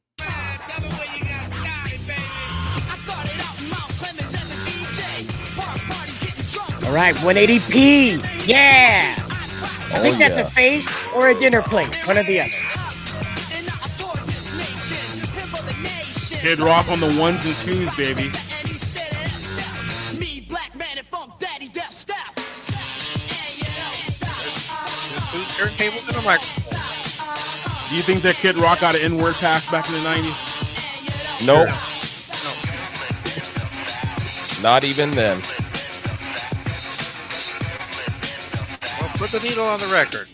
F: All right, 180p. Yeah. I think that's a face or a dinner plate, one or the other.
A: Kid Rock on the ones and twos, baby.
M: Turntables and a microphone.
A: Do you think that Kid Rock got an N-word pass back in the 90s?
I: Nope. Not even then.
M: Put the needle on the record.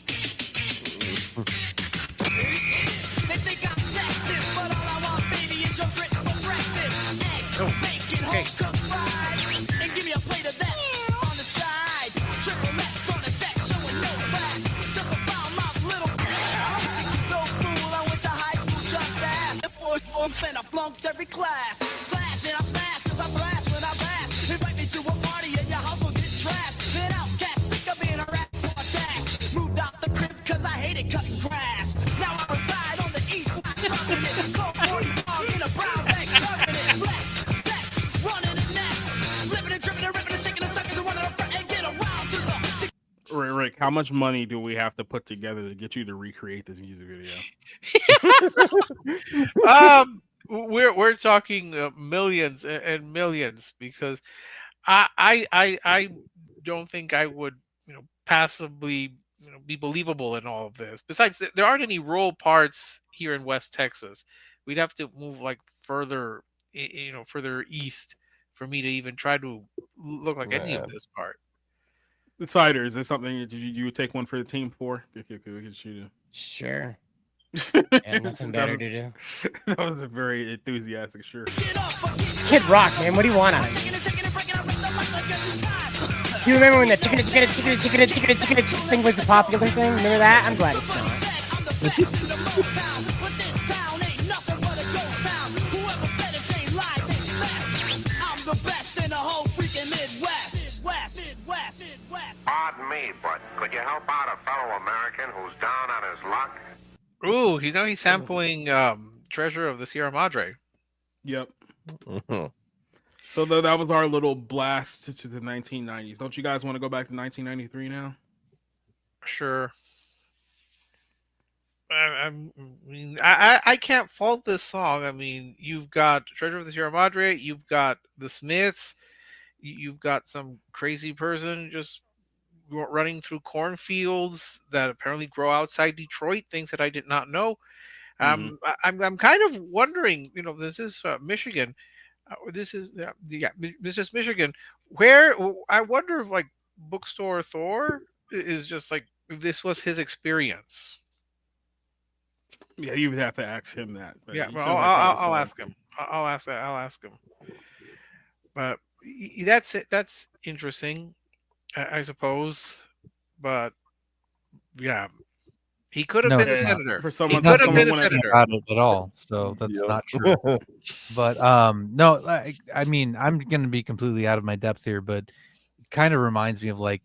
N: I flunked every class. Slash and I smash cause I thrash when I bash. Invite me to a party and your house will get trashed. Then outcast, sick of being harassed, so I dashed. Moved out the crib cause I hated cutting grass. Now I reside on the east side, rocking it. Cold 40 dog in a brown bag, serving it. Flex, sex,
A: Nick, how much money do we have to put together to get you to recreate this music video?
M: We're talking millions and millions, because I don't think I would passively be believable in all of this. Besides, there aren't any rural parts here in West Texas. We'd have to move like further further east for me to even try to look like any of this part.
A: The cider, is this something you would take one for the team for?
F: Sure. Yeah, nothing better to do.
A: That was a very enthusiastic sure.
F: Kid Rock, man. What do you want out of me? Do you remember when the chicken thing was the popular thing? Remember that? I'm glad it's not.
O: Pardon me, but could you help out a fellow American who's down on his luck?
M: Ooh, he's sampling Treasure of the Sierra Madre.
A: Yep. So that was our little blast to the 1990s. Don't you guys want to go back to 1993 now?
M: Sure. I can't fault this song. I mean, you've got Treasure of the Sierra Madre, you've got the Smiths, you've got some crazy person just running through cornfields that apparently grow outside Detroit, things that I did not know. I'm kind of wondering, this is Michigan. This is Michigan. Where I wonder if like Bookstore Thor is just like if this was his experience.
A: Yeah, you would have to ask him that.
M: Yeah, well, I'll ask him. I'll ask him. But that's it. That's interesting, I suppose. But yeah, he could have been a senator.
A: For someone,
M: he could have been a senator
E: about it at all. So that's not true. But no, I mean, I'm gonna be completely out of my depth here, but it kind of reminds me of like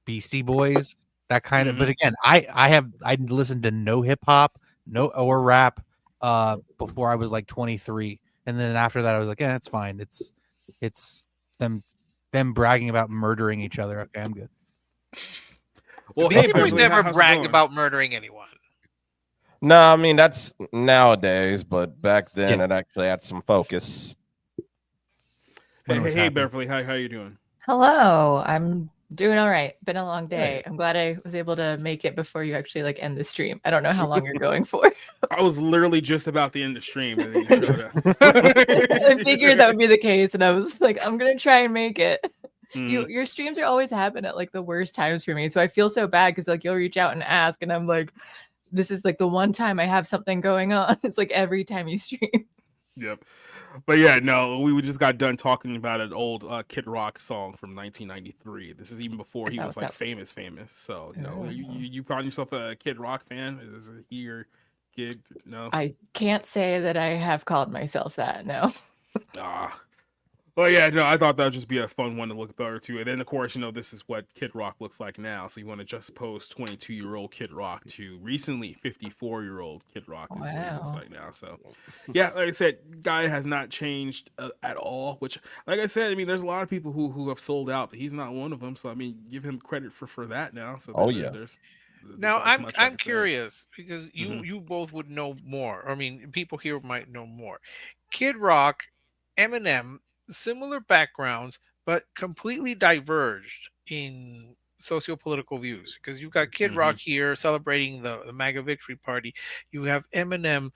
E: Beastie Boys, that kind of. But again, I listened to no hip hop, or rap before I was like 23, and then after that I was like, yeah, it's fine. It's them bragging about murdering each other. Okay, I'm good.
M: Well, Beastie Boys never bragged about murdering anyone.
I: No, I mean that's nowadays, but back then it actually had some focus.
A: Hey Beverly, how you doing?
P: Hello, I'm doing all right. Been a long day. I'm glad I was able to make it before you actually like end the stream. I don't know how long you're going for.
A: I was literally just about to end the stream and then you showed up.
P: I figured that would be the case, and I was like, I'm gonna try and make it. Your streams are always happen at like the worst times for me, so I feel so bad because like you'll reach out and ask, and I'm like, this is like the one time I have something going on. It's like every time you stream.
A: Yep. But yeah, no, we just got done talking about an old Kid Rock song from 1993. This is even before he was like famous. So you found yourself a Kid Rock fan? Is he your kid? No,
P: I can't say that I have called myself that. No.
A: Well, yeah, no, I thought that would just be a fun one to look better to. And then, of course, this is what Kid Rock looks like now. So you want to juxtapose 22-year-old Kid Rock to recently 54-year-old Kid Rock. Is what he looks like now. So, yeah, like I said, guy has not changed at all. Which, like I said, I mean, there's a lot of people who have sold out, but he's not one of them. So, I mean, give him credit for that now. So, there's
M: now I'm curious because you both would know more. I mean, people here might know more. Kid Rock, Eminem. Similar backgrounds, but completely diverged in socio-political views. Because you've got Kid Rock here celebrating the MAGA victory party. You have Eminem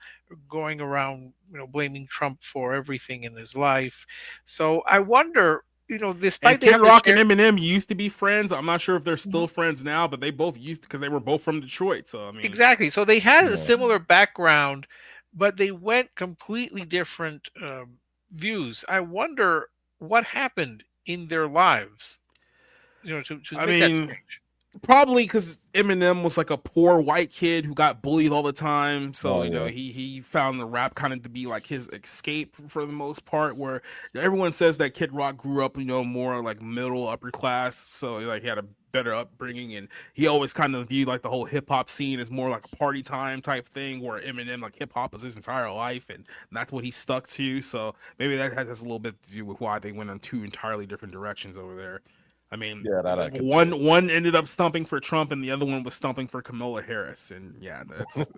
M: going around, blaming Trump for everything in his life. So I wonder, despite
A: Kid Rock and Eminem used to be friends. I'm not sure if they're still friends now, but they both used to, because they were both from Detroit. So I mean,
M: exactly. So they had a similar background, but they went completely different views. I wonder what happened in their lives, to make that strange.
A: Probably because Eminem was like a poor white kid who got bullied all the time. So, he found the rap kind of to be like his escape for the most part, where everyone says that Kid Rock grew up, more like middle upper class. So like he had a better upbringing, and he always kind of viewed like the whole hip hop scene as more like a party time type thing, where Eminem, like hip hop was his entire life, and that's what he stuck to. So maybe that has a little bit to do with why they went on two entirely different directions over there. I mean,
I: Yeah, that I
A: like
I: could
A: one ended up stumping for Trump, and the other one was stumping for Kamala Harris. And yeah, that's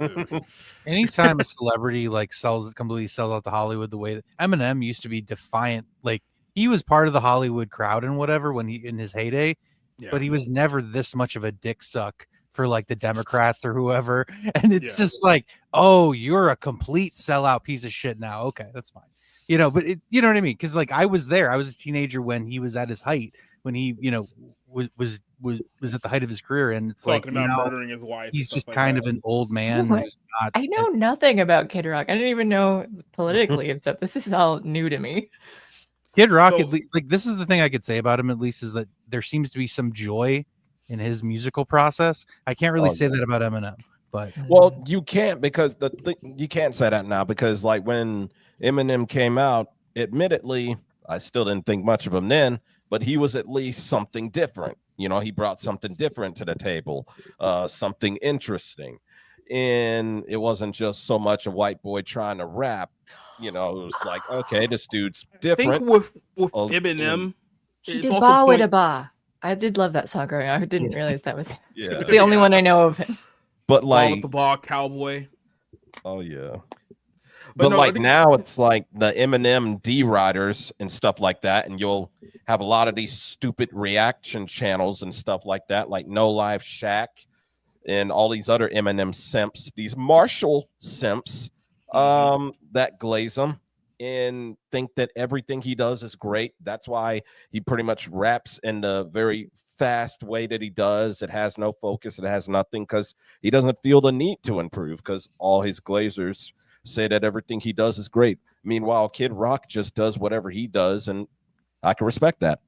E: Anytime a celebrity like completely sells out to Hollywood the way that Eminem used to be defiant, like he was part of the Hollywood crowd and whatever when he in his heyday,
A: yeah.
E: but he was never this much of a dick suck for like the Democrats or whoever. And it's just like, oh, you're a complete sellout piece of shit now. Okay, that's fine. You know, but you know what I mean? Because like I was there, I was a teenager when he was at his height, when he, you know, was at the height of his career, and it's
A: talking
E: like
A: about
E: now
A: murdering his wife.
E: he's
A: and
E: just
A: stuff
E: kind
A: like
E: of an old man.
P: What?
E: Who's not,
P: I know nothing about Kid Rock. I didn't even know politically and stuff. This is all new to me.
E: Kid Rock,
A: So-
E: like this is the thing I could say about him at least, is that there seems to be some joy in his musical process. I can't really say that about Eminem, but
I: well, you can't, because you can't say that now, because like when Eminem came out, admittedly, I still didn't think much of him then, but he was at least something different. You know, he brought something different to the table, something interesting, and it wasn't just so much a white boy trying to rap. You know, it was like, okay, this dude's
A: I
I: different.
A: think with Eminem,
P: He
A: it's
P: did
A: also
P: Ba with
A: point-
P: a Ba. I did love that song growing up. I didn't realize that was
I: Yeah.
P: it's the only one I know of him.
I: But
A: Ball
I: like,
A: with the ball, cowboy.
I: oh yeah.
A: But
I: But
A: no, I
I: like
A: think-
I: now it's like the Eminem D-Riders and stuff like that, and you'll have a lot of these stupid reaction channels and stuff like that, like No Life Shack and all these other Eminem simps, these Marshall simps, that glaze him and think that everything he does is great. That's why he pretty much raps in the very fast way that he does. It has no focus. It has nothing, because he doesn't feel the need to improve, because all his glazers say that everything he does is great. Meanwhile, Kid Rock just does whatever he does, and I can respect that.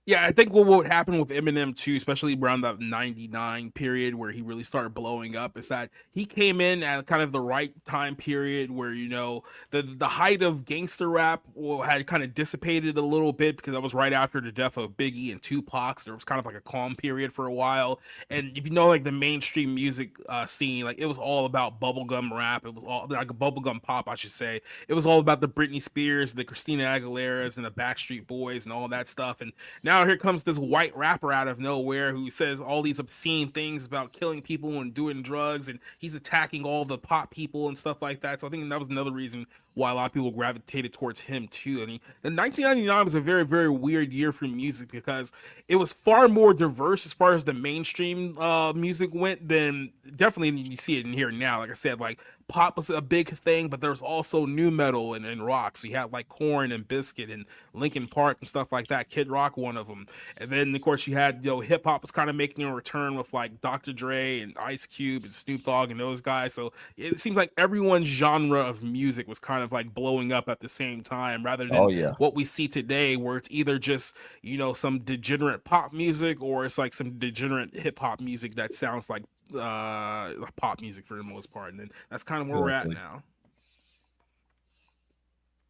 A: Yeah, I think what happened with Eminem too, especially around that 99 period where he really started blowing up, is that he came in at kind of the right time period where, you know, the height of gangster rap had kind of dissipated a little bit, because that was right after the death of Biggie and Tupac. So there was kind of like a calm period for a while. And if you know, like the mainstream music scene, like it was all about bubblegum rap. It was all like a bubblegum pop, I should say. It was all about the Britney Spears, the Christina Aguileras, and the Backstreet Boys and all that stuff. And now here comes this white rapper out of nowhere who says all these obscene things about killing people and doing drugs, and he's attacking all the pop people and stuff like that. So I think that was another reason why a lot of people gravitated towards him too. I mean, the 1999 was a very, very weird year for music, because it was far more diverse as far as the mainstream music went than definitely you see it in here now. Like I said, like pop was a big thing, but there was also new metal and rock. So you had like Korn and Biscuit and Linkin Park and stuff like that. Kid Rock, one of them. And then of course you had, you know, hip hop was kind of making a return with like Dr. Dre and Ice Cube and Snoop Dogg and those guys. So it seems like everyone's genre of music was kind of like blowing up at the same time, rather than what we see today, where it's either just, you know, some degenerate pop music, or it's like some degenerate hip hop music that sounds like pop music for the most part. And then that's kind of where we're at now.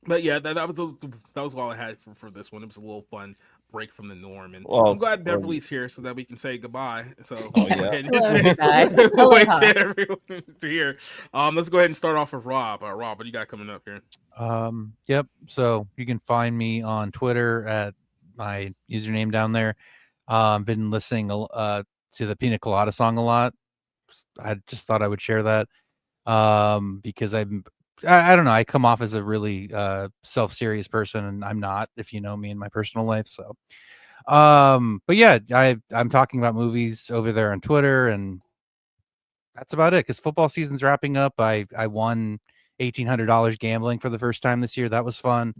A: But yeah, that was all I had for this one. It was a little fun break from the norm, and I'm glad Beverly's here so that we can say goodbye. So
I: Oh,
A: go
I: yeah.
A: ahead and
P: Hello,
A: say-
P: everybody.
A: wait
P: Hello.
A: to everyone to hear. Let's go ahead and start off with Rob. Rob, what do you got coming up here?
E: Yep. So you can find me on Twitter at my username down there. Been listening to the Pina Colada song a lot. I just thought I would share that because I don't know. I come off as a really self-serious person, and I'm not, if you know me in my personal life. So, but yeah, I'm talking about movies over there on Twitter, and that's about it. Because football season's wrapping up. I won $1,800 gambling for the first time this year. That was fun.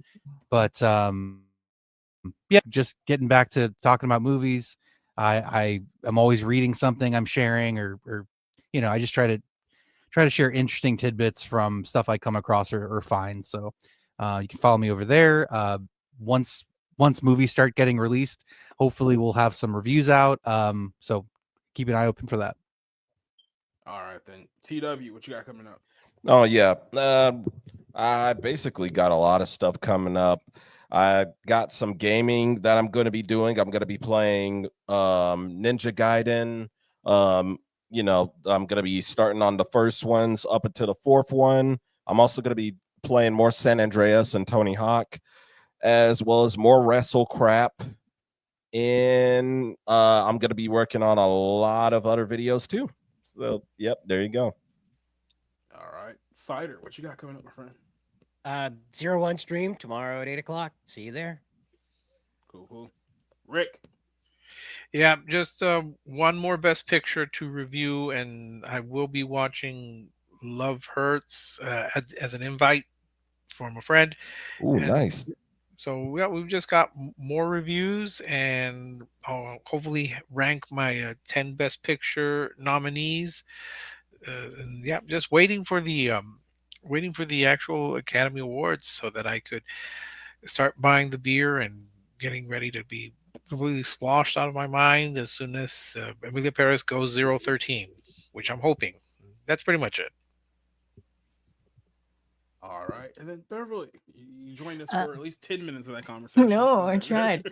E: But yeah, just getting back to talking about movies. I am always reading something I'm sharing, or you know, I just try to share interesting tidbits from stuff I come across or find. So you can follow me over there. Once movies start getting released, hopefully we'll have some reviews out. So keep an eye open for that.
A: All right, then. TW, what you got coming up?
I: Oh yeah, I basically got a lot of stuff coming up. I got some gaming that I'm going to be doing. I'm going to be playing Ninja Gaiden. You know, I'm going to be starting on the first ones up until the fourth one. I'm also going to be playing more San Andreas and Tony Hawk, as well as more Wrestle Crap. And I'm going to be working on a lot of other videos too. So, yep, there you go.
A: All right. Cider, what you got coming up, my friend?
F: 01 stream tomorrow at 8 o'clock. See you there.
A: Cool. Rick.
M: Yeah, just one more Best Picture to review, and I will be watching Love Hurts as an invite from a friend.
I: Ooh, nice.
M: So we've just got more reviews, and I'll hopefully rank my 10 Best Picture nominees. And yeah, just waiting for the actual Academy Awards so that I could start buying the beer and getting ready to be completely sloshed out of my mind as soon as Emilia Paris goes 0-13, which I'm hoping. That's pretty much it.
A: All right. And then Beverly, you joined us for at least 10 minutes of that conversation.
P: No, I tried.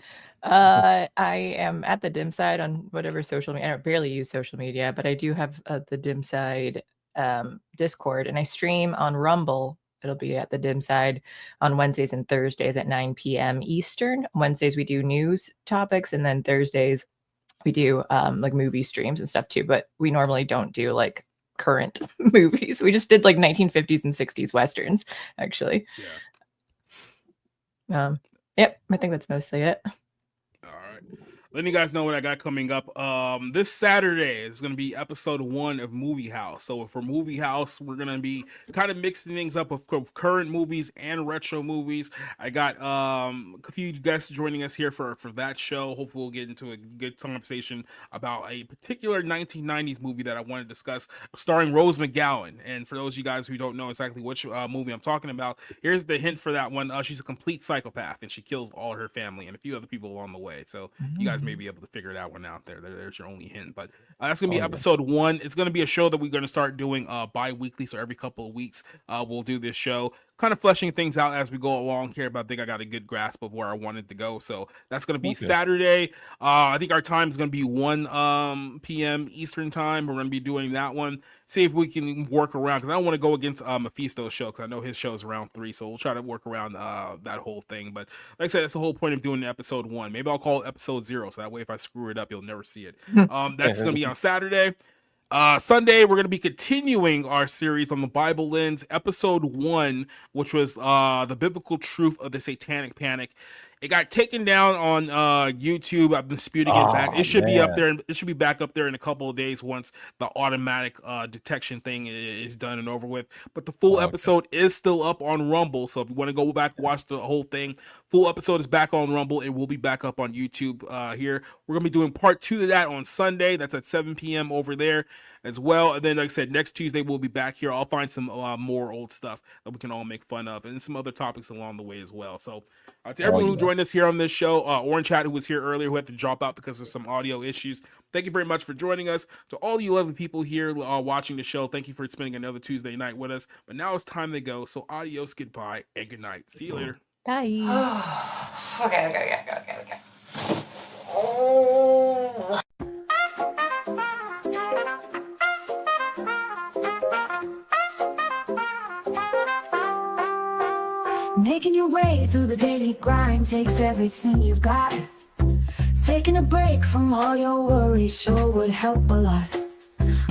P: I am at the dim side on whatever social media. I barely use social media, but I do have the dim side Discord, and I stream on Rumble. It'll be at the dim side on Wednesdays and Thursdays at 9 p.m. Eastern. Wednesdays we do news topics, and then Thursdays we do like movie streams and stuff too. But we normally don't do like current movies. We just did like 1950s and 60s westerns, actually. Yep, I think that's mostly it.
A: Letting you guys know what I got coming up. This Saturday is going to be episode 1 of Movie House. So for Movie House, we're going to be kind of mixing things up with current movies and retro movies. I got a few guests joining us here for that show. Hopefully we'll get into a good conversation about a particular 1990s movie that I want to discuss, starring Rose McGowan. And for those of you guys who don't know exactly which movie I'm talking about, here's the hint for that one. She's a complete psychopath, and she kills all her family and a few other people along the way. So you guys may be able to figure that one out there. There's your only hint. But that's going to be episode 1. It's going to be a show that we're going to start doing bi-weekly. So every couple of weeks, we'll do this show, kind of fleshing things out as we go along here. But I think I got a good grasp of where I wanted to go. So that's going to be Saturday. I think our time is going to be 1 p.m. Eastern time. We're going to be doing that one. See if we can work around, because I don't want to go against Mephisto's show, because I know his show is around 3, so we'll try to work around that whole thing. But like I said, that's the whole point of doing episode 1. Maybe I'll call it episode 0, so that way if I screw it up, you'll never see it. That's going to be on Saturday. Sunday, we're going to be continuing our series on the Bible Lens, episode 1, which was the biblical truth of the Satanic Panic. It got taken down on YouTube. I've been disputing it back. It should be up there. It should be back up there in a couple of days once the automatic detection thing is done and over with. But the full episode is still up on Rumble. So if you want to go back, watch the whole thing, full episode is back on Rumble. It will be back up on YouTube here. We're going to be doing part 2 of that on Sunday. That's at 7 p.m. over there as well. And then, like I said, next Tuesday we'll be back here. I'll find some more old stuff that we can all make fun of, and some other topics along the way as well. So to everyone who joined us here on this show, Orange Hat, who was here earlier, who had to drop out because of some audio issues, thank you very much for joining us. To all you lovely people here watching the show, thank you for spending another Tuesday night with us. But now it's time to go. So adios, goodbye, and good night. See you later.
P: Bye.
Q: Okay. Oh.
R: Making your way through the daily grind takes everything you've got. Taking a break from all your worries sure would help a lot.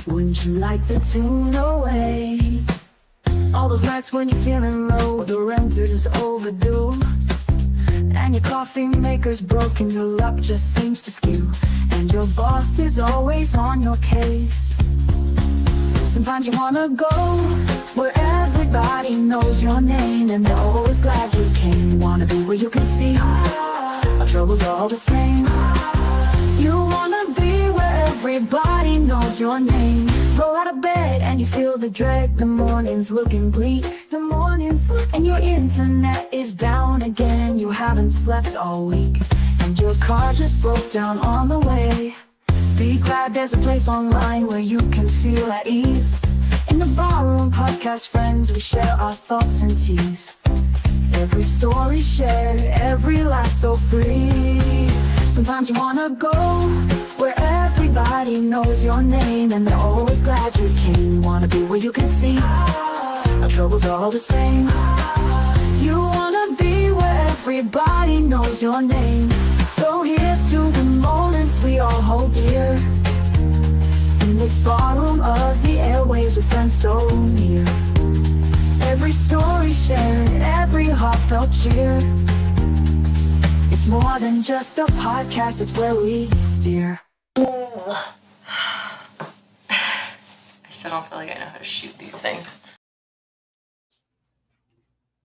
R: Wouldn't you like to tune away? All those nights when you're feeling low, the rent is overdue, and your coffee maker's broken, your luck just seems to skew, and your boss is always on your case. Sometimes you wanna go where everybody knows your name, and they're always glad you came. Wanna be where you can see our troubles all the same. You wanna be where everybody knows your name. Roll out of bed and you feel the dread. The morning's looking bleak, and your internet is down again. You haven't slept all week, and your car just broke down on the way. Be glad there's a place online where you can feel at ease. In the barroom, podcast friends, we share our thoughts and tease. Every story shared, every laugh so free. Sometimes you wanna go where everybody knows your name, and they're always glad you came. Wanna be where you can see our troubles are all the same. You wanna be where everybody knows your name. So here's to the we all hold dear. In this ballroom of the airwaves with friends so near. Every story shared, every heartfelt cheer. It's more than just a podcast, it's where we steer.
Q: I still don't feel like I know how to shoot these things.